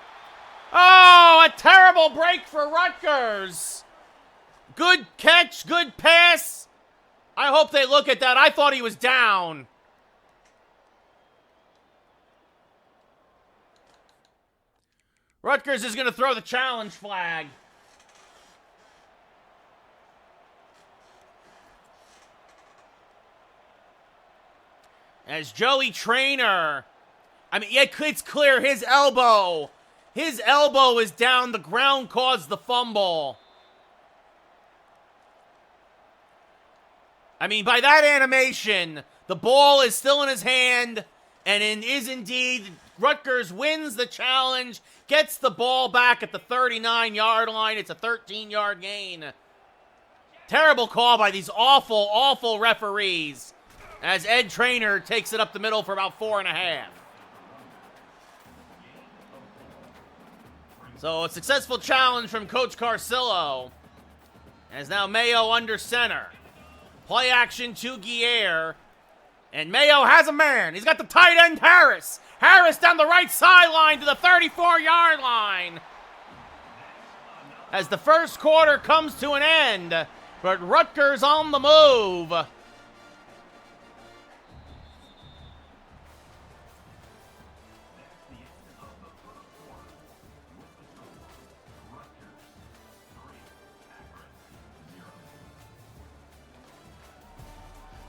Oh, a terrible break for Rutgers. Good catch, good pass. I hope they look at that. I thought he was down. Rutgers is going to throw the challenge flag. As Joey Traynor, I mean, yeah, it's clear his elbow is down. The ground caused the fumble. I mean, by that animation, the ball is still in his hand, and it is indeed, Rutgers wins the challenge, gets the ball back at the 39-yard line. It's a 13-yard gain. Terrible call by these awful, awful referees, as Ed Traynor takes it up the middle for about 4.5. So a successful challenge from Coach Carcillo, as now Mayo under center. Play action to Guerre. And Mayo has a man. He's got the tight end Harris. Harris down the right sideline to the 34-yard line. As the first quarter comes to an end, but Rutgers on the move.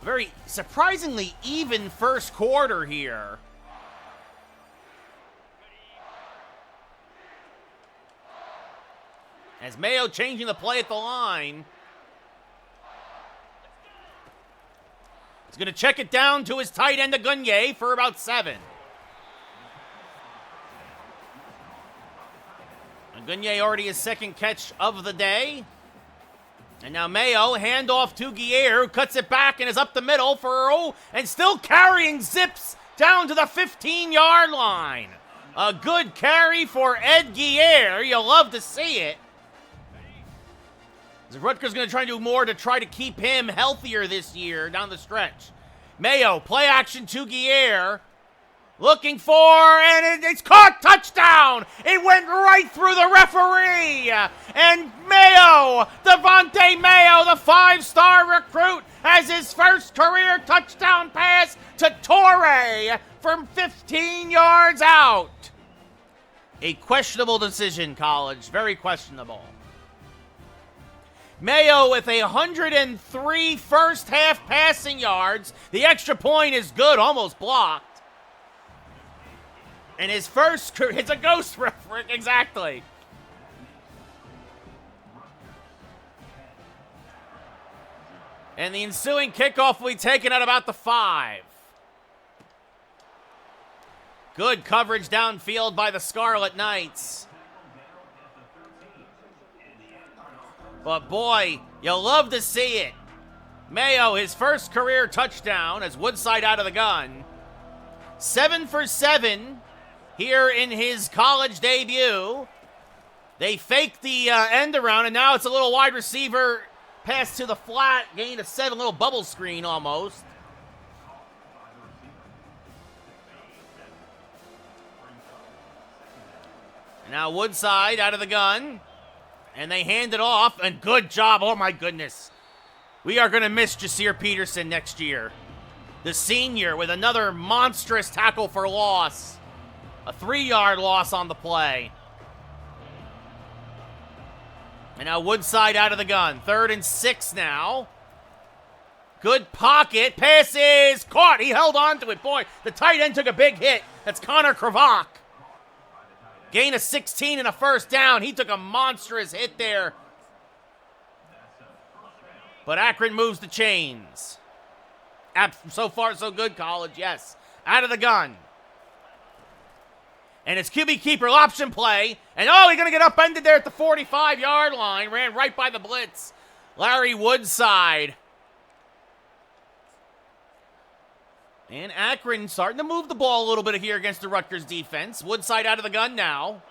Very surprisingly even first quarter here. As Mayo changing the play at the line. He's going to check it down to his tight end, Agunye, for about 7. Agunye already his second catch of the day. And now Mayo, handoff to Guerre, who cuts it back and is up the middle for, and still carrying Zips down to the 15-yard line. A good carry for Ed Guerre. You'll love to see it. Rutgers going to try to do more to try to keep him healthier this year down the stretch. Mayo, play action to Guerre. Looking for, and it's caught, touchdown! It went right through the referee! And Mayo, Devontae Mayo, the 5-star recruit, has his first career touchdown pass to Torrey from 15 yards out. A questionable decision, College. Very questionable. Mayo with 103 first half passing yards. The extra point is good, almost blocked. And his first, it's a ghost referee, exactly. And the ensuing kickoff will be taken at about the 5. Good coverage downfield by the Scarlet Knights. But boy, you'll love to see it. Mayo, his first career touchdown as Woodside out of the gun. 7 for 7 here in his college debut. They faked the end around, and now it's a little wide receiver pass to the flat, gain of 7, little bubble screen almost. And now Woodside out of the gun. And they hand it off, and good job. Oh, my goodness. We are going to miss Jasir Peterson next year. The senior with another monstrous tackle for loss. A 3-yard loss on the play. And now Woodside out of the gun. 3rd and 6 now. Good pocket. Pass is caught. He held on to it. Boy, the tight end took a big hit. That's Connor Kravach. Gain of 16 and a first down. He took a monstrous hit there. But Akron moves the chains. So far, so good, College, yes. Out of the gun. And it's QB keeper option play. And oh, he's going to get upended there at the 45-yard line. Ran right by the blitz. Larry Woodside. And Akron starting to move the ball a little bit here against the Rutgers defense. Woodside out of the gun now.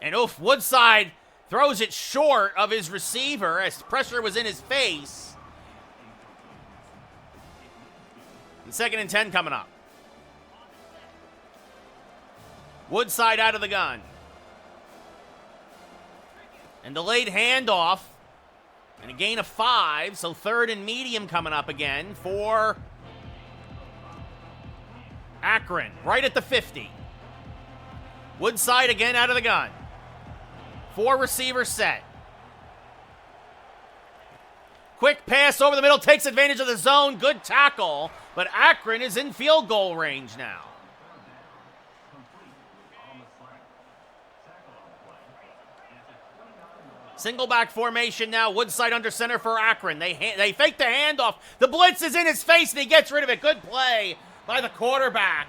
And oof, Woodside throws it short of his receiver as pressure was in his face. And 2nd and 10 coming up. Woodside out of the gun. And delayed handoff. And a gain of 5, so 3rd and medium coming up again for Akron, right at the 50. Woodside again out of the gun. 4 receivers set. Quick pass over the middle, takes advantage of the zone, good tackle, but Akron is in field goal range now. Single back formation now. Woodside under center for Akron. They fake the handoff. The blitz is in his face, and he gets rid of it. Good play by the quarterback.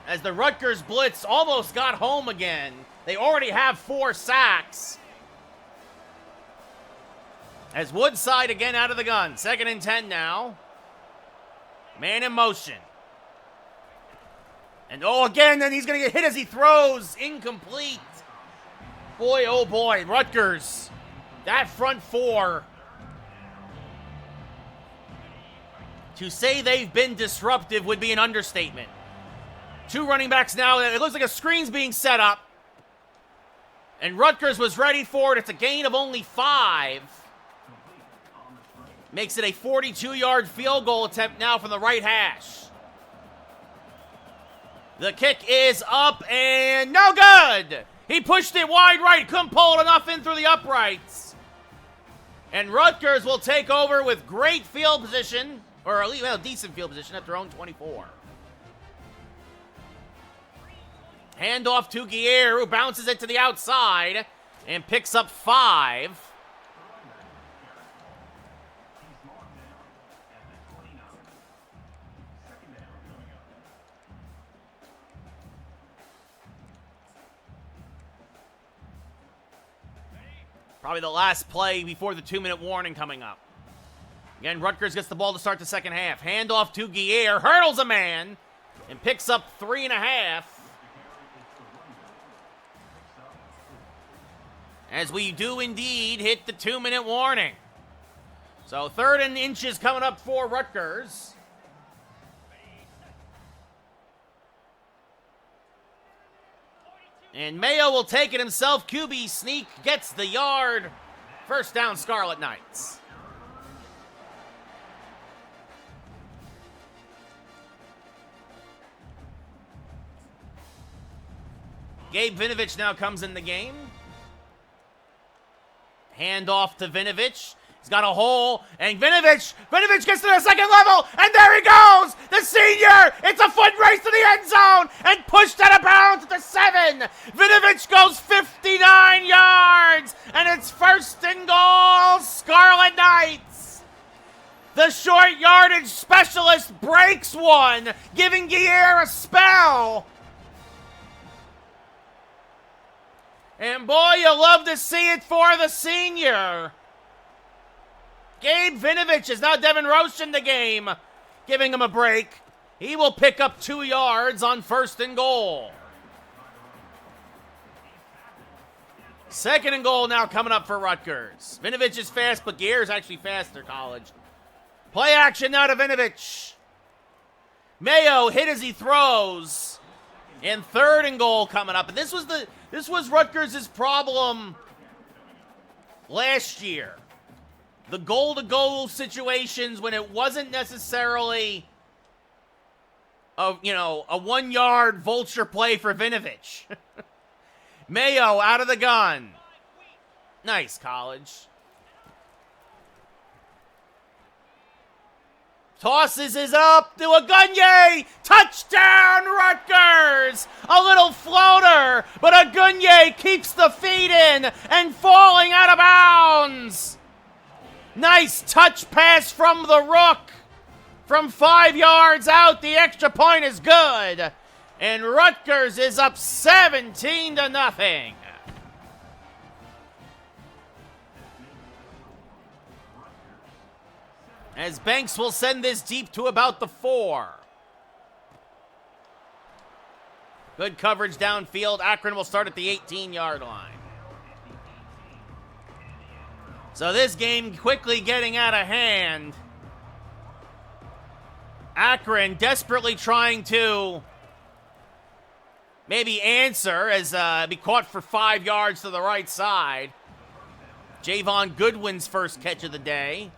As the Rutgers blitz almost got home again. They already have 4 sacks. As Woodside again out of the gun. 2nd and 10 now. Man in motion. And oh, again, then he's going to get hit as he throws. Incomplete. Boy, oh boy, Rutgers, that front 4. To say they've been disruptive would be an understatement. 2 running backs now. It looks like a screen's being set up. And Rutgers was ready for it. It's a gain of only 5. Makes it a 42-yard field goal attempt now from the right hash. The kick is up and no good. He pushed it wide right, couldn't pull it enough in through the uprights. And Rutgers will take over with great field position, or at least decent field position at their own 24. Handoff to Guerre, who bounces it to the outside and picks up 5. Probably the last play before the 2-minute warning coming up. Again, Rutgers gets the ball to start the second half. Handoff to Guerre, hurdles a man, and picks up 3.5. As we do indeed hit the 2-minute warning. So 3rd and inches coming up for Rutgers. And Mayo will take it himself. QB sneak gets the yard. First down, Scarlet Knights. Gabe Vinovich now comes in the game. Hand off to Vinovich. He's got a hole, and Vinovich gets to the second level, and there he goes! The senior! It's a foot race to the end zone, and pushed out of bounds at the 7. Vinovich goes 59 yards, and it's 1st and goal, Scarlet Knights! The short yardage specialist breaks one, giving Guerre a spell. And boy, you love to see it for the senior. Gabe Vinovich is now Devin Roche in the game, giving him a break. He will pick up 2 yards on 1st and goal. 2nd and goal now coming up for Rutgers. Vinovich is fast, but Guerre is actually faster, college. Play action now to Vinovich. Mayo hit as he throws. And 3rd and goal coming up. And this was Rutgers' problem last year. The goal-to-goal situations when it wasn't necessarily a 1-yard vulture play for Vinovich. Mayo out of the gun. Nice, college. Tosses is up to Agunye. Touchdown, Rutgers. A little floater, but Agunye keeps the feet in and falling out of bounds. Nice touch pass from the Rook. From 5 yards out, the extra point is good. And Rutgers is up 17-0. As Banks will send this deep to about the 4. Good coverage downfield. Akron will start at the 18-yard line. So this game quickly getting out of hand. Akron desperately trying to maybe answer as be caught for 5 yards to the right side. Javon Goodwin's first catch of the day.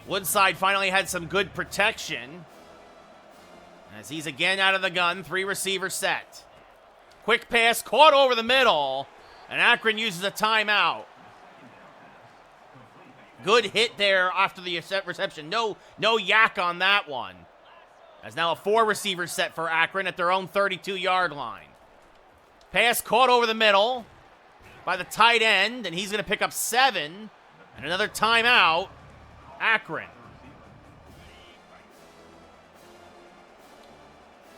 Woodside finally had some good protection as he's again out of the gun. 3 receiver set. Quick pass caught over the middle, and Akron uses a timeout. Good hit there after the reception. No yak on that one. As now a 4 receiver set for Akron at their own 32-yard line. Pass caught over the middle by the tight end, and he's going to pick up 7. And another timeout. Akron.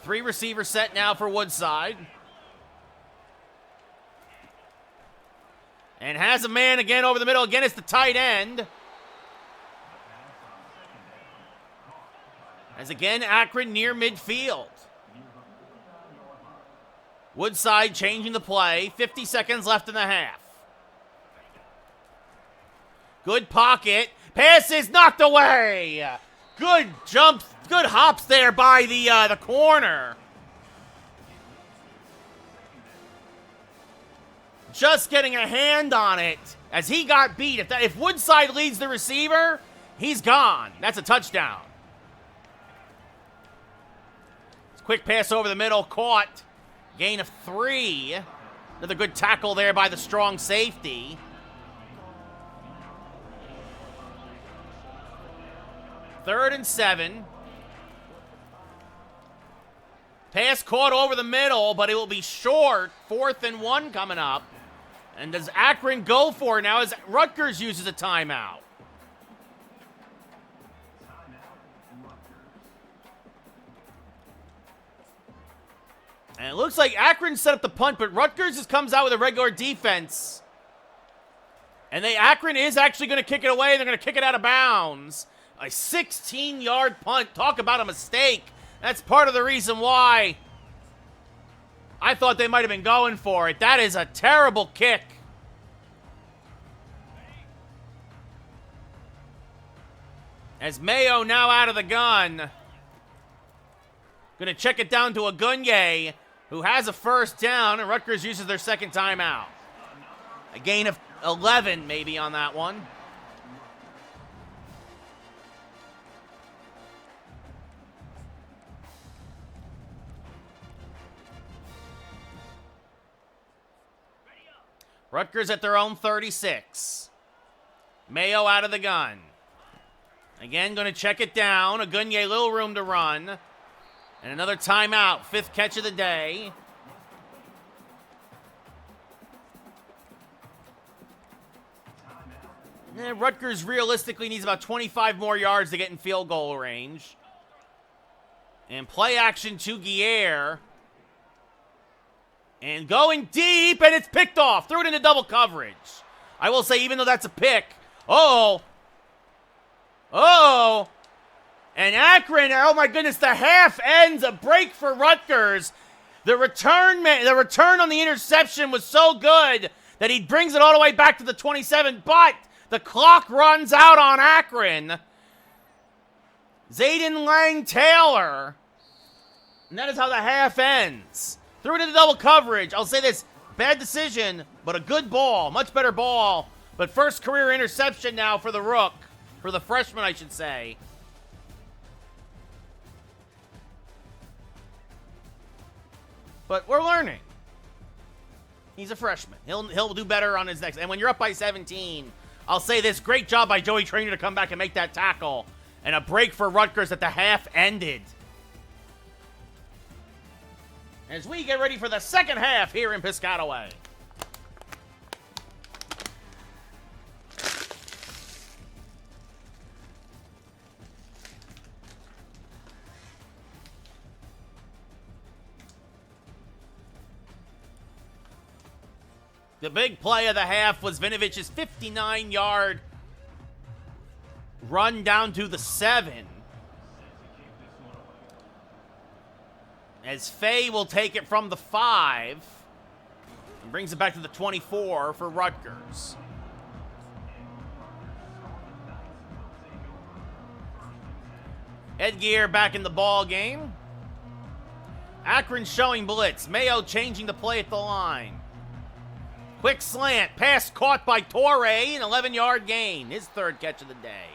3 receiver set now for Woodside. And has a man again over the middle. Again, it's the tight end. As again, Akron near midfield. Woodside changing the play. 50 seconds left in the half. Good pocket. Pass is knocked away. Good jumps, good hops there by the corner. Just getting a hand on it as he got beat. If Woodside leads the receiver, he's gone. That's a touchdown. Quick pass over the middle, caught. Gain of 3. Another good tackle there by the strong safety. Third and 7. Pass caught over the middle, but it will be short. 4th and 1 coming up. And does Akron go for it now as Rutgers uses a timeout? And it looks like Akron set up the punt, but Rutgers just comes out with a regular defense. And Akron is actually going to kick it away. They're going to kick it out of bounds. A 16-yard punt. Talk about a mistake. That's part of the reason why I thought they might have been going for it. That is a terrible kick. As Mayo now out of the gun. Going to check it down to Agunye, who has a first down, and Rutgers uses their second timeout. A gain of 11 maybe on that one. Rutgers at their own 36. Mayo out of the gun. Again, going to check it down. Agunye, little room to run. And another timeout. 5th catch of the day. And Rutgers realistically needs about 25 more yards to get in field goal range. And play action to Guerre. And going deep, and it's picked off. Threw it into double coverage. I will say, even though that's a pick. Oh. And Akron, oh my goodness, the half ends. A break for Rutgers. The return on the interception was so good that he brings it all the way back to the 27, but the clock runs out on Akron. Zayden Lang-Taylor. And that is how the half ends. Threw it into double coverage. I'll say this, bad decision, but a good ball. Much better ball. But first career interception now for the Rook. For the freshman, I should say. But we're learning. He's a freshman. He'll do better on his next. And when you're up by 17, I'll say this, great job by Joey Trainer to come back and make that tackle. And a break for Rutgers at the half ended. As we get ready for the second half here in Piscataway. The big play of the half was Vinovic's 59-yard run down to the 7. As Fay will take it from the 5 and brings it back to the 24 for Rutgers. Edgear back in the ball game. Akron showing blitz. Mayo changing the play at the line. Quick slant. Pass caught by Torre. An 11-yard gain. His 3rd catch of the day.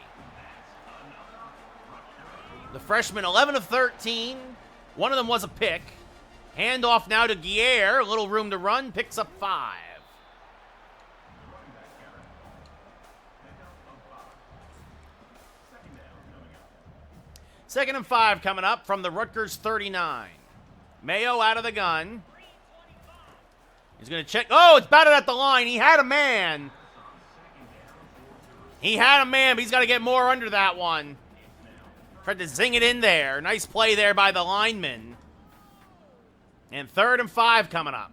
The freshman 11 of 13. One of them was a pick. Handoff now to Guerre. A little room to run. Picks up 5. Second and 5 coming up from the Rutgers 39. Mayo out of the gun. He's going to check. Oh, it's batted at the line. He had a man. But he's got to get more under that one. Tried to zing it in there. Nice play there by the lineman. And 3rd and 5 coming up.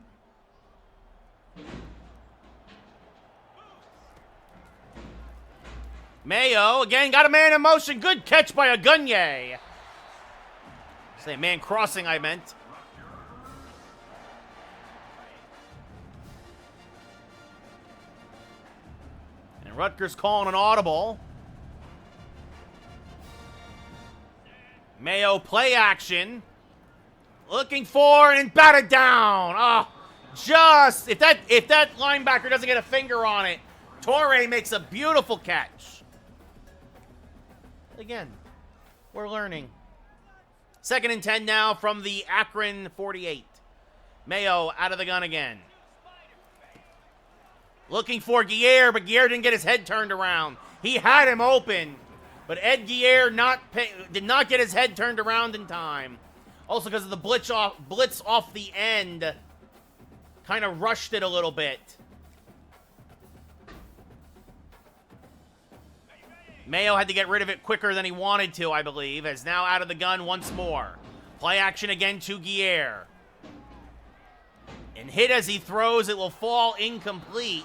Mayo, again, got a man in motion. Good catch by Agunye. Say man crossing, I meant. And Rutgers calling an audible. Mayo play action. Looking for and batted down. Oh, just if that linebacker doesn't get a finger on it, Torre makes a beautiful catch. Again, we're learning. 2nd and 10 now from the Akron 48. Mayo out of the gun again. Looking for Guerre, but Guerre didn't get his head turned around. He had him open, but Ed Guerre did not get his head turned around in time. Also because of the blitz off the end. Kind of rushed it a little bit. Mayo had to get rid of it quicker than he wanted to, I believe, as now out of the gun once more. Play action again to Guerre. And hit as he throws, it will fall incomplete.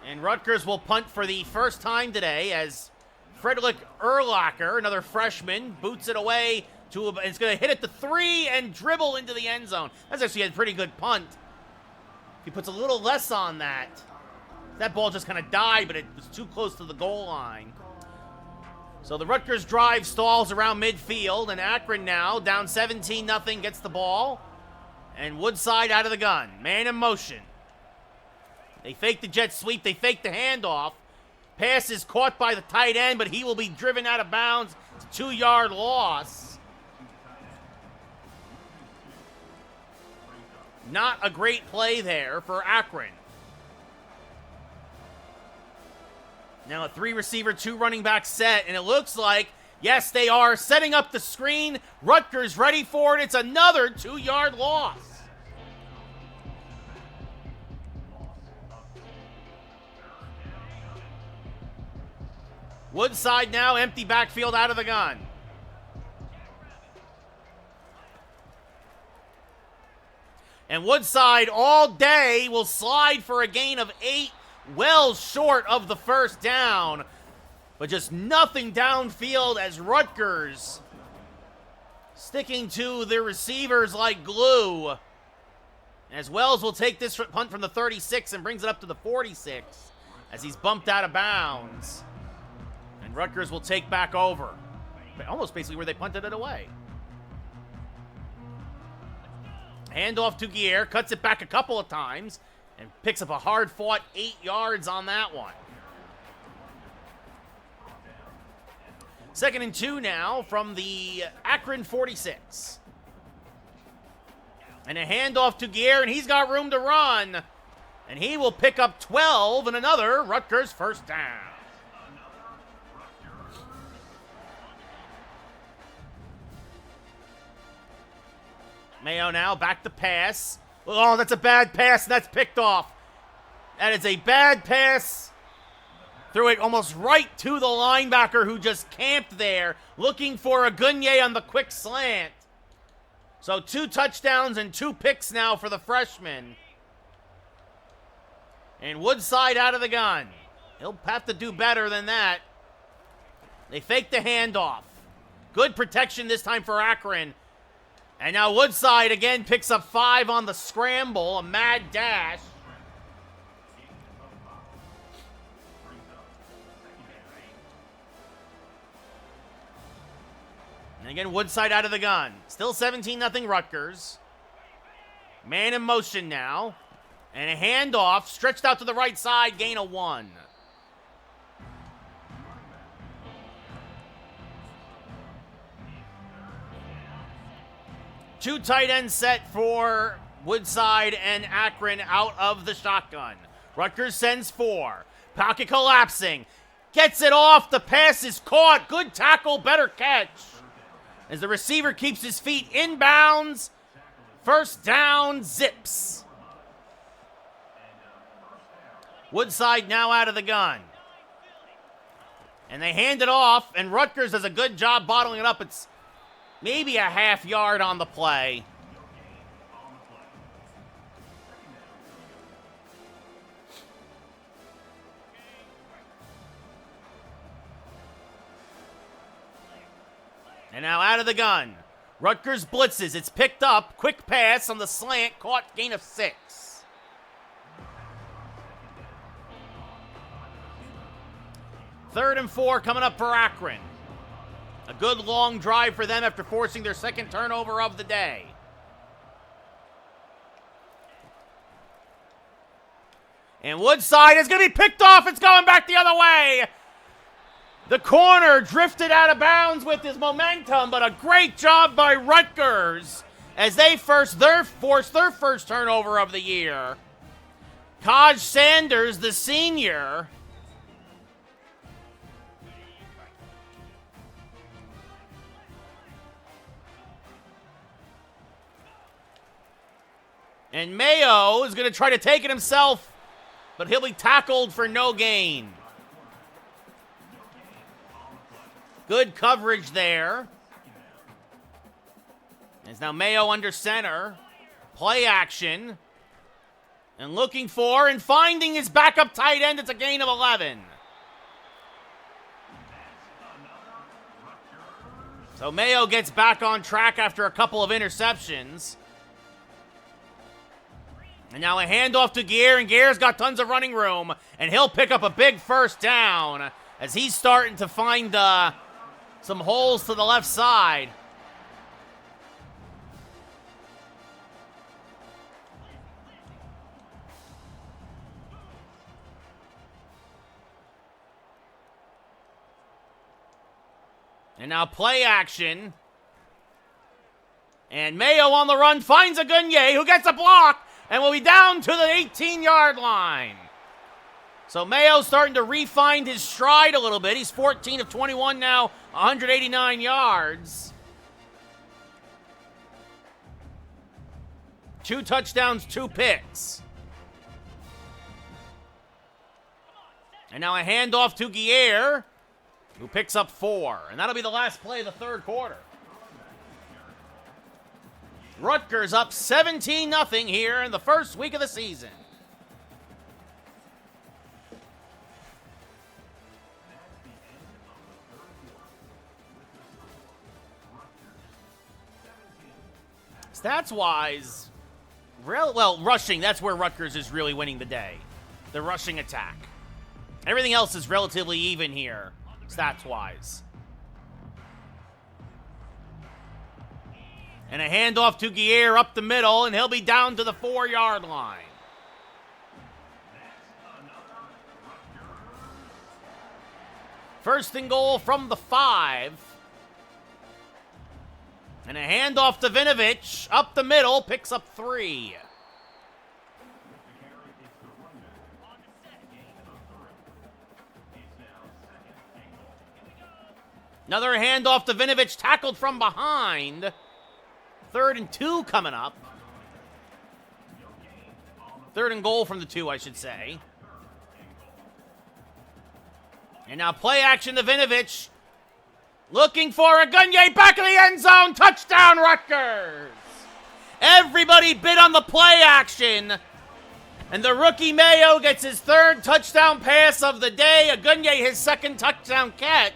And Rutgers will punt for the first time today as Friedrich Erlacher, another freshman, boots it away to it's going to hit it to 3 and dribble into the end zone. That's actually a pretty good punt. He puts a little less on that. That ball just kind of died, but it was too close to the goal line. So the Rutgers drive stalls around midfield, and Akron now, down 17-0, gets the ball. And Woodside out of the gun. Man in motion. They fake the jet sweep. They fake the handoff. Pass is caught by the tight end, but he will be driven out of bounds. It's a 2-yard loss. Not a great play there for Akron. Now a 3-receiver, 2-running-back set, and it looks like, yes, they are setting up the screen. Rutgers ready for it. It's another 2-yard loss. Woodside now, empty backfield out of the gun. And Woodside all day will slide for a gain of 8, well short of the first down. But just nothing downfield as Rutgers sticking to their receivers like glue. As Wells will take this punt from the 36 and brings it up to the 46 as he's bumped out of bounds. And Rutgers will take back over. Almost basically where they punted it away. Handoff to Guerre, cuts it back a couple of times, and picks up a hard-fought 8 yards on that one. 2nd and 2 now from the Akron 46. And a handoff to Guerre, and he's got room to run. And he will pick up 12 and another Rutgers first down. Mayo now back to pass. Oh, that's a bad pass, and that's picked off. That is a bad pass. Threw it almost right to the linebacker who just camped there, looking for a Gunye on the quick slant. So 2 touchdowns and 2 picks now for the freshman. And Woodside out of the gun. He'll have to do better than that. They fake the handoff. Good protection this time for Akron. And now Woodside again picks up 5 on the scramble, a mad dash. And again, Woodside out of the gun. Still 17-0 Rutgers. Man in motion now. And a handoff stretched out to the right side, gain of 1. Two tight end set for Woodside and Akron out of the shotgun. Rutgers sends 4. Pocket collapsing. Gets it off. The pass is caught. Good tackle, better catch. As the receiver keeps his feet inbounds. First down, Zips. Woodside now out of the gun. And they hand it off, and Rutgers does a good job bottling it up. It's maybe a half yard on the play. And now out of the gun. Rutgers blitzes. It's picked up. Quick pass on the slant. Caught, gain of 6. Third and 4 coming up for Akron. A good long drive for them after forcing their second turnover of the day. And Woodside is going to be picked off. It's going back the other way. The corner drifted out of bounds with his momentum, but a great job by Rutgers as they force their first turnover of the year. Kaj Sanders, the senior. And Mayo is going to try to take it himself, but he'll be tackled for no gain. Good coverage there. It's now Mayo under center. Play action. And looking for and finding his backup tight end. It's a gain of 11. So Mayo gets back on track after a couple of interceptions. And now a handoff to Gear, and Gear's got tons of running room, and he'll pick up a big first down as he's starting to find some holes to the left side. And now play action. And Mayo on the run finds a Gunye who gets a block and will be down to the 18-yard line. So Mayo starting to re-find his stride a little bit. He's 14 of 21 now, 189 yards. 2 touchdowns, 2 picks. And now a handoff to Guerre, who picks up 4. And that'll be the last play of the third quarter. Rutgers up 17-0 here in the first week of the season. Stats-wise, well, rushing, that's where Rutgers is really winning the day. The rushing attack. Everything else is relatively even here, stats-wise. And a handoff to Guerre up the middle, and he'll be down to the 4-yard line. First and goal from the 5. And a handoff to Vinovich up the middle, picks up 3. Another handoff to Vinovich, tackled from behind. 3rd and 2 coming up. 3rd and goal from the 2, I should say. And now play action to Vinovich. Looking for a Gunye, back of the end zone. Touchdown, Rutgers. Everybody bid on the play action. And the rookie Mayo gets his 3rd touchdown pass of the day. A Gunye, his 2nd touchdown catch.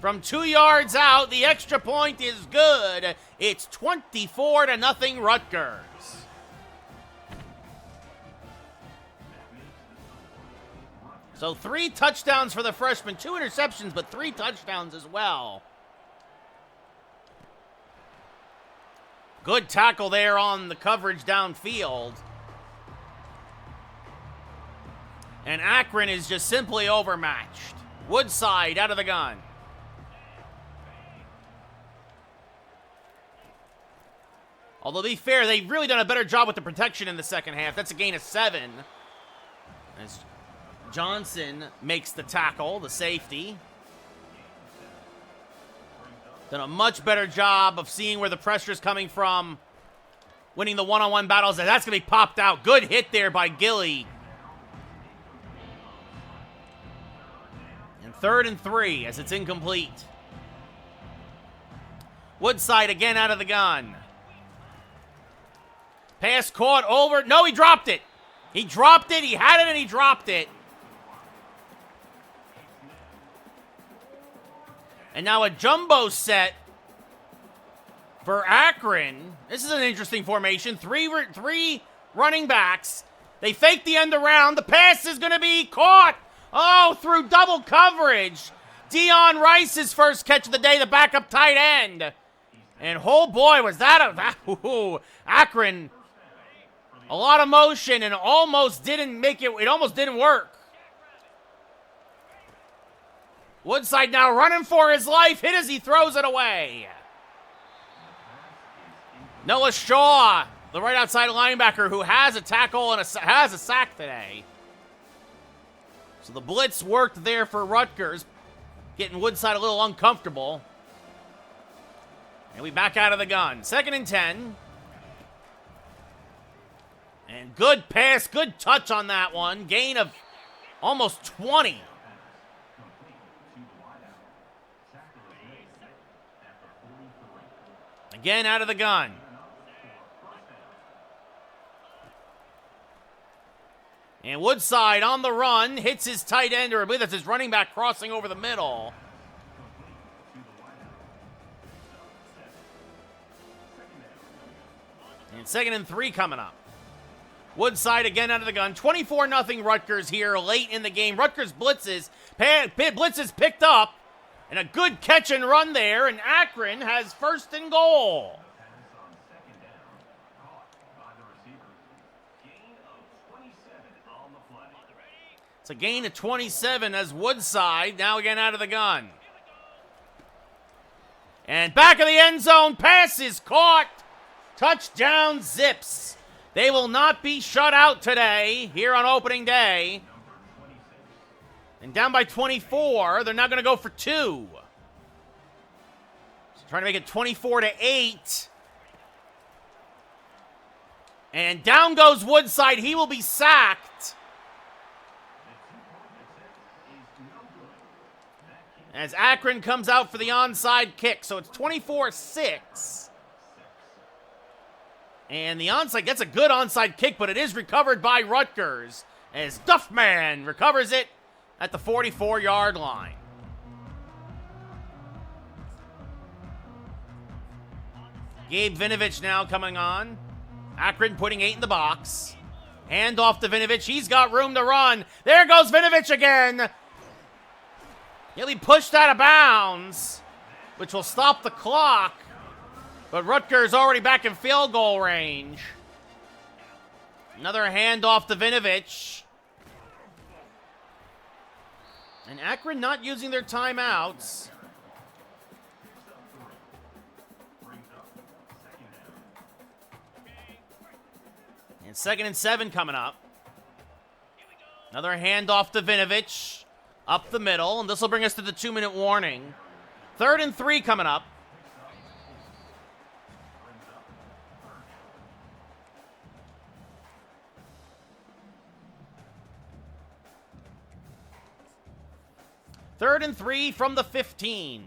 From 2 yards out, the extra point is good. It's 24-0 Rutgers. So 3 touchdowns for the freshman, 2 interceptions, but 3 touchdowns as well. Good tackle there on the coverage downfield. And Akron is just simply overmatched. Woodside out of the gun. Although, to be fair, they've really done a better job with the protection in the second half. That's a gain of 7. As Johnson makes the tackle, the safety. Done a much better job of seeing where the pressure is coming from. Winning the one-on-one battles. That's going to be popped out. Good hit there by Gilly. And 3rd and 3 as it's incomplete. Woodside again out of the gun. Pass caught over. No, he dropped it. He dropped it. He had it and he dropped it. And now a jumbo set for Akron. This is an interesting formation. Three running backs. They fake the end around. The pass is going to be caught. Oh, through double coverage. Dion Rice's first catch of the day, the backup tight end. And oh boy, was that Akron. A lot of motion and almost didn't make it. It almost didn't work. Woodside now running for his life. Hit as he throws it away. Noah Shaw, the right outside linebacker who has a tackle and has a sack today. So the blitz worked there for Rutgers, getting Woodside a little uncomfortable. And we back out of the gun. 2nd and 10. And good pass, good touch on that one. Gain of almost 20. Again out of the gun. And Woodside on the run, hits his tight end, or I believe that's his running back crossing over the middle. And 2nd and 3 coming up. Woodside again out of the gun. 24-0 Rutgers here late in the game. Rutgers blitzes picked up. And a good catch and run there. And Akron has 1st and goal. It's a gain of 27 as Woodside now again out of the gun. And back of the end zone. Pass is caught. Touchdown Zips. They will not be shut out today here on opening day. And down by 24, they're now going to go for 2. So trying to make it 24-8. And down goes Woodside. He will be sacked. As Akron comes out for the onside kick. So it's 24-6. And the onside gets a good onside kick, but it is recovered by Rutgers as Duffman recovers it at the 44-yard line. Gabe Vinovich now coming on. Akron putting 8 in the box. Hand off to Vinovich. He's got room to run. There goes Vinovich again. He'll be pushed out of bounds, which will stop the clock. But Rutgers already back in field goal range. Another handoff to Vinovich. And Akron not using their timeouts. And 2nd and 7 coming up. Another handoff to Vinovich. Up the middle. And this will bring us to the 2-minute warning. 3rd and 3 coming up. Third and 3 from the 15.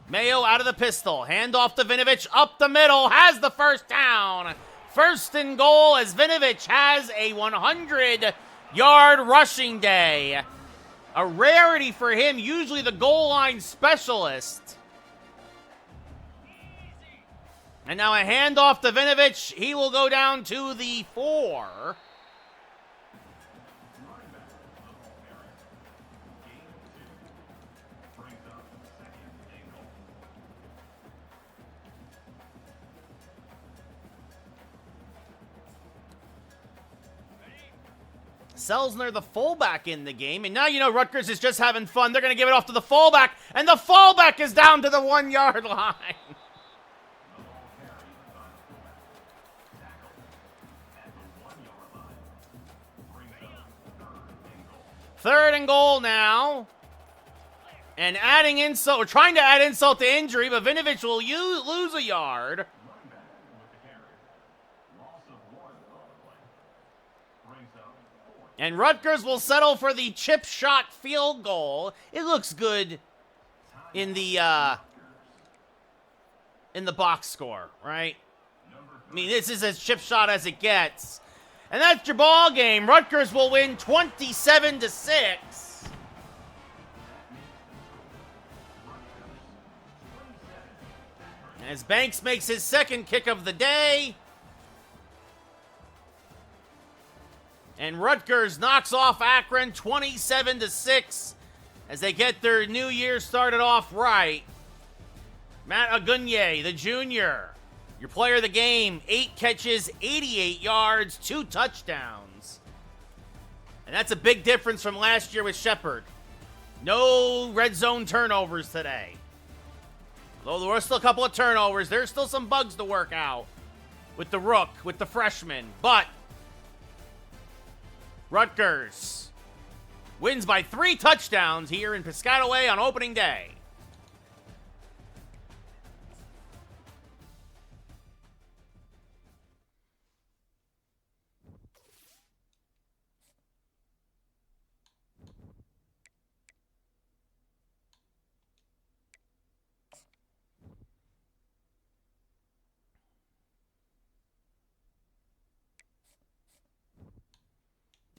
Mayo out of the pistol. Hand off to Vinovich. Up the middle. Has the first down. 1st and goal as Vinovich has a 100-yard rushing day. A rarity for him. Usually the goal line specialist. And now a handoff to Vinovich. He will go down to the 4. Selzner, the fullback, in the game. And now you know Rutgers is just having fun. They're going to give it off to the fullback. And the fullback is down to the 1-yard line. Third and goal now. And adding insult, or trying to add insult to injury, but Vinovich will lose a yard. And Rutgers will settle for the chip shot field goal. It looks good in the box score, right? I mean, this is as chip shot as it gets. And that's your ball game. Rutgers will win 27-6. As Banks makes his 2nd kick of the day. And Rutgers knocks off Akron 27-6 as they get their new year started off right. Matt Agunye, the junior, your player of the game, 8 catches, 88 yards, 2 touchdowns. And that's a big difference from last year with Shepard. No red zone turnovers today. Though there were still a couple of turnovers, there's still some bugs to work out with the Rook, with the freshman. But Rutgers wins by 3 touchdowns here in Piscataway on opening day.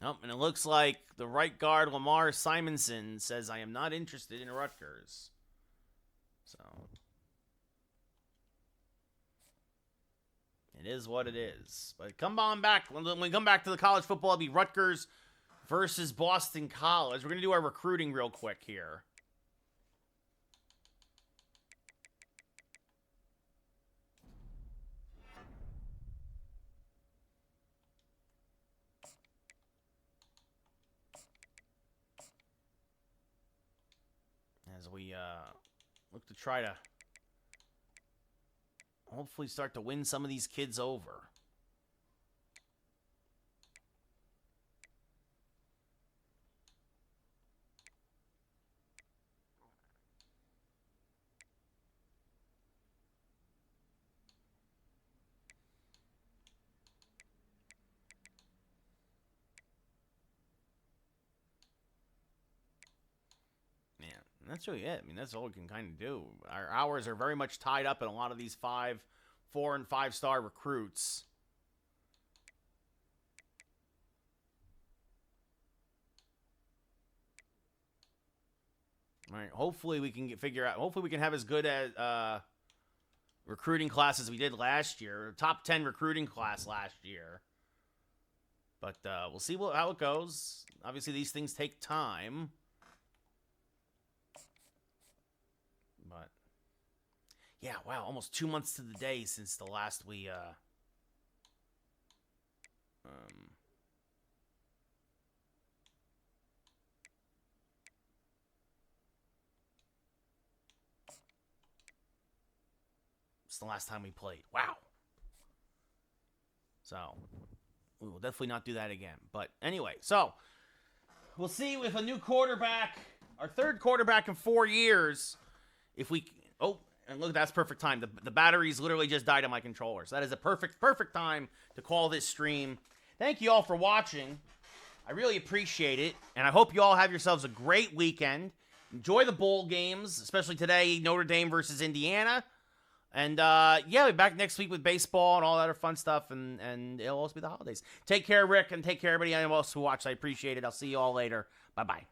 Oh, and it looks like the right guard, Lamar Simonson, says, I am not interested in Rutgers. So, it is what it is. But come on back. When we come back to the college football, it'll be Rutgers versus Boston College. We're going to do our recruiting real quick here. As we look to try to hopefully start to win some of these kids over. And that's really it. I mean, that's all we can kind of do. Our hours are very much tied up in a lot of these 4 and 5-star recruits. All right, hopefully we can hopefully we can have as good a recruiting class as we did last year. Top 10 recruiting class last year. But we'll see how it goes. Obviously, these things take time. But yeah, wow, almost 2 months to the day since the last it's the last time we played. Wow. So we will definitely not do that again. But anyway, so we'll see with a new quarterback, our third quarterback in 4 years. If we, and look, that's perfect time. The batteries literally just died on my controller. So that is a perfect time to call this stream. Thank you all for watching. I really appreciate it. And I hope you all have yourselves a great weekend. Enjoy the bowl games, especially today, Notre Dame versus Indiana. And, yeah, we'll be back next week with baseball and all that other fun stuff. And it'll also be the holidays. Take care, Rick, and take care, everybody else who watched. I appreciate it. I'll see you all later. Bye-bye.